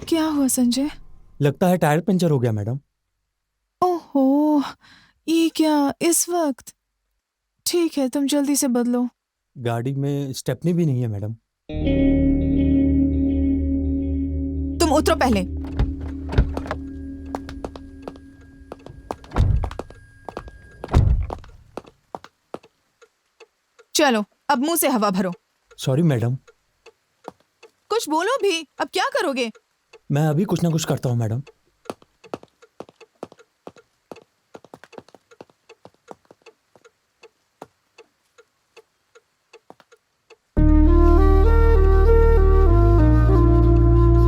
क्या हुआ संजय? लगता है टायर पंचर हो गया मैडम। ओहो, ये क्या इस वक्त? ठीक है, तुम जल्दी से बदलो। गाड़ी में स्टेपनी भी नहीं है मैडम। तुम उतरो पहले। चलो, अब मुंह से हवा भरो। Sorry madam. कुछ बोलो भी, अब क्या करोगे? मैं अभी कुछ ना कुछ करता हूँ madam.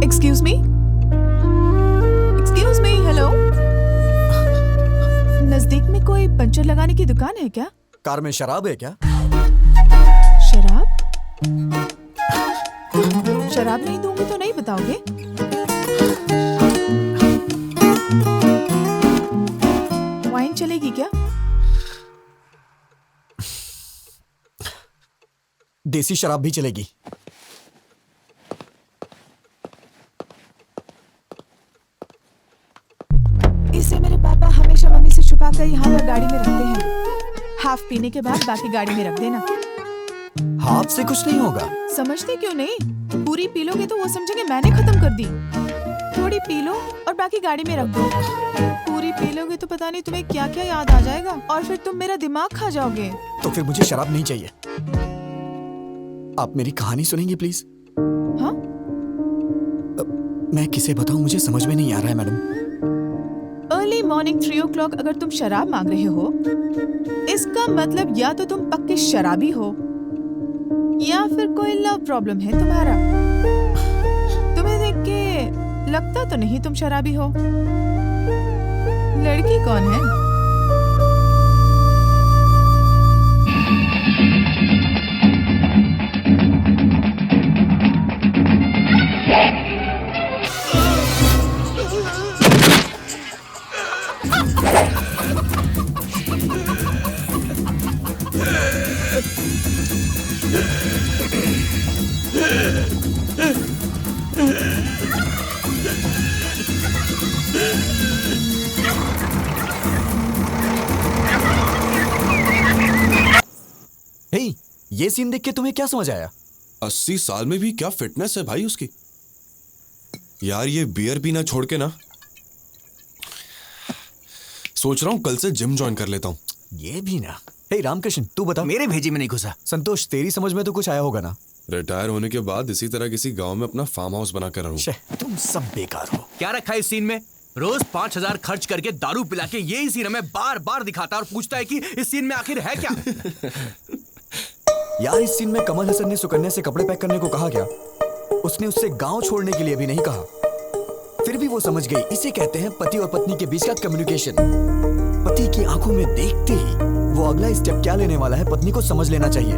Excuse me, excuse me, hello. नजदीक में कोई पंचर लगाने की दुकान है क्या? कार में शराब है क्या? शराब? शराब नहीं दूंगी तो नहीं बताओगे? वाइन चलेगी क्या? देसी शराब भी चलेगी। इसे मेरे पापा हमेशा मम्मी से छुपा कर यहाँ पर गाड़ी में रखते हैं। हाफ पीने के बाद बाकी गाड़ी में रख देना। हाफ से कुछ नहीं होगा। समझते क्यों नहीं? पूरी पी लोगे तो वो समझेंगे मैंने खत्म कर दी। थोड़ी पी लो और बाकी गाड़ी में रख दो। पूरी पी लोगे तो पता नहीं तुम्हें क्या क्या याद आ जाएगा और फिर तुम मेरा दिमाग खा जाओगे। तो फिर मुझे शराब नहीं चाहिए। आप मेरी कहानी सुनेंगी प्लीज? हाँ? मैं किसे बताऊं, मुझे समझ में नहीं आ रहा है मैडम। अर्ली मॉर्निंग 3 o'clock अगर तुम शराब मांग रहे हो, इसका मतलब या तो तुम पक्के शराबी हो या फिर कोई लव प्रॉब्लम है तुम्हारा। तुम्हें देख के लगता तो नहीं तुम शराबी हो। लड़की कौन है? हे, ये सीन देख के तुम्हें क्या समझ आया? 80 साल में भी क्या फिटनेस है भाई उसकी। यार ये बियर पीना छोड़ के ना, सोच रहा हूं कल से जिम ज्वाइन कर लेता हूं। ये भी ना। हे रामकृष्ण, तू बता। मेरे भेजी में नहीं घुसा। संतोष, तेरी समझ में तो कुछ आया होगा ना? रिटायर होने के बाद इसी तरह किसी गांव में अपना फार्म हाउस बनाकर रहूं। शे, तुम सब बेकार हो। क्या रखा है इस सीन में? रोज 5,000 खर्च करके दारू पिला के यही सीन हमें बार बार दिखाता और पूछता है कि इस सीन में आखिर है क्या? यार, इस सीन में कमल हसन ने सुकन्या से कपड़े पैक करने को कहा क्या? उसने उससे गांव छोड़ने के लिए भी नहीं कहा। फिर भी वो समझ गई। इसे कहते हैं पति और पत्नी के बीच का कम्युनिकेशन। पति की आंखों में देखते ही वो अगला स्टेप क्या लेने वाला है पत्नी को समझ लेना चाहिए।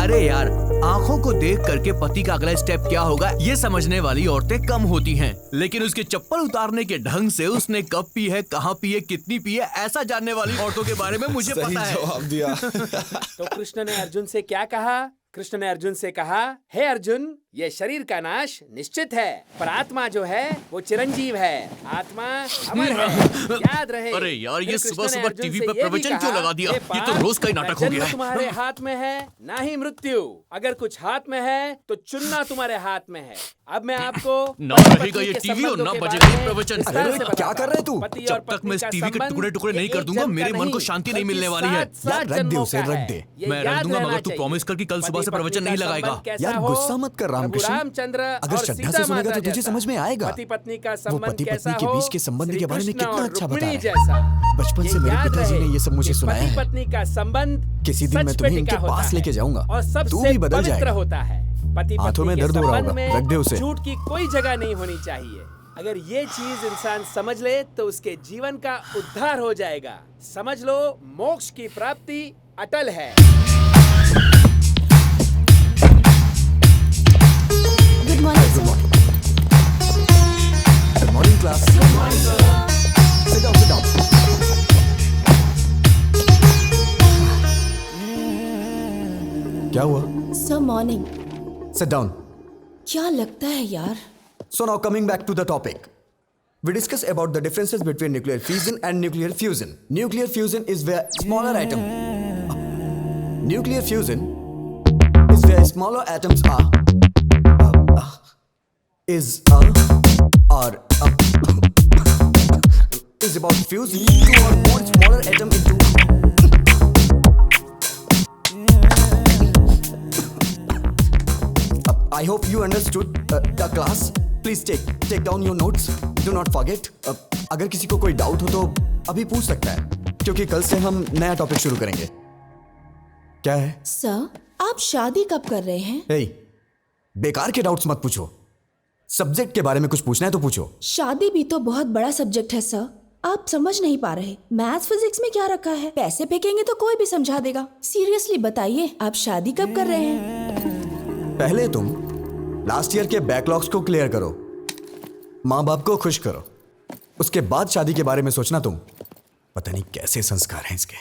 अरे यार, आंखों को देख करके पति का अगला स्टेप क्या होगा ये समझने वाली औरतें कम होती हैं। लेकिन उसके चप्पल उतारने के ढंग से उसने कब पी है, कहाँ पी है, कितनी पी है, ऐसा जानने वाली औरतों के बारे में मुझे पता है। जवाब दिया। तो कृष्ण ने अर्जुन से क्या कहा? कृष्ण ने अर्जुन से कहा, हे अर्जुन, ये शरीर का नाश निश्चित है, पर आत्मा जो है वो चिरंजीव है। आत्मा अमर है, याद रहे। अरे यार, ये फिर सुबह कृष्ण ने सुबह अर्जुन टीवी से पे ये भी प्रवचन क्यों कहा, लगा दिया? हे ये तो पार्थ, रोज का ही नाटक हो जन्म गया है। तुम्हारे हाथ में है, ना ही मृत्यु। अगर कुछ हाथ में है तो चुनना तुम्हारे हाथ में है। अब मैं आपको ना पति रहेगा पत्नी ये के टीवी और संबंधों ना के बजेगा बारे ये में प्रवचन। विस्तार अरे, से क्या बताता कर रहे हूं। तू? पति जब और तक पत्नी मैं इस का टीवी के संबंध टुकड़े-टुकड़े नहीं ये कर एक दूंगा, जन्म मेरे का मन को नहीं, शांति नहीं बल्कि मिलने वाली है। 7 यार, रख दे जन्मों उसे, का रख है। दे। ये मैं रख याद दूंगा, रहना मगर तू चाहिए। प्रॉमिस कर कि कल सुबह से पति प्रवचन पत्नी नहीं का लगाएगा। संबंध कैसा यार, हो? गुस्सा मत कर रामकृष्ण। प्रभु रामचंद्र अगर और श्रद्धा सीता से सुनेगा माता तो तुझे जैसा। समझ में आएगा। पति पत्नी का वो संबंध पति कैसा पत्नी के हो? बीच के संबंध के बारे में श्री कृष्ण कितना और अच्छा रुक्मिणी बताया है। जैसा। बचपन से मेरे याद पिताजी रहे ने ये सब मुझे कि सुनाया पति है। पत्नी का संबंध किसी दिन मैं सच तुम्हें पे इनके टिका होता पास है लेके जाऊंगा। और तू सबसे भी बदल पवित्र जाएगा। होता है। पति हाथों में पत्नी के दर्द हो रहा संबंध होगा, रख दे में उसे। झूठ की कोई जगह नहीं होनी चाहिए। अगर ये चीज इंसान समझ ले तो उसके जीवन का उद्धार हो जाएगा। समझ लो, मोक्ष की प्राप्ति अटल है। मॉर्निंग। Sit down. क्या लगता है यार? So now coming back to the topic. We discuss about the differences between nuclear fission and nuclear fusion. Nuclear fusion is where smaller atom. Nuclear fusion is where smaller atoms is about fusing two or more smaller atom into. I hope you understood the class. Please take down your notes. Do not forget. अगर किसी को कोई doubt हो तो अभी पूछ सकता है, क्योंकि कल से हम नया टॉपिक शुरू करेंगे। क्या है? सर, आप शादी कब कर रहे हैं? Hey, बेकार के डाउट्स मत पूछो। सब्जेक्ट के बारे में कुछ पूछना है तो पूछो। शादी भी तो बहुत बड़ा सब्जेक्ट है सर। आप समझ नहीं पा रहे। मैथ्स फिजिक्स में क्या रखा है? पैसे फेंकेंगे तो कोई भी समझा देगा। सीरियसली बताइए, आप शादी कब कर रहे हैं? पहले तुम लास्ट ईयर के बैकलॉग्स को क्लियर करो, माँ बाप को खुश करो, उसके बाद शादी के बारे में सोचना। तुम पता नहीं कैसे संस्कार हैं इसके।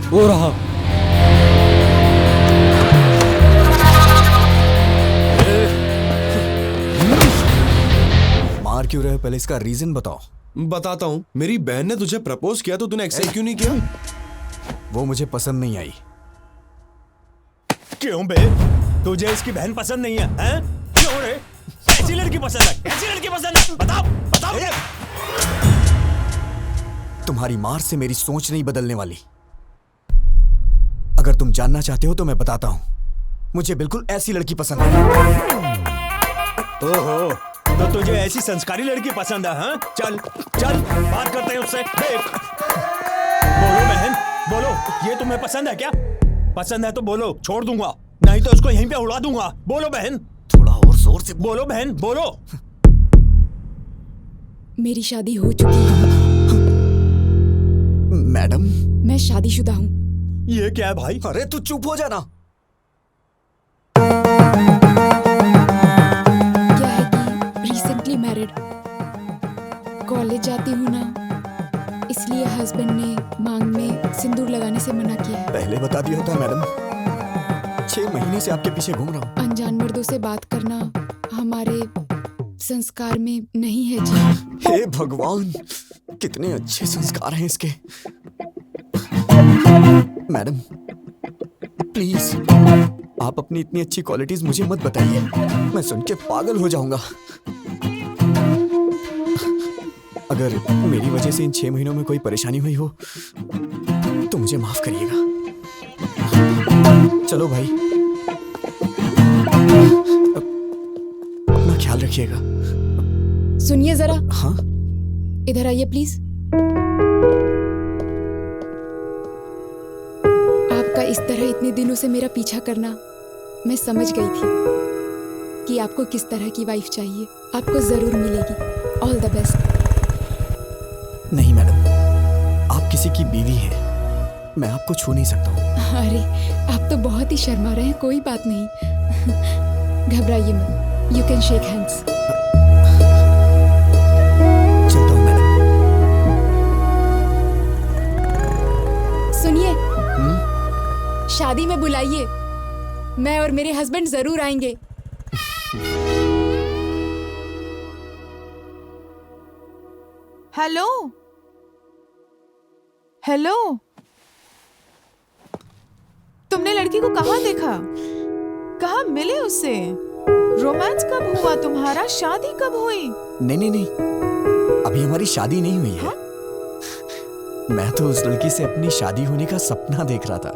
वो रहा। मार क्यों रहे हो? पहले इसका रीजन बताओ। बताता हूँ। मेरी बहन ने तुझे प्रपोज किया तो तूने एक्सेप्ट क्यों नहीं किया? वो मुझे पसंद नहीं आई। क्यों बे? तुझे इसकी बहन पसंद नहीं है? हैं? क्यों रे? कैसी लड़की पसंद है? कैसी लड़की पसंद है? बताओ ये। तुम्हारी मार से मेरी सोच नहीं बदलने वाली। अगर तुम जानना चाहते हो तो मैं बताता हूं। मुझे बिल्कुल ऐसी लड़की पसंद है। ओहो, तो तुझे ऐसी संस्कारी लड़की पसंद है? हाँ? चल बात करते हैं उससे। बोलो बहन, बोलो, ये तुम्हें पसंद है क्या? पसंद है तो बोलो, छोड़ दूंगा, नहीं तो उसको यहीं पे उड़ा दूंगा। बोलो बहन, थोड़ा और जोर से बोलो बहन, बोलो। मेरी शादी हो चुकी है। मैडम, मैं शादीशुदा हूँ। ये क्या है भाई? अरे तू चुप हो जाना। क्या है कि रिसेंटली मैरिड, कॉलेज जाती हूँ ना, इसलिए हस्बैंड ने मांग में सिंदूर लगाने से मना किया है। पहले बता दिया होता मैडम। 6 महीने से आपके पीछे घूम रहा हूँ। अनजान मर्दों से बात करना हमारे संस्कार में नहीं है जी। हे भगवान, कितने अच्छे संस्कार हैं इसके। मैडम प्लीज, आप अपनी इतनी अच्छी क्वालिटीज मुझे मत बताइए, मैं सुन के पागल हो जाऊंगा। अगर मेरी वजह से इन 6 महीनों में कोई परेशानी हुई हो तो मुझे माफ करिएगा। चलो भाई, अपना ख्याल रखिएगा। सुनिए जरा। हाँ? इधर आइए प्लीज। आपका इस तरह इतने दिनों से मेरा पीछा करना, मैं समझ गई थी कि आपको किस तरह की वाइफ चाहिए। आपको जरूर मिलेगी। All the best. नहीं मैडम, आप किसी की बीवी हैं, मैं आपको छू नहीं सकता हूँ। अरे आप तो बहुत ही शर्मा रहे हैं। कोई बात नहीं, घबराइए मत। You can shake hands. चलता हूँ मैडम। सुनिए, शादी में बुलाइए, मैं और मेरे हस्बैंड जरूर आएंगे। हेलो हेलो, तुमने लड़की को कहाँ देखा? कहाँ मिले उससे? रोमांस कब हुआ तुम्हारा? शादी कब हुई? नहीं, अभी हमारी शादी नहीं हुई है। मैं तो उस लड़की से अपनी शादी होने का सपना देख रहा था।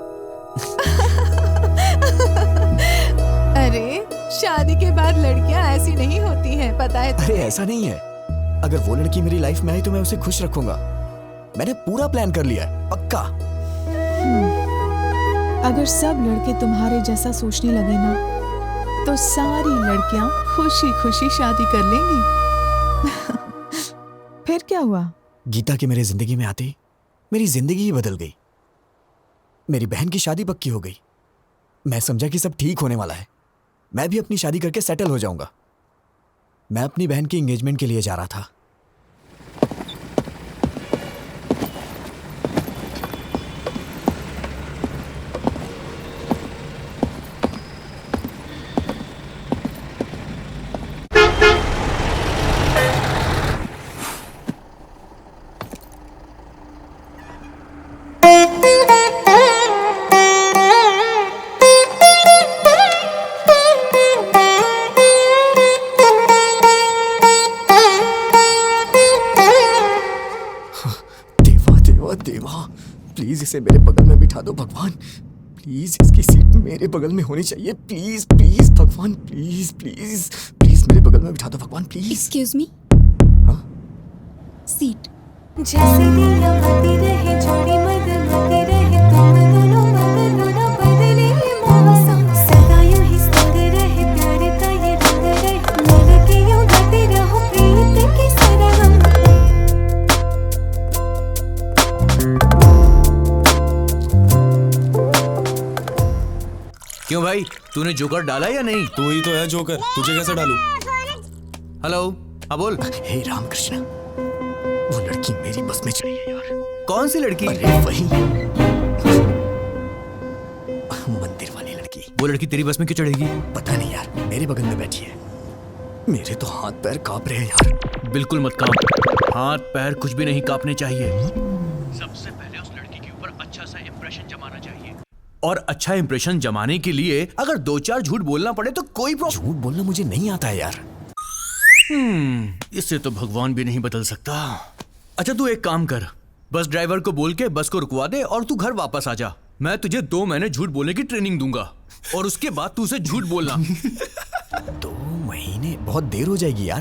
शादी के बाद लड़कियां ऐसी नहीं होती हैं, पता है अरे ऐसा नहीं है, अगर वो लड़की मेरी लाइफ में आई तो मैं उसे खुश रखूंगा। मैंने पूरा प्लान कर लिया है, पक्का। अगर सब लड़के तुम्हारे जैसा सोचने लगे ना, तो सारी लड़कियां खुशी खुशी शादी कर लेंगी। फिर क्या हुआ? गीता के मेरे जिंदगी में आते ही मेरी जिंदगी ही बदल गई। मेरी बहन की शादी पक्की हो गई। मैं समझा कि सब ठीक होने वाला है, मैं भी अपनी शादी करके सेटल हो जाऊंगा। मैं अपनी बहन की एंगेजमेंट के लिए जा रहा था। देवा, प्लीज इसे मेरे बगल में बिठा दो भगवान। प्लीज इसकी सीट मेरे बगल में होनी चाहिए। प्लीज प्लीज भगवान, प्लीज प्लीज प्लीज मेरे बगल में बिठा दो भगवान, प्लीज। Excuse me. हाँ? सीट। जैसे दिया बदली रहे जोड़ी बदलती रहे, तुम दोनों बदलो ना बदले मौसम, सदा यूं ही संग रहे, प्यार का ये रंग रहे, मिल के यूं गाते रहो प्रीत की सरगम। क्यों भाई, तूने जोकर डाला या नहीं? तू ही तो है जोकर, तुझे कैसे डालूं? हेलो, हाँ बोल। हे रामकृष्ण, वो लड़की मेरी बस में चली है यार। कौन सी लड़की? अरे वही मंदिर वाली लड़की। वो लड़की तेरी बस में क्यों चढ़ेगी? पता नहीं यार, मेरे बगल में बैठी है। मेरे तो हाथ पैर कांप रहे हैं यार। बिल्कुल मत कांप, हाथ पैर कुछ भी नहीं कांपने चाहिए। सबसे पहले उस लड़की के ऊपर अच्छा सा इंप्रेशन जमाना चाहिए, और अच्छा इंप्रेशन जमाने के लिए अगर 2-4 झूठ बोलना पड़े तो कोई प्रॉब्लम। झूठ बोलना मुझे नहीं आता है यार। इससे तो भगवान भी नहीं बदल सकता। अच्छा तू एक काम कर, बस ड्राइवर को बोल के बस को रुकवा दे और तू घर वापस आ जा। मैं तुझे 2 महीने झूठ बोलने की ट्रेनिंग दूंगा और उसके बाद तू उसे झूठ बोलना। 2 महीने बहुत देर हो जाएगी यार।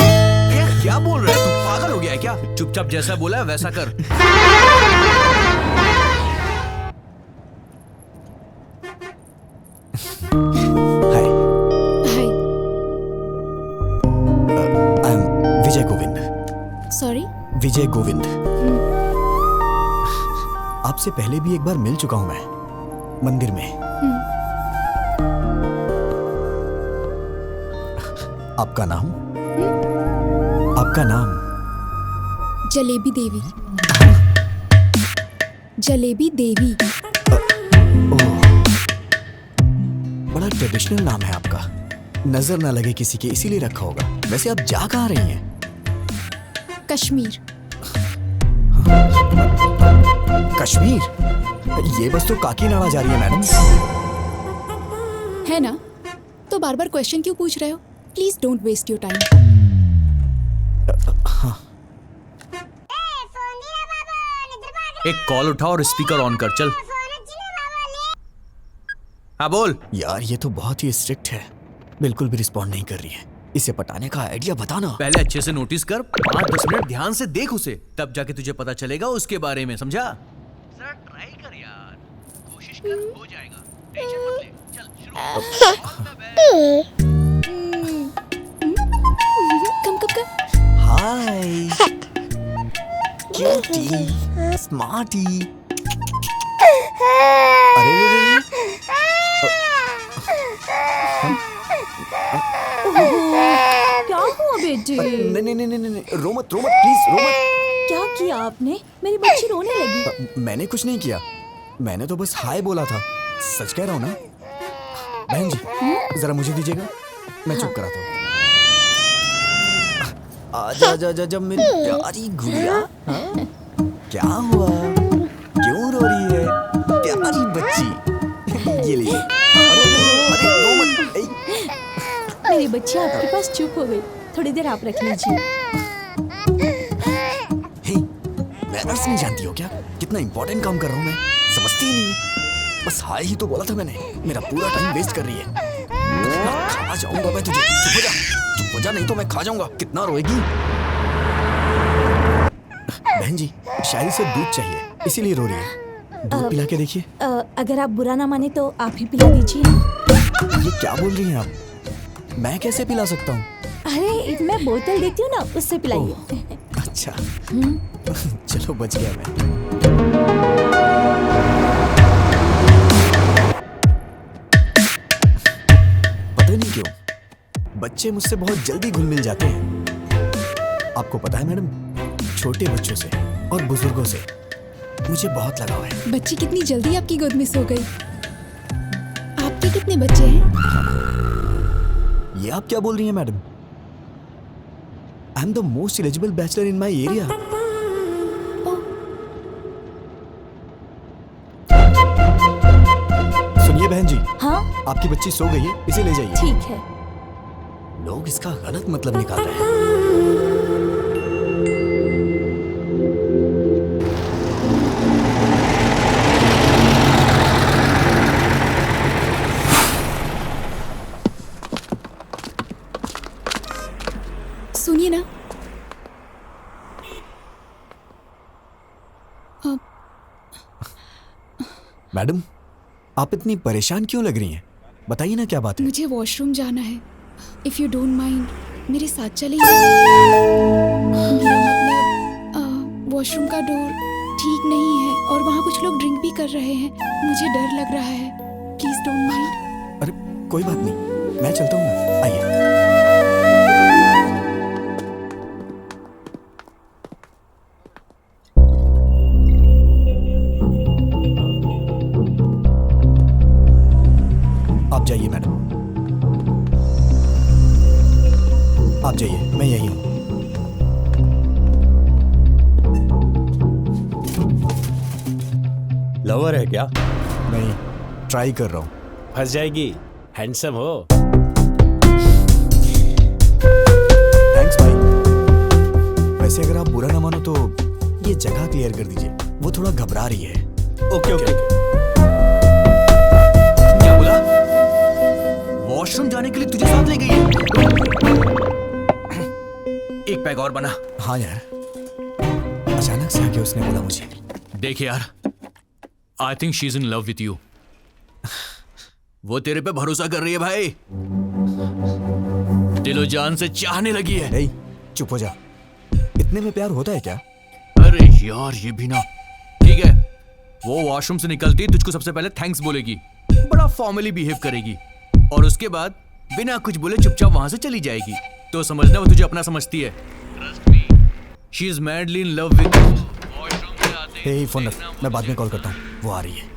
क्या बोल रहा है तू, पागल हो गया है क्या? चुपचाप जैसा बोला है वैसा कर। Hi, hi. I am Vijay Govind. Sorry. Vijay Govind. आपसे पहले भी एक बार मिल चुका हूं मैं, मंदिर में। आपका नाम? आपका नाम? जलेबी देवी। जलेबी देवी। ओह, बड़ा ट्रेडिशनल नाम है आपका। नजर ना लगे किसी के इसीलिए रखा होगा। वैसे आप जा कहाँ रही हैं? कश्मीर। कश्मीर? ये बस तो काकीनाडा जा रही है मैडम। है ना? तो बार बार क्वेश्चन क्यों पूछ रहे हो? Please don't waste your time. एक कॉल उठा और स्पीकर ऑन कर, चल। हाँ बोल। यार ये तो बहुत ही स्ट्रिक्ट है, बिल्कुल भी रिस्पॉन्ड नहीं कर रही है। इसे पटाने का आइडिया बताना। पहले अच्छे से नोटिस कर, 5-10 मिनट ध्यान से देख उसे, तब जाके तुझे पता चलेगा उसके बारे में, समझा? जरा ट्राई कर यार, कोशिश कर, हो जाएगा, टेंशन मत ले। चल कम कम कर। हाय क्यूटी, स्मार्टी। अरे क्या हुआ बेटे? नहीं नहीं नहीं नहीं, रो मत प्लीज, रो मत। क्या किया आपने? मेरी बच्ची रोने लगी। मैंने कुछ नहीं किया, मैंने तो बस हाय बोला था। सच कह रहा हूँ ना बहन जी, जरा मुझे दीजिएगा, मैं चुप कराता हूँ। आजा जा जा जा मेरी प्यारी गुड़िया। हाँ? क्या हुआ, क्यों रो रही है प्यारी बच्ची? ये लीजिए। अरे रो मत। मेरी बच्ची आपके पास चुप हो गई, थोड़ी देर आप रख लीजिए। मैनर्स नहीं जानती हो क्या? कितना इंपॉर्टेंट काम कर रहा हूँ मैं, समझती ही नहीं है। बस हाय ही तो बोला था मैंने, मेरा पूरा टाइम वेस्ट कर रही है। खा जाऊंगा मैं तुझे। चुप हो जा नहीं तो मैं खा जाऊंगा। कितना रोएगी? बहन जी, शायरी से दूध चाहिए इसीलिए रो रही है। दूध पिला के देखिए। अगर आप बुरा ना माने तो आप ही पिला दीजिए। ये क्या बोल रही हैं आप? मैं कैसे पिला सकता हूँ? अरे मैं बोतल देती हूँ ना, उससे पिलाइए। अच्छा चलो बच गया मैं। पता नहीं क्यों बच्चे मुझसे बहुत जल्दी घुल मिल जाते हैं। आपको पता है मैडम, छोटे बच्चों से और बुजुर्गों से मुझे बहुत लगाव है। बच्ची कितनी जल्दी आपकी गोद में सो गई। आपके कितने बच्चे हैं? ये आप क्या बोल रही हैं madam? I am the most eligible bachelor in my area. सुनिए बहन जी, हाँ आपकी बच्ची सो गई है, इसे ले जाइए। ठीक है। लोग इसका गलत मतलब निकाल रहे हैं। सुनिए ना, मैडम आप इतनी परेशान क्यों लग रही हैं? बताइए ना क्या बात है। मुझे वॉशरूम जाना है। इफ यू डोंट माइंड मेरे साथ चलेंगे? मेरा मतलब वॉशरूम का डोर ठीक नहीं है और वहाँ कुछ लोग ड्रिंक भी कर रहे हैं। मुझे डर लग रहा है। Please don't mind. अरे कोई बात नहीं, मैं चलता हूँ ना। आइए। आप जाइए मैडम, आप जाइए, मैं यही हूँ। लवर है क्या? नहीं, ट्राई कर रहा हूँ। फंस जाएगी। हैंडसम हो। थैंक्स भाई। वैसे अगर आप बुरा ना मानो तो ये जगह क्लियर कर दीजिए, वो थोड़ा घबरा रही है। Okay okay. क्या बोला? वॉशरूम जाने के लिए तुझे साथ ले गई है? एक पैग और बना। हाँ यार, अचानक से आके उसने बोला मुझे। देख यार, I think she is in love with you. वो तेरे पे भरोसा कर रही है भाई। दिलो जान से चाहने लगी है। ए, चुप हो जा। इतने में प्यार होता है क्या? अरे यार ये भी ना। ठीक है, वो वॉशरूम से निकलती तुझको सबसे पहले थैंक्स बोलेगी, बड़ा फॉर्मली बिहेव करेगी और उसके बाद बिना कुछ बोले चुपचाप वहां से चली जाएगी। तो समझना वो तुझे अपना समझती है। She is madly in love with you. Hey phone रख, मैं बाद में कॉल करता हूँ, वो आ रही है।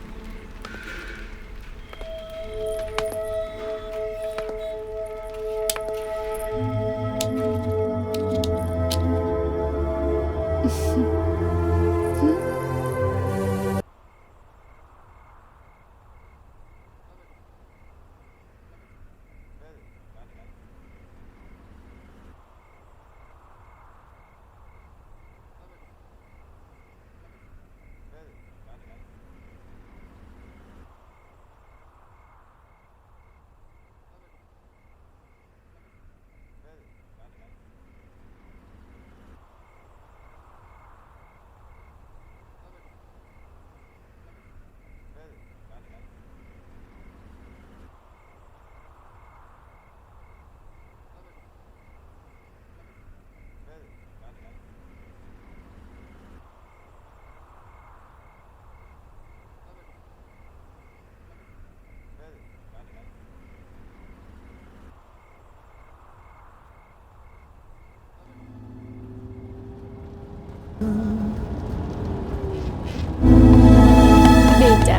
बेटा,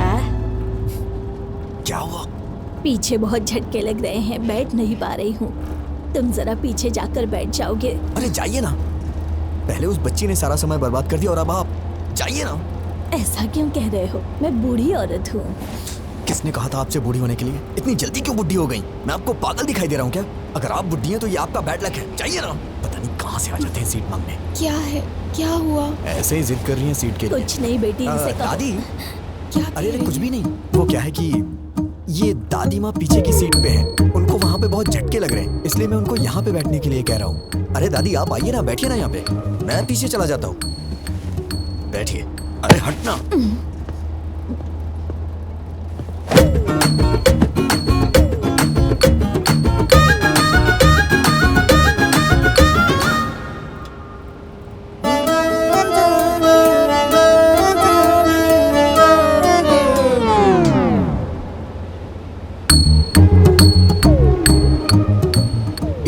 क्या हुआ? पीछे बहुत झटके लग रहे हैं, बैठ नहीं पा रही हूँ। तुम जरा पीछे जाकर बैठ जाओगे? अरे जाइए ना, पहले उस बच्ची ने सारा समय बर्बाद कर दिया और अब आप जाइए ना। ऐसा क्यों कह रहे हो? मैं बूढ़ी औरत हूँ। किसने कहा था आपसे बूढ़ी होने के लिए? इतनी जल्दी क्यों बुढ़ी हो गई? मैं आपको पागल दिखाई दे रहा हूँ क्या? अगर आप बुढ़ी हैं तो ये आपका बैड लक है। जाइए ना। पता नहीं कहाँ से आ जाते हैं सीट मांगने। क्या है? क्या हुआ? ऐसे ही जिद कर रही हैं सीट के लिए। कुछ नहीं बेटी, इसे कहो। दादी, क्या अरे कुछ भी नहीं। वो क्या है कि ये दादी माँ पीछे की सीट पे है, उनको उनको वहाँ पे बहुत झटके लग रहे हैं, इसलिए मैं उनको यहाँ पे बैठने के लिए कह रहा हूँ। अरे दादी आप आइए ना, बैठिए ना यहाँ पे, मैं पीछे चला जाता हूँ। बैठिए। अरे हटना।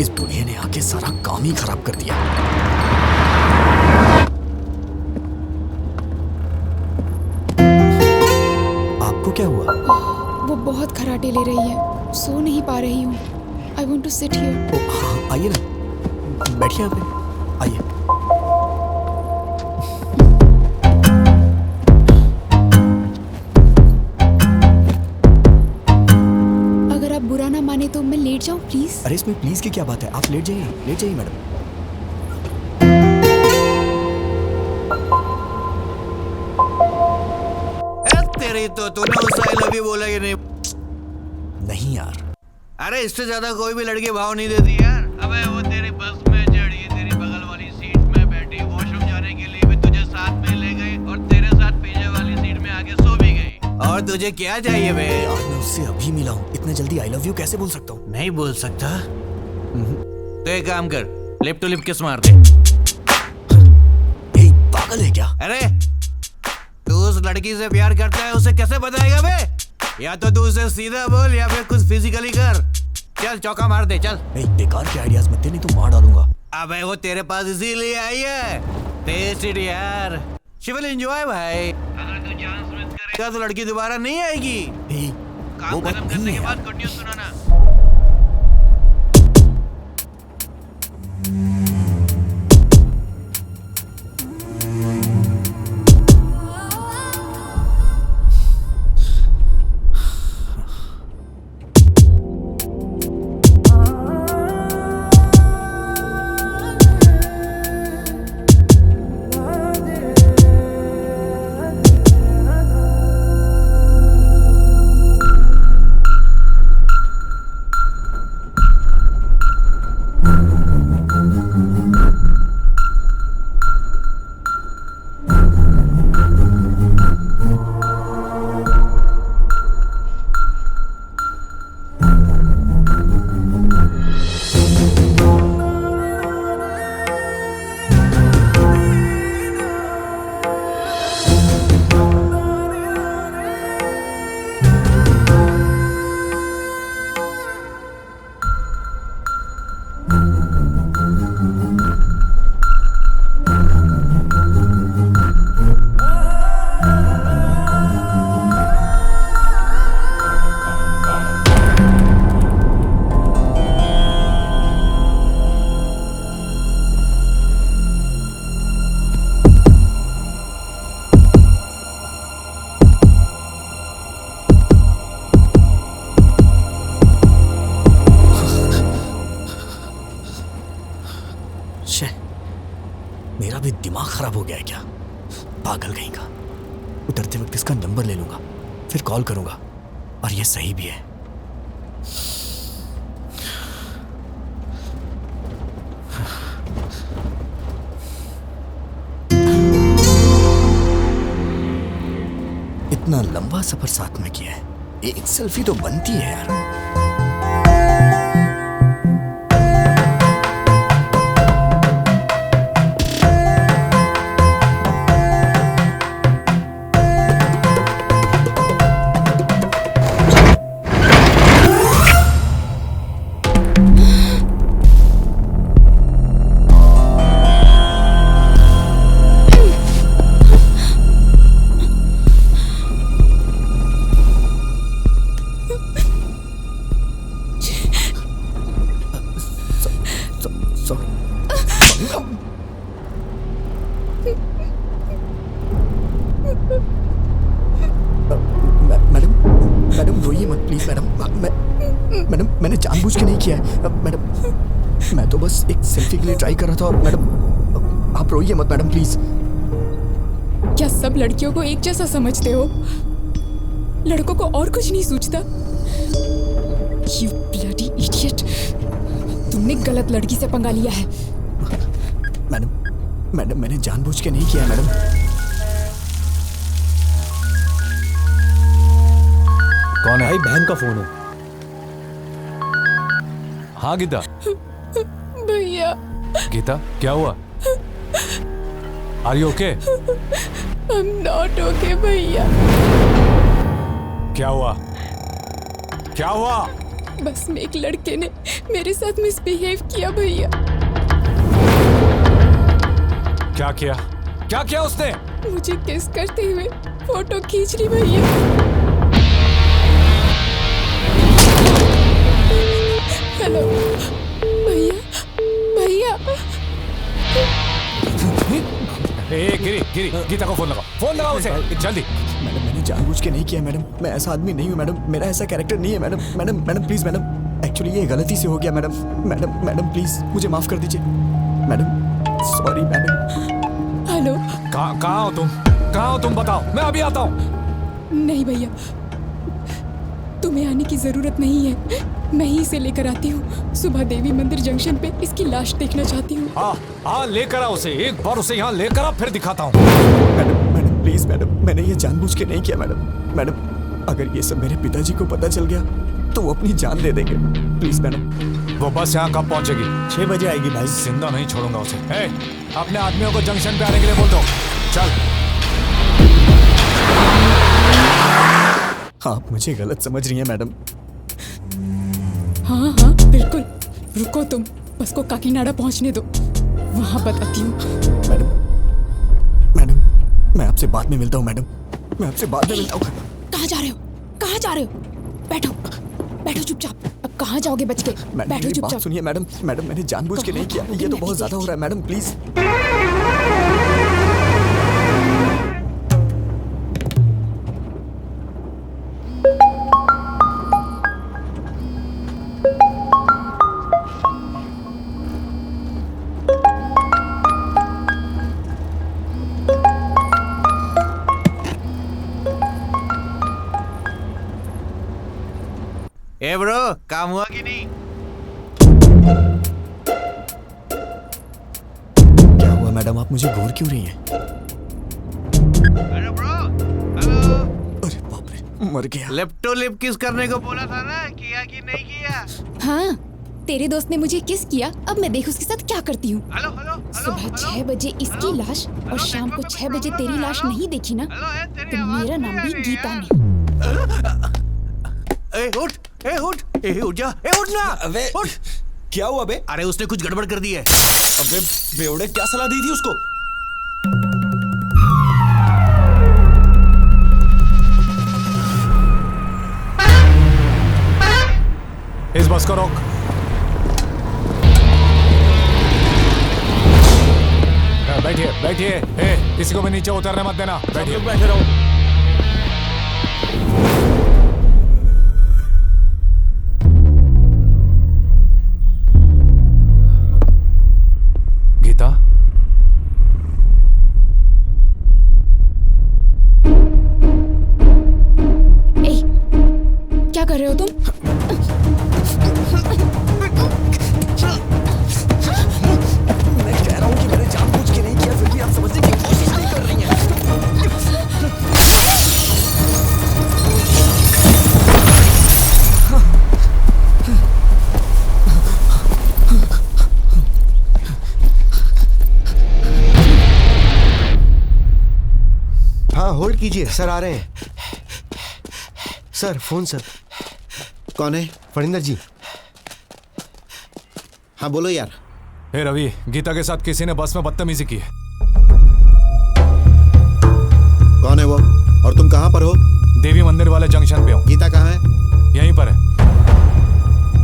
इस बुढ़िया ने आके सारा काम ही खराब कर दिया। आपको क्या हुआ? वो बहुत खराटे ले रही है, सो नहीं पा रही हूँ। I want to sit here. Oh, हाँ आइए ना, बैठिए यहाँ पे, आइए। अगर आप बुरा ना माने तो मैं लेट जाऊँ प्लीज। अरे इसमें प्लीज की क्या बात है, आप लेट जाइए मैडम। तेरी तो तूने उस आई लव यू बोला कि नहीं? नहीं यार। अरे इससे ज्यादा कोई भी लड़की भाव नहीं देती यार। अबे वो तेरी बस में चढ़ी, तेरी बगल वाली सीट में बैठी, वॉशरूम जाने के लिए भी तुझे साथ में ले गई और तेरे साथ पीछे वाली सीट में आके सो भी गई। और तुझे क्या चाहिए बे? यार मैं उससे अभी मिला हूँ, इतने जल्दी आई लव यू कैसे बोल सकता हूँ? नहीं बोल सकता? तो एक काम कर, लिप टू लिप किस मार दे। पागल है क्या? अरे तू उस लड़की से प्यार करता है, उसे कैसे बताएगा बे? या तो तू उसे सीधा बोल या फिर कुछ फिजिकली कर। चल चौका मार दे, चल। नहीं बेकार के आइडियाज मत दे, नहीं तो मार डालूंगा। अबे वो तेरे पास इसीलिए आई है। टेस्ट इट यार, शी विल एंजॉय भाई। अगर तू चांस मिस करेगा तो लड़की दोबारा नहीं आएगी। काम खत्म करने के बाद गुड न्यूज़ सुनाना। मेरा भी दिमाग खराब हो गया है क्या? पागल कहीं का। उतरते वक्त इसका नंबर ले लूंगा, फिर कॉल करूंगा, और ये सही भी है। इतना लंबा सफर साथ में किया है, एक सेल्फी तो बनती है यार। मैडम रोइए मत प्लीज मैडम। मैडम मैंने जानबूझ के नहीं किया है मैडम, मैं तो बस एक सेल्फी के लिए ट्राई कर रहा था। और मैडम आप रोइए मत मैडम प्लीज। क्या सब लड़कियों को एक जैसा समझते हो? लड़कों को और कुछ नहीं सूझता? You bloody idiot. तुमने गलत लड़की से पंगा लिया है। मैडम मैंने जानबूझ के नहीं किया मैडम। कौन है? भाई बहन का फोन है। हाँ गीता। भैया। गीता क्या हुआ? Are you okay? I'm not okay भैया। क्या हुआ? क्या हुआ? बस में एक लड़के ने मेरे साथ मिसबिहेव किया भैया। क्या किया? क्या किया उसने? मुझे किस करते हुए फोटो खींच ली भैया। हेलो भैया। भैया गिरी गीता को फोन लगाओ उसे जल्दी। मैडम मैंने जानबूझ के नहीं किया मैडम। मैं ऐसा आदमी नहीं हूँ मैडम। मेरा ऐसा कैरेक्टर नहीं है madam. Madam please madam, actually ये गलती से हो गया मैडम। मैडम प्लीज मुझे माफ कर दीजिए मैडम। Sorry madam. हेलो। कहाँ हो तुम बताओ, मैं अभी आता हूँ। नहीं भैया, तुम्हें आने की जरूरत नहीं है, मैं ही इसे लेकर आती हूँ। सुबह देवी मंदिर जंक्शन पे इसकी लाश देखना चाहती हूँ। हाँ लेकर आओ उसे, एक बार उसे यहाँ लेकर आ, फिर दिखाता हूँ। मैडम प्लीज मैडम, मैंने ये जानबूझ के नहीं किया मैडम। अगर ये सब मेरे पिताजी को पता चल गया तो वो अपनी जान दे देंगे। Please madam. वो बस यहाँ कब पहुँचेगी? 6 बजे आएगी भाई। जिंदा नहीं छोड़ूंगा उसे। अपने आदमियों को जंक्शन पे आने के लिए बोल दो। चल। आप मुझे गलत समझ रही हैं मैडम। हाँ बिल्कुल। रुको तुम, बस को काकीनाडा पहुँचने दो, वहाँ बताती हूँ। मैडम मैं आपसे बाद में मिलता हूँ मैडम। मैं आपसे बाद में मिलता हूँ। कहाँ जा रहे हो? बैठो चुपचाप। अब कहाँ जाओगे बच के? बैठो चुपचाप। बात सुनिए मैडम। मैंने जानबूझ के नहीं किया। ये तो बहुत ज्यादा हो रहा है मैडम, प्लीज। ब्रो, काम हुआ कि नहीं? क्या हुआ मैडम, आप मुझे घूर क्यों रही हैं? अरे ब्रो, हेलो। अरे बाप रे, मर गया। लिप टू लिप किस करने को बोला था ना, किया कि नहीं किया? हाँ, तेरे दोस्त ने मुझे किस किया, अब मैं देख उसके साथ क्या करती हूँ। सुबह 6 बजे इसकी लाश और शाम को 6 बजे तेरी लाश नहीं देखी ना, तो मेरा नाम भी गीता नहीं। उठ ना। अबे उठ। क्या हुआ बे? अरे उसने कुछ गड़बड़ कर दी है। अबे बेवड़े, क्या सलाह दी थी उसको? इस बस को रोक। बैठिए। किसी को भी नीचे उतरने मत देना। बैठिए। बैठे रहो। गीता, क्या कर रहे हो तुम? मैं कह रहा हूँ कि मैंने जानबूझ के नहीं किया, फिर भी आप समझने की कोशिश नहीं कर रही हैं। हाँ होल्ड कीजिए, सर आ रहे हैं। Sir phone sir. कौन है? फणिंदर जी। हाँ बोलो यार। हे रवि, गीता के साथ किसी ने बस में बदतमीजी की है। कौन है वो और तुम कहाँ पर हो? देवी मंदिर वाले जंक्शन पे हूँ। गीता कहाँ है? यहीं पर है।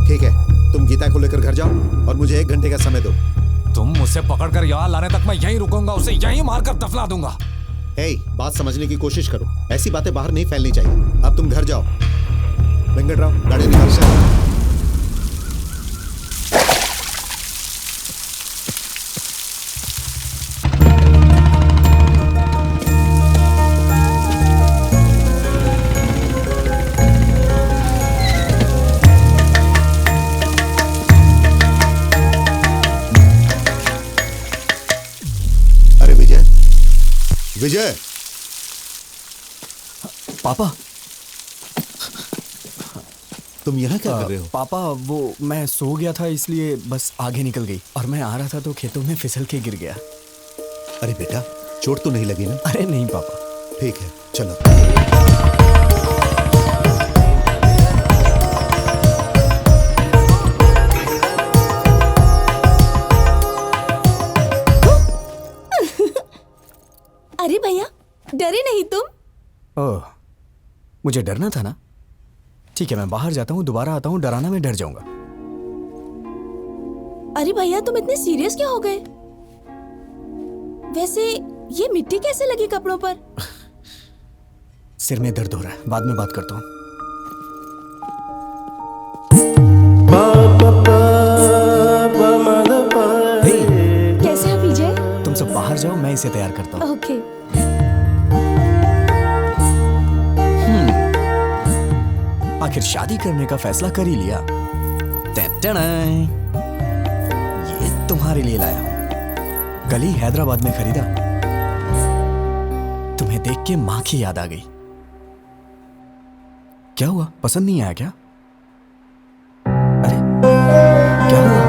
ठीक है, तुम गीता को लेकर घर जाओ और मुझे 1 घंटे का समय दो। तुम मुझसे पकड़कर यहाँ लाने तक मैं यहीं रुकूंगा, उसे यहीं मारकर दफना दूंगा। बात समझने की कोशिश करो, ऐसी बातें बाहर नहीं फैलनी चाहिए। अब तुम घर जाओ। वेंकटराव, गाड़ी निकाल से। विजय, पापा। तुम यहाँ क्या कर रहे हो? पापा वो मैं सो गया था इसलिए बस आगे निकल गई और मैं आ रहा था तो खेतों में फिसल के गिर गया। अरे बेटा, चोट तो नहीं लगी ना? अरे नहीं पापा। ठीक है, चलो। अरे भैया, डरे नहीं तुम? ओह, मुझे डरना था ना। ठीक है, मैं बाहर जाता हूँ, दोबारा आता हूँ, डराना मैं डर जाऊंगा। अरे भैया, तुम इतने सीरियस क्या हो गए? वैसे ये मिट्टी कैसे लगी कपड़ों पर? सिर में दर्द हो रहा है, बाद में बात करता हूँ। कैसे आप विजय? तुम सब बाहर जाओ, मैं इसे तैयार करता हूँ। ओके। आखिर शादी करने का फैसला कर ही लिया। ये तुम्हारे लिए लाया हूं। कल ही हैदराबाद में खरीदा। तुम्हें देख के मां की याद आ गई। क्या हुआ, पसंद नहीं आया क्या? अरे क्या हुआ?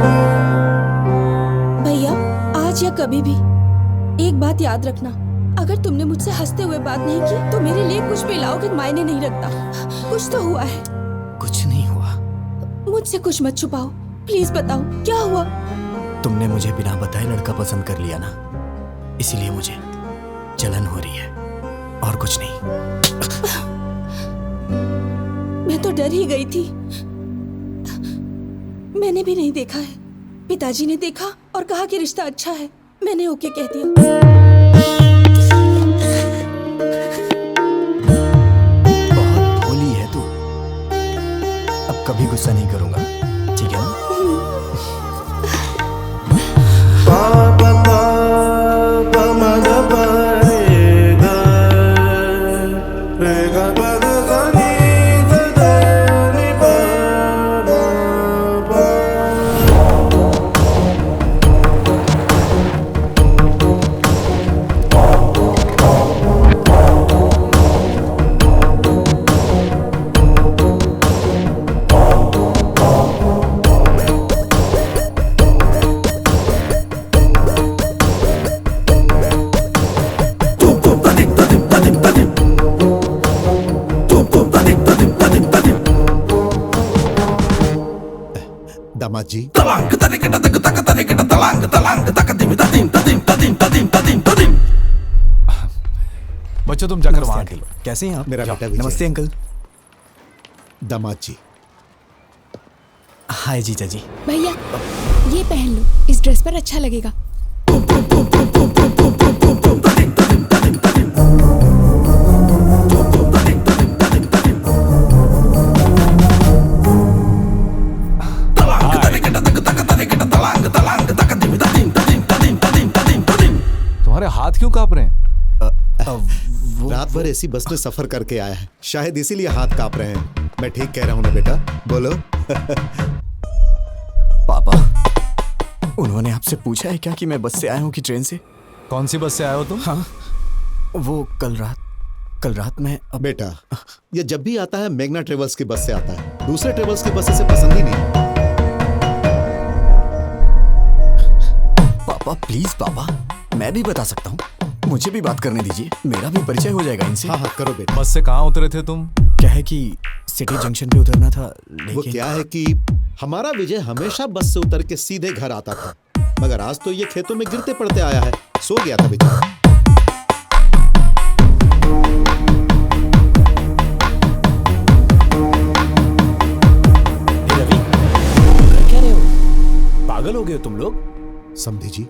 भैया, आज या कभी भी एक बात याद रखना, अगर तुमने मुझसे हंसते हुए बात नहीं की तो मेरे लिए कुछ भी लाओगे मायने नहीं रखता। कुछ तो हुआ है। कुछ नहीं हुआ। मुझसे कुछ मत छुपाओ, प्लीज बताओ क्या हुआ। तुमने मुझे बिना बताए लड़का पसंद कर लिया ना, इसीलिए मुझे जलन हो रही है और कुछ नहीं। मैं तो डर ही गई थी। मैंने भी नहीं देखा है। पिताजी ने देखा और कहा कि रिश्ता अच्छा है। मैंने ओके कह दिया। कभी गुस्सा नहीं करूंगा, ठीक है ना? दामाद जी, बच्चों तुम जाकर वहां खेलो। कैसे हैं आप? मेरा बेटा विजय। नमस्ते अंकल। दामाद जी। हाय जीजा जी। भैया, ये पहन लो, इस ड्रेस पर अच्छा लगेगा। तुम्हारे हाथ क्यों कांप रहे हैं? रात भर ऐसी बस में सफर करके आया है, शायद इसीलिए हाथ कांप रहे हैं। मैं ठीक कह रहा हूं ना बेटा? बोलो। पापा, उन्होंने आपसे पूछा है क्या कि मैं बस से आया हूँ कि ट्रेन से? कौन सी बस से आए हो तुम? हाँ, वो कल रात में। बेटा, ये जब भी आता है मेघना ट्रेवल्स की बस से आता है, दूसरे ट्रेवल्स की बस से पसंद ही नहीं। पापा प्लीज पापा, मैं भी बता सकता हूँ, मुझे भी बात करने दीजिए, मेरा भी परिचय हो जाएगा इनसे। हाँ करो बेटा। बस से कहाँ उतरे थे तुम? क्या है कि सिटी जंक्शन पे उतरना था, लेकिन वो क्या है कि हमारा विजय हमेशा बस से उतर के सीधे घर आता था, मगर आज तो ये खेतों में गिरते पड़ते आया है। सो गया था बेचारा। पागल हो गए हो तुम लोग? समधी जी,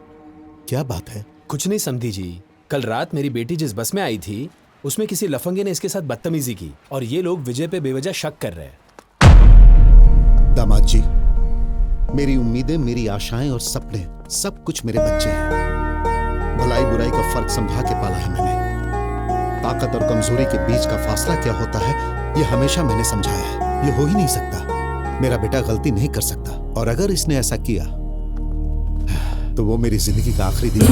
क्या बात है? कुछ नहीं समधी जी, कल रात मेरी बेटी जिस बस में आई थी उसमें किसी लफंगे ने इसके साथ बदतमीजी की और ये लोग विजय पे बेवजह शक कर रहे हैं। दामाद जी, मेरी उम्मीदें, मेरी आशाएं और सपने सब कुछ मेरे बच्चे हैं। भलाई बुराई का फर्क समझा के पाला है मैंने। ताकत और कमजोरी के बीच का फासला क्या होता है ये हमेशा मैंने समझाया है। ये हो ही नहीं सकता। मेरा बेटा गलती नहीं कर सकता, और अगर इसने ऐसा किया तो वो मेरी जिंदगी का आखिरी दिन है।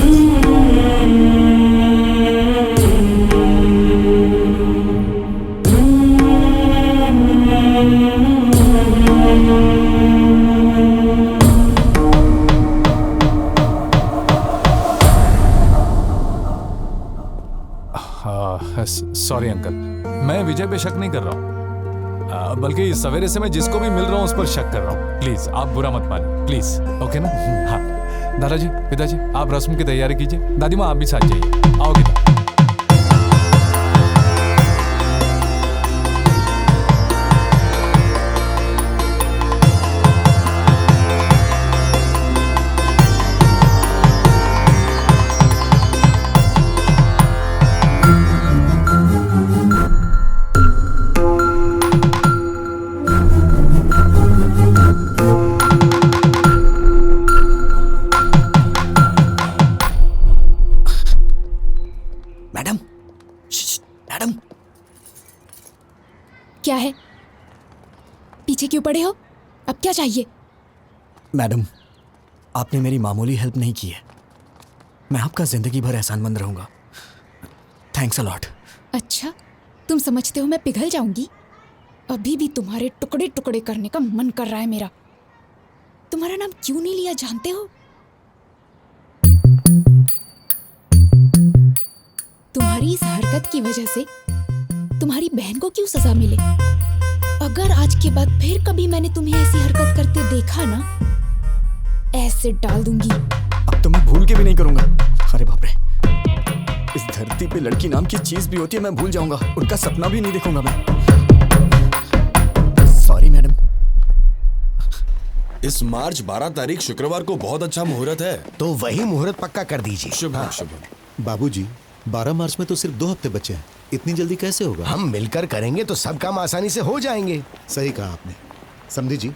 सॉरी अंकल, मैं विजय पे शक नहीं कर रहा हूँ, बल्कि सवेरे से मैं जिसको भी मिल रहा हूँ उस पर शक कर रहा हूँ। प्लीज आप बुरा मत मानिए, प्लीज। ओके ना? हाँ दादाजी, पिताजी, आप रस्म की तैयारी कीजिए। दादी माँ आप भी साथ जाइए। आओ गीता। क्या है? पीछे क्यों पड़े हो? अब क्या चाहिए? मैडम, आपने मेरी मामूली हेल्प नहीं की है। मैं आपका जिंदगी भर एहसानमंद रहूंगा। Thanks a lot. अच्छा, तुम समझते हो मैं पिघल जाऊंगी? अभी भी तुम्हारे टुकड़े टुकड़े करने का मन कर रहा है मेरा। तुम्हारा नाम क्यों नहीं लिया जानते हो? तुम्हारी इस हरकत की वजह से तुम्हारी बहन को क्यों सजा मिले? अगर आज के बाद फिर कभी मैंने तुम्हें ऐसी हरकत करते देखा ना, ऐसे डाल दूंगी। अब तो मैं भूल के भी नहीं करूंगा। अरे बाप रे, इस धरती पे लड़की नाम की चीज भी होती है, मैं भूल जाऊंगा। उनका सपना भी नहीं देखूंगा मैं। Sorry madam. इस मार्च 12 तारीख शुक्रवार को बहुत अच्छा मुहूर्त है, तो वही मुहूर्त पक्का कर दीजिए। शुभ शुभ। बाबूजी, 12 मार्च में तो सिर्फ 2 हफ्ते बचे हैं, इतनी जल्दी कैसे होगा? हम मिलकर करेंगे तो सब काम आसानी से हो जाएंगे। सही कहा आपने। समधी जी,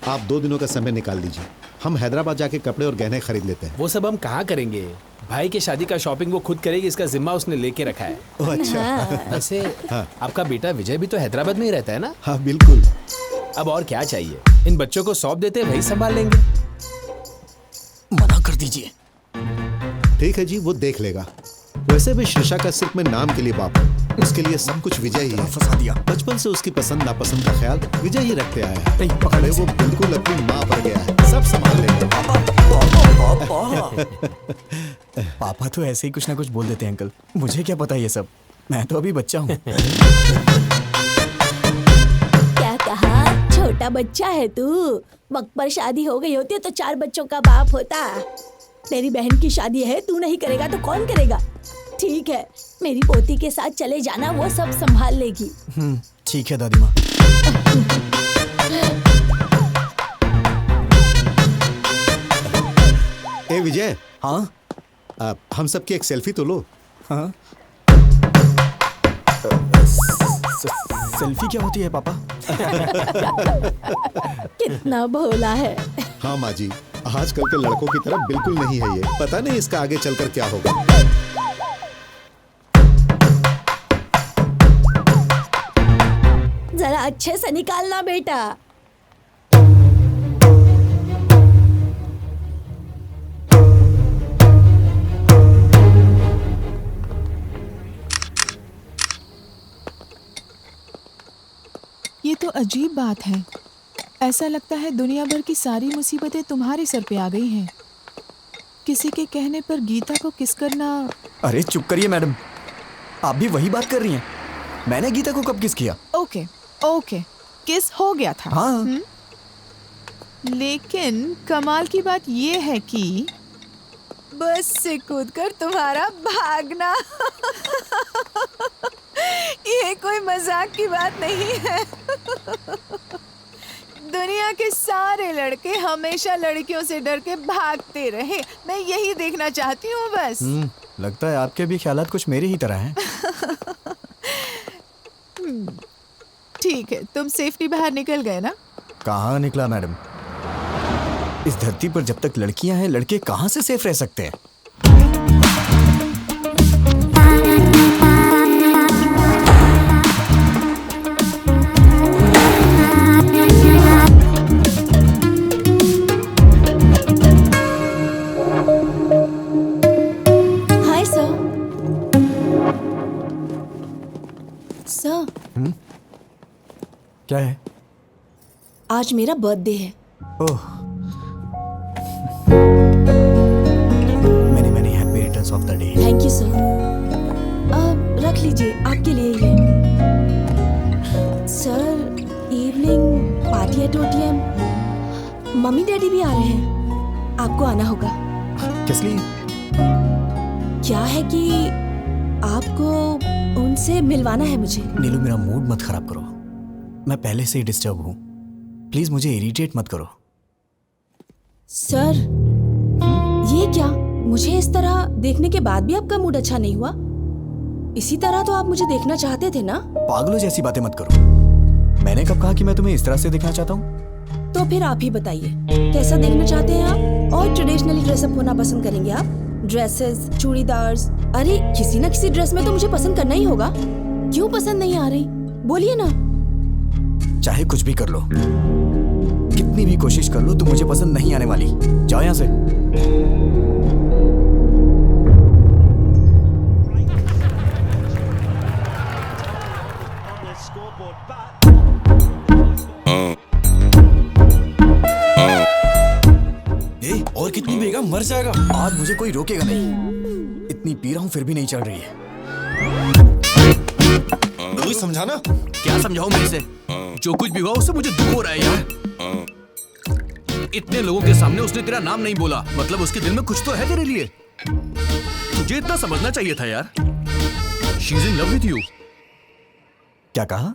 आप 2 दिनों का समय निकाल लीजिए, हम हैदराबाद जाके कपड़े और गहने खरीद लेते हैं। वो सब हम कहाँ करेंगे? भाई की शादी का शॉपिंग वो खुद करेगी, इसका जिम्मा उसने लेके रखा है। ओह अच्छा। वैसे आपका बेटा विजय भी तो हैदराबाद में ही रहता है ना? हाँ बिल्कुल। अब और क्या चाहिए? इन बच्चों को सौंप देते, वही संभाल लेंगे। मना कर दीजिए। ठीक है जी, वो देख लेगा। वैसे भी शीशा का सिर्फ मैं नाम के लिए बाप हूँ, उसके लिए सब कुछ विजय ही है। फंसा दिया। बचपन से उसकी पसंद नापसंद का ख्याल विजय ही रखते आया है। नहीं, पकड़े वो बिल्कुल अपनी माँ पर गया है, सब संभाल लेगा। पापा तो ऐसे ही कुछ ना कुछ बोल देते हैं अंकल, मुझे क्या पता ये सब। मैं तो अभी बच्चा हूँ। क्या कहा? छोटा बच्चा है तू? वक्त पर शादी हो गई होती है तो 4 बच्चों का बाप होता। तेरी बहन की शादी है, तू नहीं करेगा तो कौन करेगा? ठीक है, मेरी पोती के साथ चले जाना, वो सब संभाल लेगी। ठीक है दादी माँ। ए विजय। हाँ? हम सबकी एक सेल्फी तो लो। हाँ? सेल्फी क्या होती है पापा? कितना भोला है। हाँ माँ जी, आजकल के लड़कों की तरह बिल्कुल नहीं है ये। पता नहीं इसका आगे चलकर क्या होगा। जरा अच्छे से निकालना बेटा। ये तो अजीब बात है। ऐसा लगता है दुनिया भर की सारी मुसीबतें तुम्हारे सर पे आ गई हैं। किसी के कहने पर गीता को किस करना। अरे चुप करिए मैडम, आप भी वही बात कर रही हैं। मैंने गीता को कब किस किया? ओके ओके, किस हो गया था। हाँ। लेकिन कमाल की बात ये है कि बस से कूदकर तुम्हारा भागना ये कोई मजाक की बात नहीं है। दुनिया के सारे लड़के हमेशा लड़कियों से डर के भागते रहे, मैं यही देखना चाहती हूँ बस। लगता है आपके भी ख्यालात कुछ मेरे ही तरह हैं। ठीक है, तुम सेफ्टी बाहर निकल गए ना? कहाँ निकला मैडम? इस धरती पर जब तक लड़कियां हैं, लड़के कहाँ से सेफ रह सकते हैं? आज मेरा बर्थडे है। Oh, many happy returns of the day. Thank you sir. रख लीजिए, आपके लिए ये। Sir, evening party at OTM। Mummy daddy भी आ रहे हैं, आपको आना होगा। किस लिए? क्या है कि आपको उनसे मिलवाना है मुझे। नीलू, मेरा मूड मत खराब करो। मैं पहले से ही डिस्टर्ब हूँ। प्लीज मुझे इरिटेट मत करो। सर, ये क्या? मुझे इस तरह देखने के बाद भी आपका मूड अच्छा नहीं हुआ? इसी तरह तो आप मुझे देखना चाहते थे ना? पागलों जैसी बातें मत करो। मैंने कब कहा कि मैं तुम्हें इस तरह से देखना चाहता हूँ? तो फिर आप ही बताइए, कैसा देखना चाहते हैं आप? और ट्रेडिशनली ड्रेसअप होना पसंद करेंगे आप? ड्रेसेस, चूड़ीदार्स, अरे किसी ना किसी ड्रेस में तो मुझे पसंद करना ही होगा। क्यों पसंद नहीं आ रही? बोलिए ना। चाहे कुछ भी कर लो, कितनी भी कोशिश कर लो, तुम मुझे पसंद नहीं आने वाली। जाओ यहाँ से। और कितनी पिएगा, मर जाएगा। आज मुझे कोई रोकेगा नहीं। इतनी पी रहा हूँ फिर भी नहीं चढ़ रही है। कोई समझाना। क्या समझाऊं मैं इसे? जो कुछ भी हुआ उससे मुझे दुख हो रहा है यार। इतने लोगों के सामने उसने तेरा नाम नहीं बोला, मतलब उसके दिल में कुछ तो है तेरे लिए। तुझे इतना समझना चाहिए था यार। She is in love with you. क्या कहा?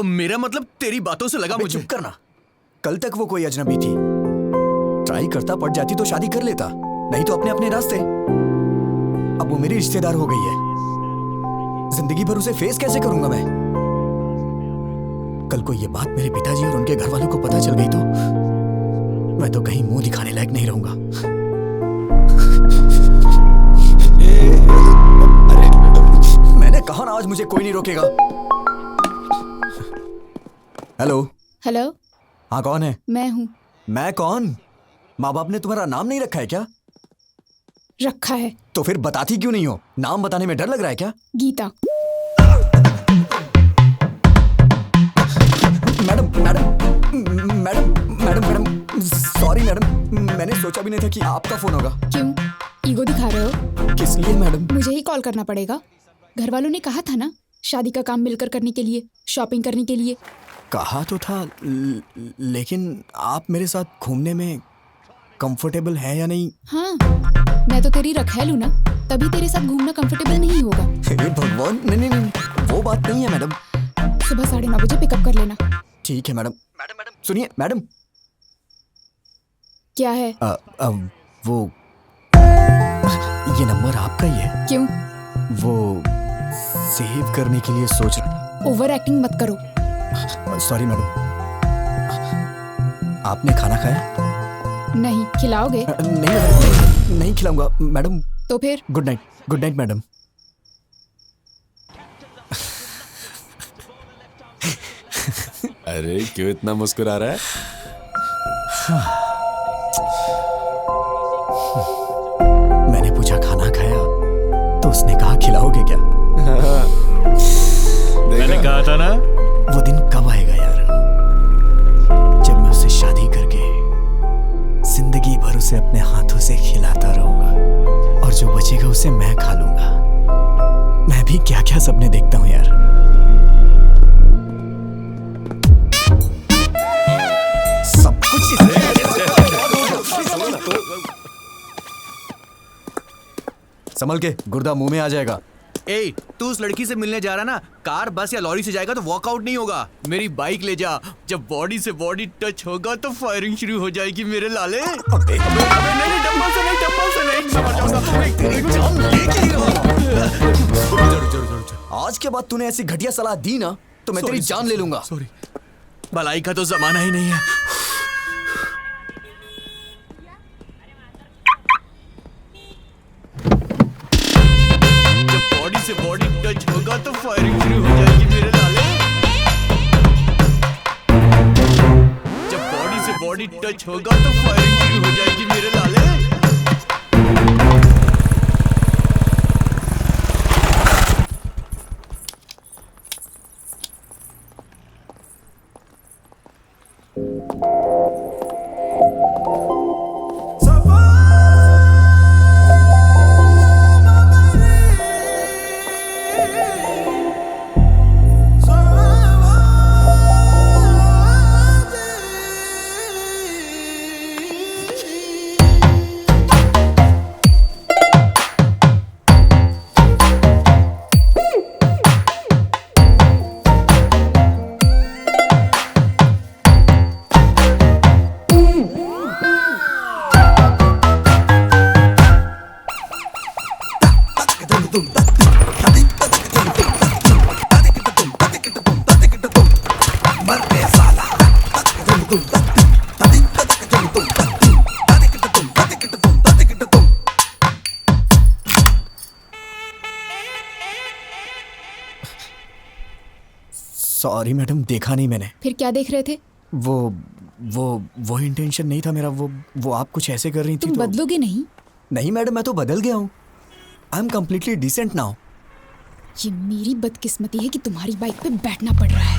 मेरा मतलब तेरी बातों से लगा मुझे। चुप करना। कल तक वो कोई अजनबी थी। ट्राई करता, पड़ जाती तो शादी कर लेता, नहीं तो अपने अपने रास्ते। अब वो मेरी रिश्तेदार हो गई है। जिंदगी भर उसे फेस कैसे करूंगा मैं? कल को ये बात मेरे पिताजी और उनके घर वालों को पता चल गई तो मैं तो कहीं मुंह दिखाने लायक नहीं रहूंगा। अरे, मैंने कहा ना आज मुझे कोई नहीं रोकेगा। हेलो। हेलो। हाँ, कौन है? मैं हूँ। मैं कौन? माँ बाप ने तुम्हारा नाम नहीं रखा है क्या? रखा है। तो फिर बताती क्यों नहीं हो? नाम बताने में डर लग रहा है क्या? गीता। मैडम सॉरी मैडम, मैंने सोचा भी नहीं था कि आपका फोन होगा। क्यों ईगो दिखा रहे हो? किस लिए मैडम? मुझे ही कॉल करना पड़ेगा। घर वालों ने कहा था ना, शादी का काम मिलकर करने के लिए, शॉपिंग करने के लिए। कहा तो था, लेकिन आप मेरे साथ घूमने में कंफर्टेबल है या नहीं? हाँ, मैं तो तेरी रखैल हूँ ना, तभी तेरे साथ घूमना कंफर्टेबल नहीं होगा। हे भगवान, नहीं, वो बात नहीं है मैडम। सुबह 9:30 बजे पिकअप कर लेना। ठीक है मैडम। सुनिए मैडम। क्या है? वो ये नंबर आपका ही है? क्यों? वो सेव करने के लिए सोच रहा। ओवर एक्टिंग मत करो। Sorry madam. आपने खाना खाया? नहीं। खिलाओगे? नहीं खिलाऊंगा मैडम। तो फिर? Good night madam. अरे क्यों इतना मुस्कुरा रहा है? मैंने पूछा खाना खाया तो उसने कहा खिलाओगे क्या? मैंने कहा था ना। वो दिन कब आएगा यार, जब मैं उससे शादी करके जिंदगी भर उसे अपने हाथों से खिलाता रहूंगा और जो बचेगा उसे मैं खा लूंगा। मैं भी क्या क्या सपने देखता हूँ यार। सब कुछ संभल के, गुर्दा मुंह में आ जाएगा। ए, तू उस लड़की से मिलने जा रहा ना, कार, बस या लॉरी से जाएगा तो वॉकआउट नहीं होगा। मेरी बाइक ले जा, जब बॉडी से बॉडी टच होगा तो फायरिंग शुरू हो जाएगी मेरे लाले। नहीं, डंबल से नहीं, समझ जाऊंगा। आज के बाद तूने ऐसी घटिया सलाह दी ना तो मैं तेरी जान ले लूंगा। सॉरी, भलाई का तो जमाना ही नहीं है। बॉडी से बॉडी टच होगा तो फायरिंग शुरू हो जाएगी मेरे लाले। जब बॉडी से बॉडी टच होगा तो फायरिंग शुरू हो जाएगी मेरे लाले। सॉरी मैडम, देखा नहीं मैंने। फिर क्या देख रहे थे? वो इंटेंशन नहीं था मेरा। वो आप कुछ ऐसे कर रही थी। तुम बदलोगे नहीं? नहीं मैडम, मैं तो बदल गया हूँ। I am completely decent now. ये मेरी बदकिस्मती है कि तुम्हारी बाइक पे बैठना पड़ रहा है।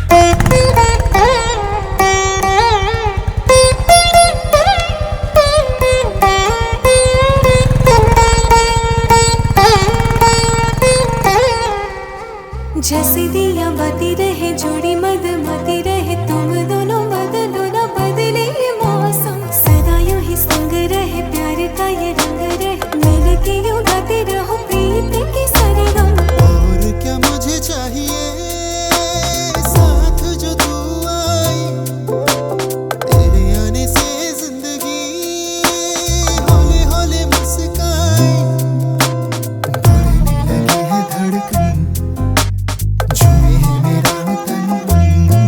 जैसे दिया बाती रहे जोड़ी मदमती रहे तुम दोनों बदलो ना बदले ये मौसम सदा यूं ही संग रहे प्यार का ये रंग रहे मिल के यूं गाते रहो प्रीत की सरगम। और क्या मुझे चाहिए साथ जो तू आई तेरे आने से जिंदगी हौले हौले मुस्काई बढ़ने लगी है धड़कन झूमे है मेरा तन बढ़ने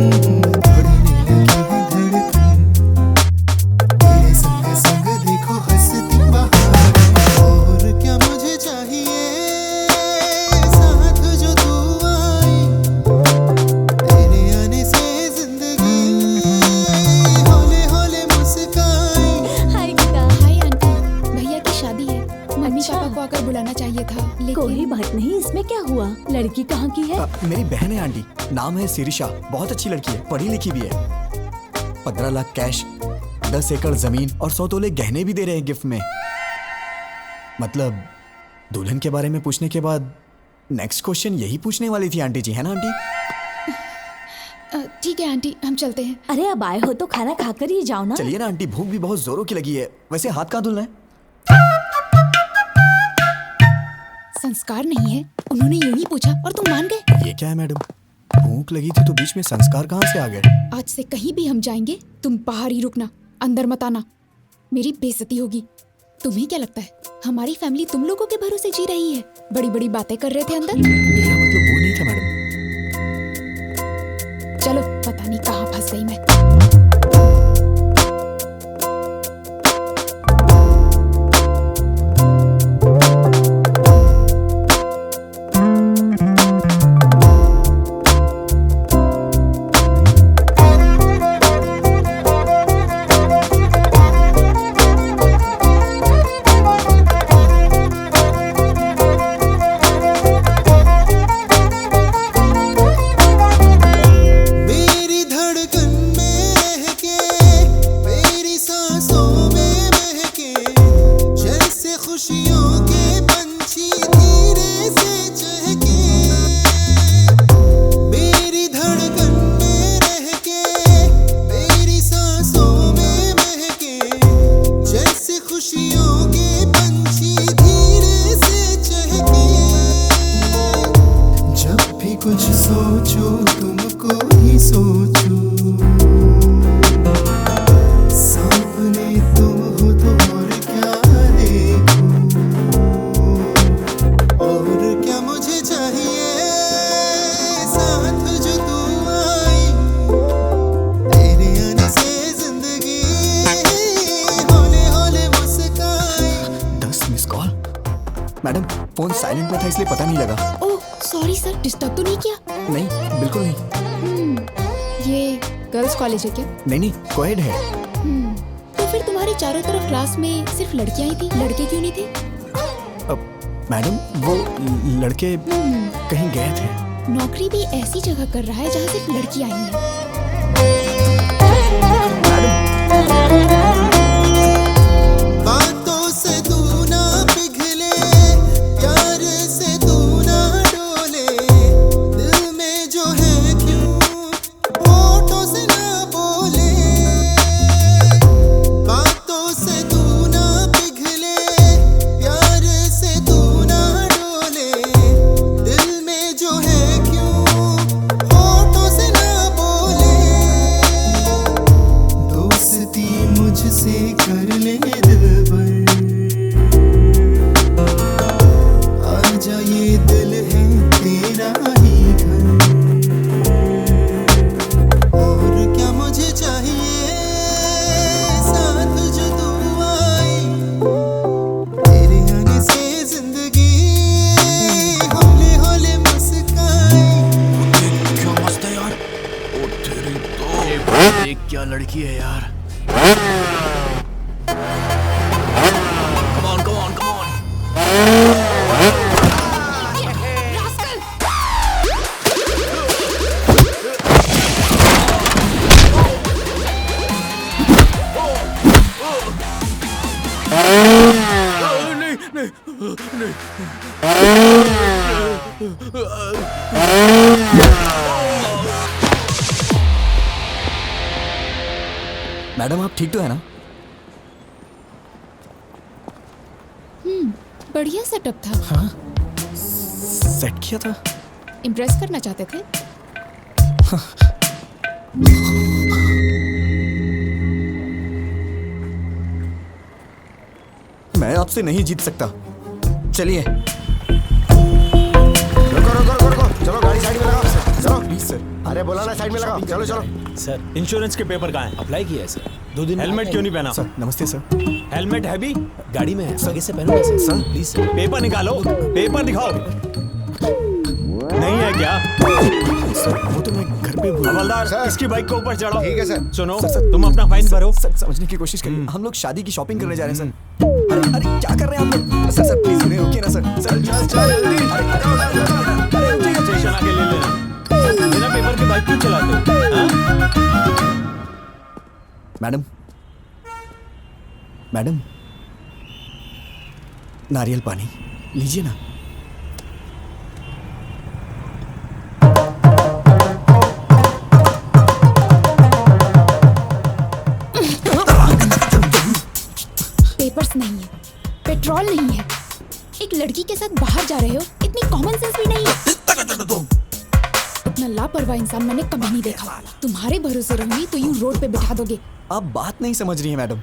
लगी है धड़कन तेरे संग संग देखो हंसती बहार। और क्या मुझे चाहिए साथ जो तू आई तेरे आने से जिंदगी हौले हौले मुस्काई। हाय गीता। हाय आंटी, भैया की शादी है। मम्मी पापा को आकर बुलाना चाहिए था कोई लेकिन बात नहीं, इसमें क्या हुआ? लड़की कहाँ की है? मेरी बहन है आंटी, नाम है सिरिशा। बहुत अच्छी लड़की है, पढ़ी लिखी भी है। 15 लाख कैश, 10 एकड़ जमीन और 100 तोले गहने भी दे रहे हैं गिफ्ट में। मतलब दुल्हन के बारे में पूछने के बाद नेक्स्ट क्वेश्चन यही पूछने वाली थी आंटी जी, है ना आंटी? ठीक है आंटी, हम चलते हैं। अरे अब आए हो तो खाना खाकर ही जाओ ना। चलिए ना आंटी, भूख भी बहुत जोरों की लगी है। वैसे हाथ कहाँ धुलना है? संस्कार नहीं है, उन्होंने यूं ही पूछा और तुम मान गए। ये क्या है मैडम, भूख लगी थी तो बीच में संस्कार कहाँ से आ गए? आज से कहीं भी हम जाएंगे तुम बाहर ही रुकना, अंदर मत आना। मेरी बेइज्जती होगी। तुम्हें क्या लगता है हमारी फैमिली तुम लोगों के भरोसे जी रही है? बड़ी बड़ी बातें कर रहे थे अंदर। मेरा मतलब वो नहीं था मैडम। चलो, पता नहीं कहाँ फंस गई मैं। मेरी धड़कन में महके मेरी सांसों में महके जैसे खुशियों के पंछी धीरे से चहके। मेरी धड़कन में रहके मेरी सांसों में महके जैसे खुशियों के पंछी धीरे से चहके। जब भी कुछ सोचो तुमको ही सोचो सामने तुम हो तो और क्या देखो। और क्या मुझे चाहिए साथ जो तू आई तेरे आने से जिंदगी हौले हौले मुस्काई। 10 miss call. Madam phone silent में था इसलिए पता नहीं लगा। ओह सॉरी सर, डिस्टर्ब तो नहीं किया? नहीं, बिल्कुल नहीं। ये गर्ल्स कॉलेज है क्या? नहीं, कोएड है। तो फिर तुम्हारे चारों तरफ क्लास में सिर्फ लड़कियां ही थी, लड़के क्यों नहीं थे? मैडम वो लड़के कहीं गए थे। नौकरी भी ऐसी जगह कर रहा है जहाँ सिर्फ लड़कियां आई हैं। बातों से तू ना पिघले प्यार से तू ना डोले दिल में जो है क्यों होठों से ना बोले। बातों से तू ना पिघले प्यार से तू ना डोले दिल में जो है क्यों होठों से ना बोले। दोस्ती मुझसे कर ले दिलबर आजा ये दिल है तेरा ही घर। और क्या मुझे चाहिए साथ जो तू आई तेरे आने से जिंदगी हौले हौले मुस्काई। क्या मस्त है यार। लड़की है यार। Come on, come on, come on. Madam आप ठीक तो है ना? बढ़िया सेटअप था। हाँ सेट किया था। इम्प्रेस करना चाहते थे। मैं आपसे नहीं जीत सकता। चलिए। रुको रुको रुको रुको, चलो गाड़ी साइड में लगाओ। चलो प्लीज सर। अरे बोला ना साइड में लगाओ, चलो चलो। सर इंश्योरेंस के पेपर कहाँ हैं? अप्लाई किया है सर। 2 दिन हेलमेट क्यों नहीं पहना? सर नमस्ते सर। हेलमेट है भी? गाड़ी में है, आगे से पहनो sir. Sir please sir. Paper निकालो, पेपर दिखाओ। नहीं है क्या? सर वो तो मैं घर पे भूल। हवलदार सर। इसकी बाइक को ऊपर चढ़ाओ। ठीक है सर। सुनो सर, तुम अपना फाइन भरो। सर समझने की कोशिश करिए। हम लोग शादी की शॉपिंग करने जा रहे हैं सर। अरे अरे क्या कर रहे हैं आप लोग? सर सर प्लीज उन्हें रोकिए ना सर। सर चल जल्दी। अरे स्टेशन आके ले लेना। बिना पेपर के बाइक क्यों चलाते हो? हाँ? मैडम मैडम नारियल पानी लीजिए ना। पेपर्स नहीं है, पेट्रोल नहीं है, एक लड़की के साथ बाहर जा रहे हो, इतनी कॉमन सेंस भी नहीं है। इतना लापरवाह इंसान मैंने कभी नहीं देखा। तुम्हारे भरोसे रहूंगी तो यूं रोड पे बिठा दोगे। आप बात नहीं समझ रही हैं मैडम।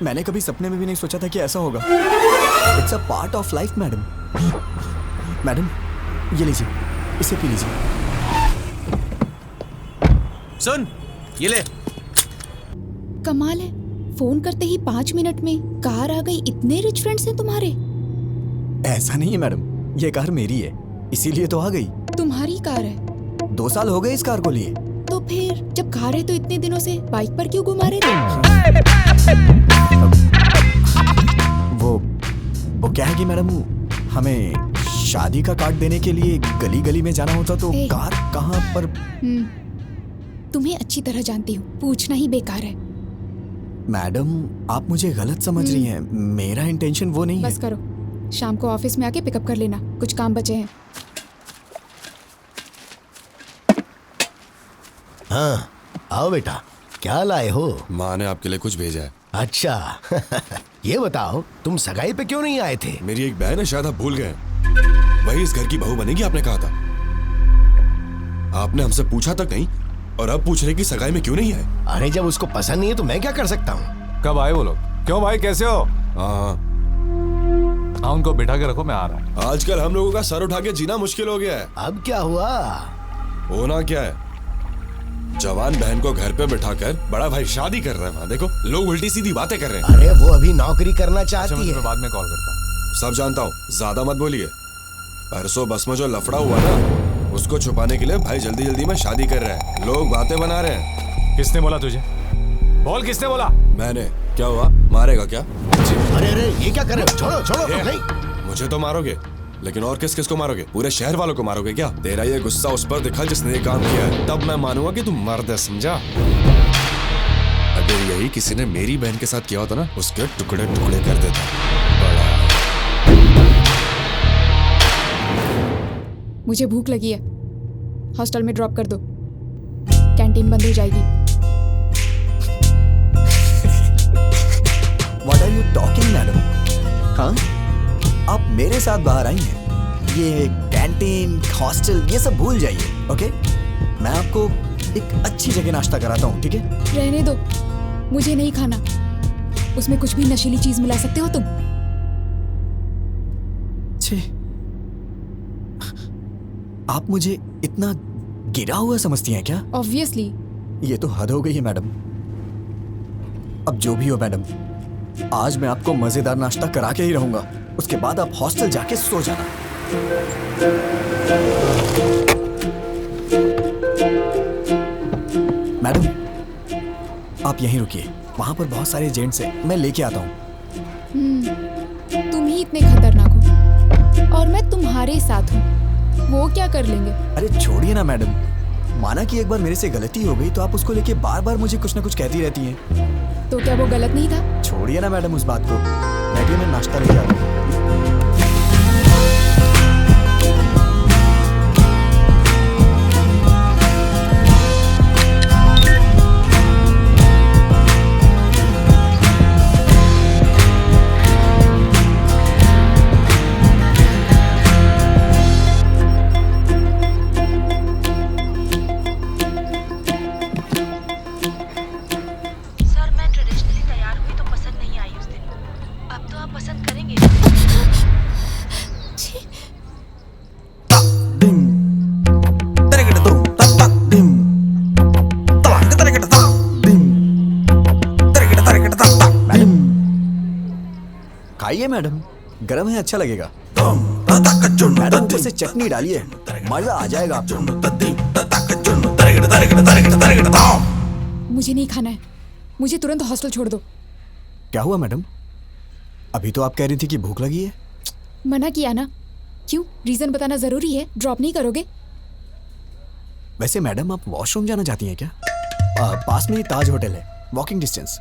मैंने कभी सपने में भी नहीं सोचा था कि ऐसा होगा। It's a part of life madam. Madam ये लीजिए, इसे पी लीजिए। सुन, ये ले। कमाल है, फोन करते ही 5 मिनट में कार आ गई। इतने रिच फ्रेंड्स हैं तुम्हारे। ऐसा नहीं है मैडम, ये कार मेरी है इसीलिए तो आ गई। तुम्हारी कार है 2 साल हो गए इस कार को लिए। तो फिर जब कार है तो इतने दिनों से बाइक पर क्यों घुमा रहे थे? वो क्या है कि मैडम हमें शादी का कार्ड देने के लिए गली गली में जाना होता तो कार कहाँ पर। तुम्हें अच्छी तरह जानती हूँ, पूछना ही बेकार है। मैडम आप मुझे गलत समझ रही हैं। मेरा इंटेंशन वो नहीं बस करो, शाम को ऑफिस में आके पिकअप कर लेना, कुछ काम बचे हैं। हाँ आओ बेटा, क्या लाए हो? माँ ने आपके लिए कुछ भेजा है। अच्छा ये बताओ तुम सगाई पे क्यों नहीं आए थे? मेरी एक बहन है, शायद आप भूल गए। वही इस घर की बहू बनेगी आपने कहा था। आपने हमसे पूछा तक नहीं और अब पूछ रहे कि सगाई में क्यों नहीं आए। अरे जब उसको पसंद नहीं है तो मैं क्या कर सकता हूँ? कब आए वो लोग? क्यों भाई कैसे हो? हाँ उनको बिठा के रखो, मैं आ रहा हूँ। आजकल हम लोगों का सर उठा के जीना मुश्किल हो गया है। अब क्या हुआ? होना क्या है, जवान बहन को घर पे बिठाकर बड़ा भाई शादी कर रहा है। वहाँ देखो लोग उल्टी सीधी बातें कर रहे हैं। अरे वो अभी नौकरी करना अच्छा, चाहती मैं है। तुम्हें बाद में कॉल करता हूँ। सब जानता हूँ, ज्यादा मत बोलिए। परसों बस में जो लफड़ा हुआ ना, उसको छुपाने के लिए भाई जल्दी जल्दी में शादी कर रहे हैं। लोग बातें बना रहे हैं। किसने बोला तुझे? बोल किसने बोला? मैंने। क्या हुआ, मारेगा क्या? अरे अरे ये क्या कर रहे हो? छोड़ो छोड़ो। नहीं मुझे तो मारोगे, लेकिन और किस किस को मारोगे? पूरे शहर वालों को मारोगे क्या? तेरा ये गुस्सा उस पर दिखा जिसने ये काम किया है, तब मैं मानूंगा कि तू मर्द है, समझा? अगर यही किसी ने मेरी बहन के साथ किया होता ना, उसके टुकड़े टुकड़े कर देता। मुझे भूख लगी है, हॉस्टल में ड्रॉप कर दो, कैंटीन बंद हो जाएगी। What are you talking, madam? हाँ आप मेरे साथ बाहर आई हैं। ये कैंटीन हॉस्टल ये सब भूल जाइए, ओके? मैं आपको एक अच्छी जगह नाश्ता कराता हूँ, ठीक है? रहने दो, मुझे नहीं खाना। उसमें कुछ भी नशीली चीज मिला सकते हो तुम। छे, आप मुझे इतना गिरा हुआ समझती हैं क्या? ऑब्वियसली। ये तो हद हो गई है मैडम। अब जो भी हो मैडम, आज मैं आपको मजेदार नाश्ता करा के ही रहूंगा। उसके बाद आप हॉस्टल जाके सो जाना। मैडम आप यहीं रुकिए, वहां पर बहुत सारे एजेंट्स हैं, मैं लेके आता हूँ। तुम ही इतने खतरनाक हो और मैं तुम्हारे साथ हूँ, वो क्या कर लेंगे? अरे छोड़िए ना मैडम, माना कि एक बार मेरे से गलती हो गई तो आप उसको लेके बार बार मुझे कुछ ना कुछ कहती रहती हैं। तो क्या वो गलत नहीं था? छोड़िए ना मैडम उस बात को, बैठिए मैं नाश्ता लेके आता हूँ। खाइए मैडम, गरम है, अच्छा लगेगा। मैडम ऊपर से चटनी डालिए, मजा आ जाएगा आपको। मुझे नहीं खाना है, मुझे तुरंत हॉस्टल छोड़ दो। क्या हुआ मैडम? अभी तो आप कह रही थी कि भूख लगी है। मना किया ना। क्यों, रीजन बताना जरूरी है? ड्रॉप नहीं करोगे? वैसे मैडम आप वॉशरूम जाना चाहती हैं क्या? पास में ही ताज होटल है, वॉकिंग डिस्टेंस,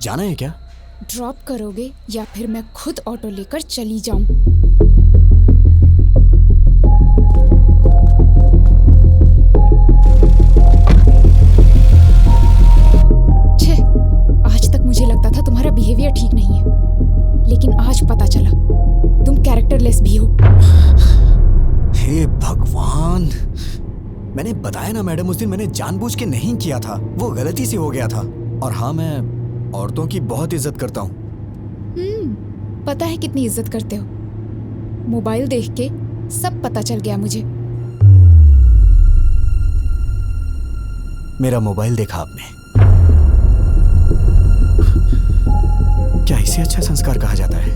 जाना है क्या? ड्रॉप करोगे या फिर मैं खुद ऑटो लेकर चली जाऊं? छे, आज तक मुझे लगता था तुम्हारा बिहेवियर ठीक नहीं है, लेकिन आज पता चला तुम कैरेक्टरलेस भी हो। हे भगवान, मैंने बताया ना मैडम, उस दिन मैंने जानबूझ के नहीं किया था, वो गलती से हो गया था। और हाँ, मैं औरतों की बहुत इज्जत करता हूँ। पता है कितनी इज्जत करते हो। मोबाइल देख के सब पता चल गया मुझे। मेरा मोबाइल देखा आपने? क्या इसे अच्छा संस्कार कहा जाता है?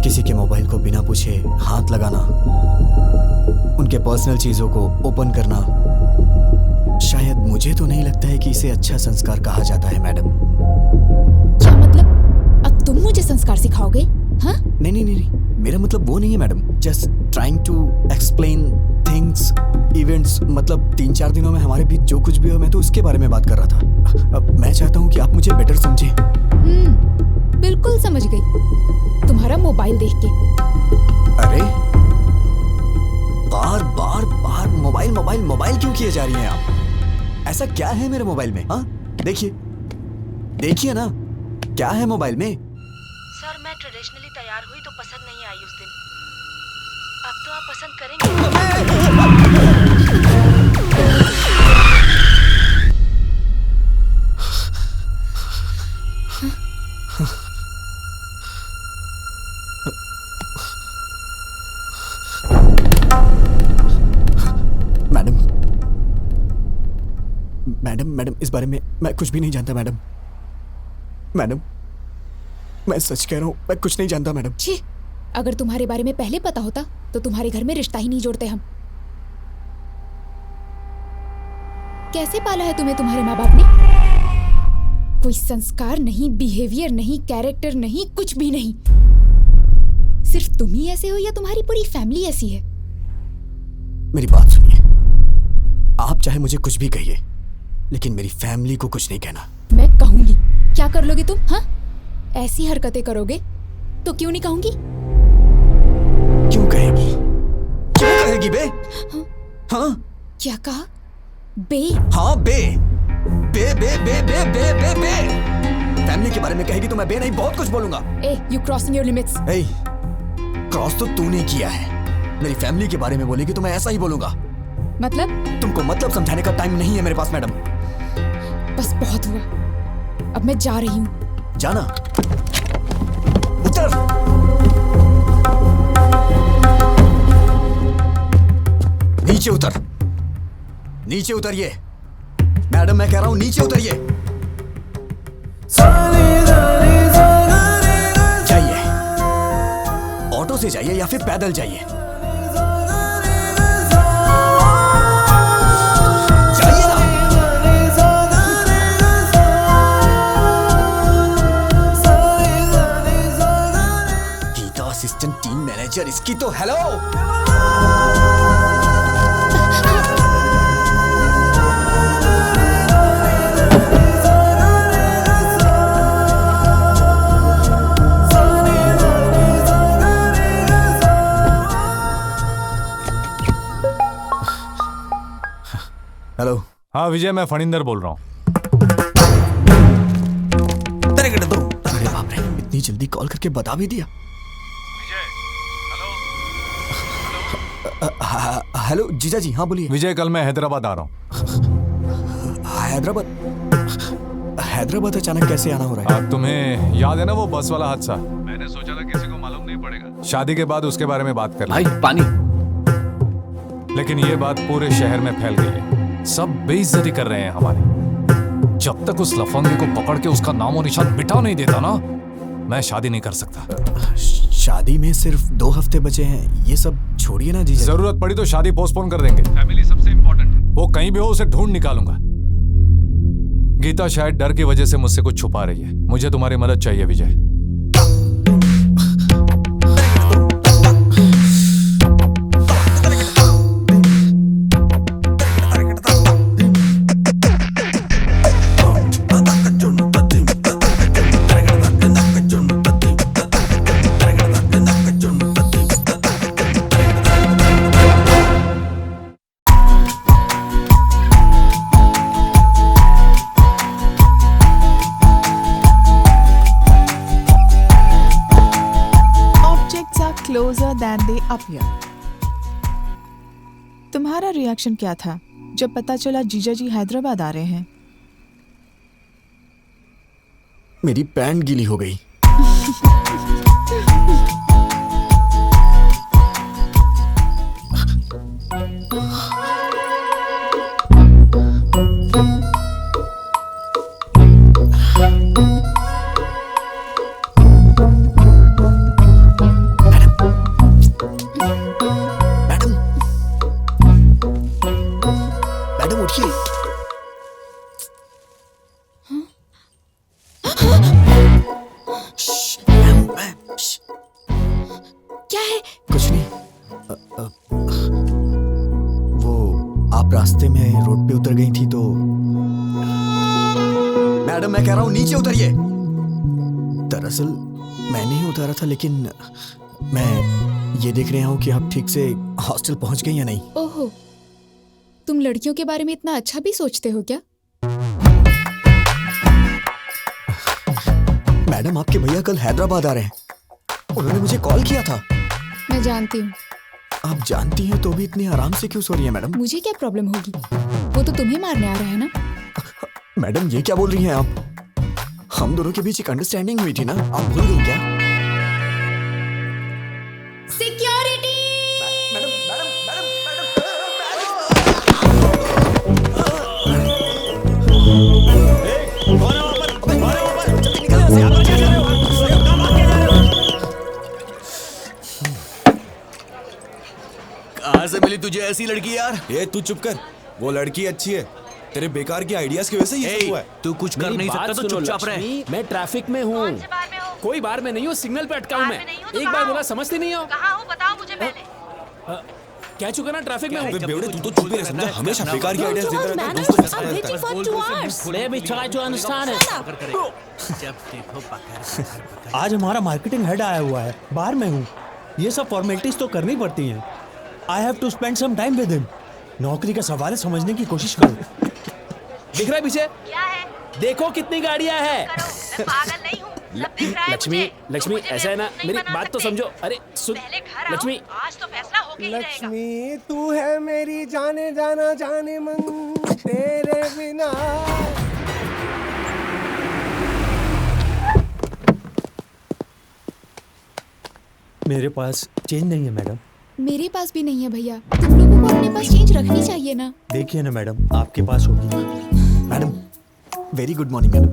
किसी के मोबाइल को बिना पूछे हाथ लगाना, उनके पर्सनल चीजों को ओपन करना, शायद मुझे तो नहीं लगता है कि इसे अच्छा संस्कार कहा जाता है मैडम। क्या मतलब? अब तुम मुझे संस्कार सिखाओगे? हाँ? नहीं, मेरा मतलब वो नहीं है madam. Just trying to explain things, events. मतलब 3-4 दिनों में हमारे बीच जो कुछ भी हो, मैं तो उसके बारे में बात कर रहा था। अब मैं चाहता हूँ कि आप मुझे बेटर समझें। बिल्कुल समझ गई, तुम्हारा मोबाइल देख के। अरे बार मोबाइल क्यों किए जा रही हैं आप? ऐसा क्या है मेरे मोबाइल में? हाँ, देखिए ना, क्या है मोबाइल में? सर, मैं ट्रेडिशनली तैयार हुई तो पसंद नहीं आई उस दिन। अब तो आप पसंद करेंगे। मैडम, इस बारे में मैं कुछ भी नहीं जानता मैडम। मैं सच कह रहा हूँ, मैं कुछ नहीं जानता मैडम। छी, अगर तुम्हारे बारे में पहले पता होता तो तुम्हारे घर में रिश्ता ही नहीं जोड़ते हम। कैसे पाला है तुम्हें तुम्हारे माँ बाप ने? कोई संस्कार नहीं, बिहेवियर नहीं, कैरेक्टर नहीं, कुछ भी नहीं। सिर्फ तुम ही ऐसे हो या तुम्हारी पूरी फैमिली ऐसी है? मेरी बात सुनिए, आप चाहे मुझे कुछ भी कहिए, लेकिन मेरी फैमिली को कुछ नहीं कहना। मैं कहूंगी। क्या कर लोगे तुम? हाँ, ऐसी हरकतें करोगे तो क्यों नहीं कहूंगी? क्यों कहेगी बे? हाँ? क्या कहा? बे? हाँ, बे। फैमिली के बारे में कहेगी तो मैं बे नहीं, बहुत कुछ बोलूंगा। You crossing your limits. Cross तो तूने किया है। मेरी फैमिली के बारे में बोलेगी तो मैं ऐसा ही बोलूंगा। मतलब? तुमको मतलब समझाने का टाइम नहीं है मेरे पास मैडम। बस बहुत हुआ, अब मैं जा रही हूँ। जाना? उतर। नीचे उतरिए मैडम, मैं कह रहा हूँ नीचे उतरिए। जाइए, ऑटो से जाइए या फिर पैदल जाइए। जाइए ना। इसकी तो हेलो। हेलो। हाँ विजय, मैं फणिंदर बोल रहा हूँ। अरे बाप रे, इतनी जल्दी कॉल करके बता भी दिया। हेलो जीजा जी, हाँ बोलिए। विजय, कल मैं हैदराबाद आ रहा हूँ। हैदराबाद अचानक कैसे आना हो रहा है? तुम्हें याद है ना वो बस वाला हादसा? मैंने सोचा था किसी को मालूम नहीं पड़ेगा, शादी के बाद उसके बारे में बात कर भाई पानी। लेकिन ये बात पूरे शहर में फैल गई है, सब बेइज्जती कर रहे हैं हमारी। जब तक उस लफंगे को पकड़ के उसका नामो निशान मिटा नहीं देता ना, मैं शादी नहीं कर सकता। शादी में सिर्फ 2 हफ्ते बचे हैं, ये सब छोड़िए ना जीजा। जरूरत पड़ी तो शादी पोस्टपोन कर देंगे। फैमिली सबसे इम्पोर्टेंट है। वो कहीं भी हो, उसे ढूंढ निकालूंगा। गीता शायद डर की वजह से मुझसे कुछ छुपा रही है। मुझे तुम्हारी मदद चाहिए विजय। Closer than they appear. तुम्हारा रिएक्शन क्या था जब पता चला जीजा जी हैदराबाद आ रहे हैं? मेरी पैंट गीली हो गई। क्या है? कुछ नहीं। वो आप रास्ते में रोड पे उतर गई थी तो। मैडम मैं कह रहा हूँ नीचे उतरिए। दरअसल मैं नहीं उतारा था, लेकिन मैं ये देख रहा हूँ कि आप ठीक से हॉस्टल पहुंच गई या नहीं। ओहो, तुम लड़कियों के बारे में इतना अच्छा भी सोचते हो क्या? मैडम आपके भैया कल हैदराबाद आ रहे हैं, उन्होंने मुझे कॉल किया था। मैं जानती हूँ। आप जानती हैं तो भी इतने आराम से क्यों सो रही हैं मैडम? मुझे क्या प्रॉब्लम होगी? वो तो तुम्हें मारने आ रहा है ना। मैडम ये क्या बोल रही हैं आप? हम दोनों के बीच एक अंडरस्टैंडिंग हुई थी ना, आप भूल गई क्या? सिक्योरिटी! कहाँ से मिली तुझे ऐसी लड़की यार? ये तू चुप कर, वो लड़की अच्छी है, तेरे बेकार की आइडियाज की वजह से ये सब हुआ है। तू कुछ कर नहीं सकता तो चुपचाप रह। मैं ट्रैफिक में हूँ। कोई बार में नहीं हूँ, सिग्नल पे अटका हूँ मैं। एक बार बोला समझते नहीं हो? कहाँ हो बताओ मुझे पहले। कह चुका ना ट्रैफिक में हूँ। बेवड़े तू तो चुप ही रह समझा, हमेशा बेकार की आइडियाज देता रहता है दोस्तों के साथ। Baby, try to understand it. जब देखो पकड़। आज हमारा मार्केटिंग हेड आया हुआ है, बाहर में हूँ। ये सब फॉर्मेलिटीज तो करनी पड़ती हैं। I have to spend some time with him. नौकरी का सवाल है, समझने की कोशिश करो। दिख रहा है पीछे? क्या है? देखो कितनी गाड़ियाँ हैं। मैं पागल नहीं हूँ। सब दिख रहा है लक्ष्मी, मुझे। लक्ष्मी मुझे ऐसा है ना, नहीं मेरी बना बात तो सकते। समझो। अरे सुन पहले घर आओ, लक्ष्मी, आज तो फैसला होके ही रहेगा। लक्ष्मी तू है मेरी जाने जाना जाने मन, तेरे बिना। मेरे पास चेंज नहीं है मैडम। मेरे पास भी नहीं है भैया। तुम लोगों को अपने पास चेंज रखनी चाहिए ना। देखिए ना मैडम, आपके पास होगी। Madam very good morning madam.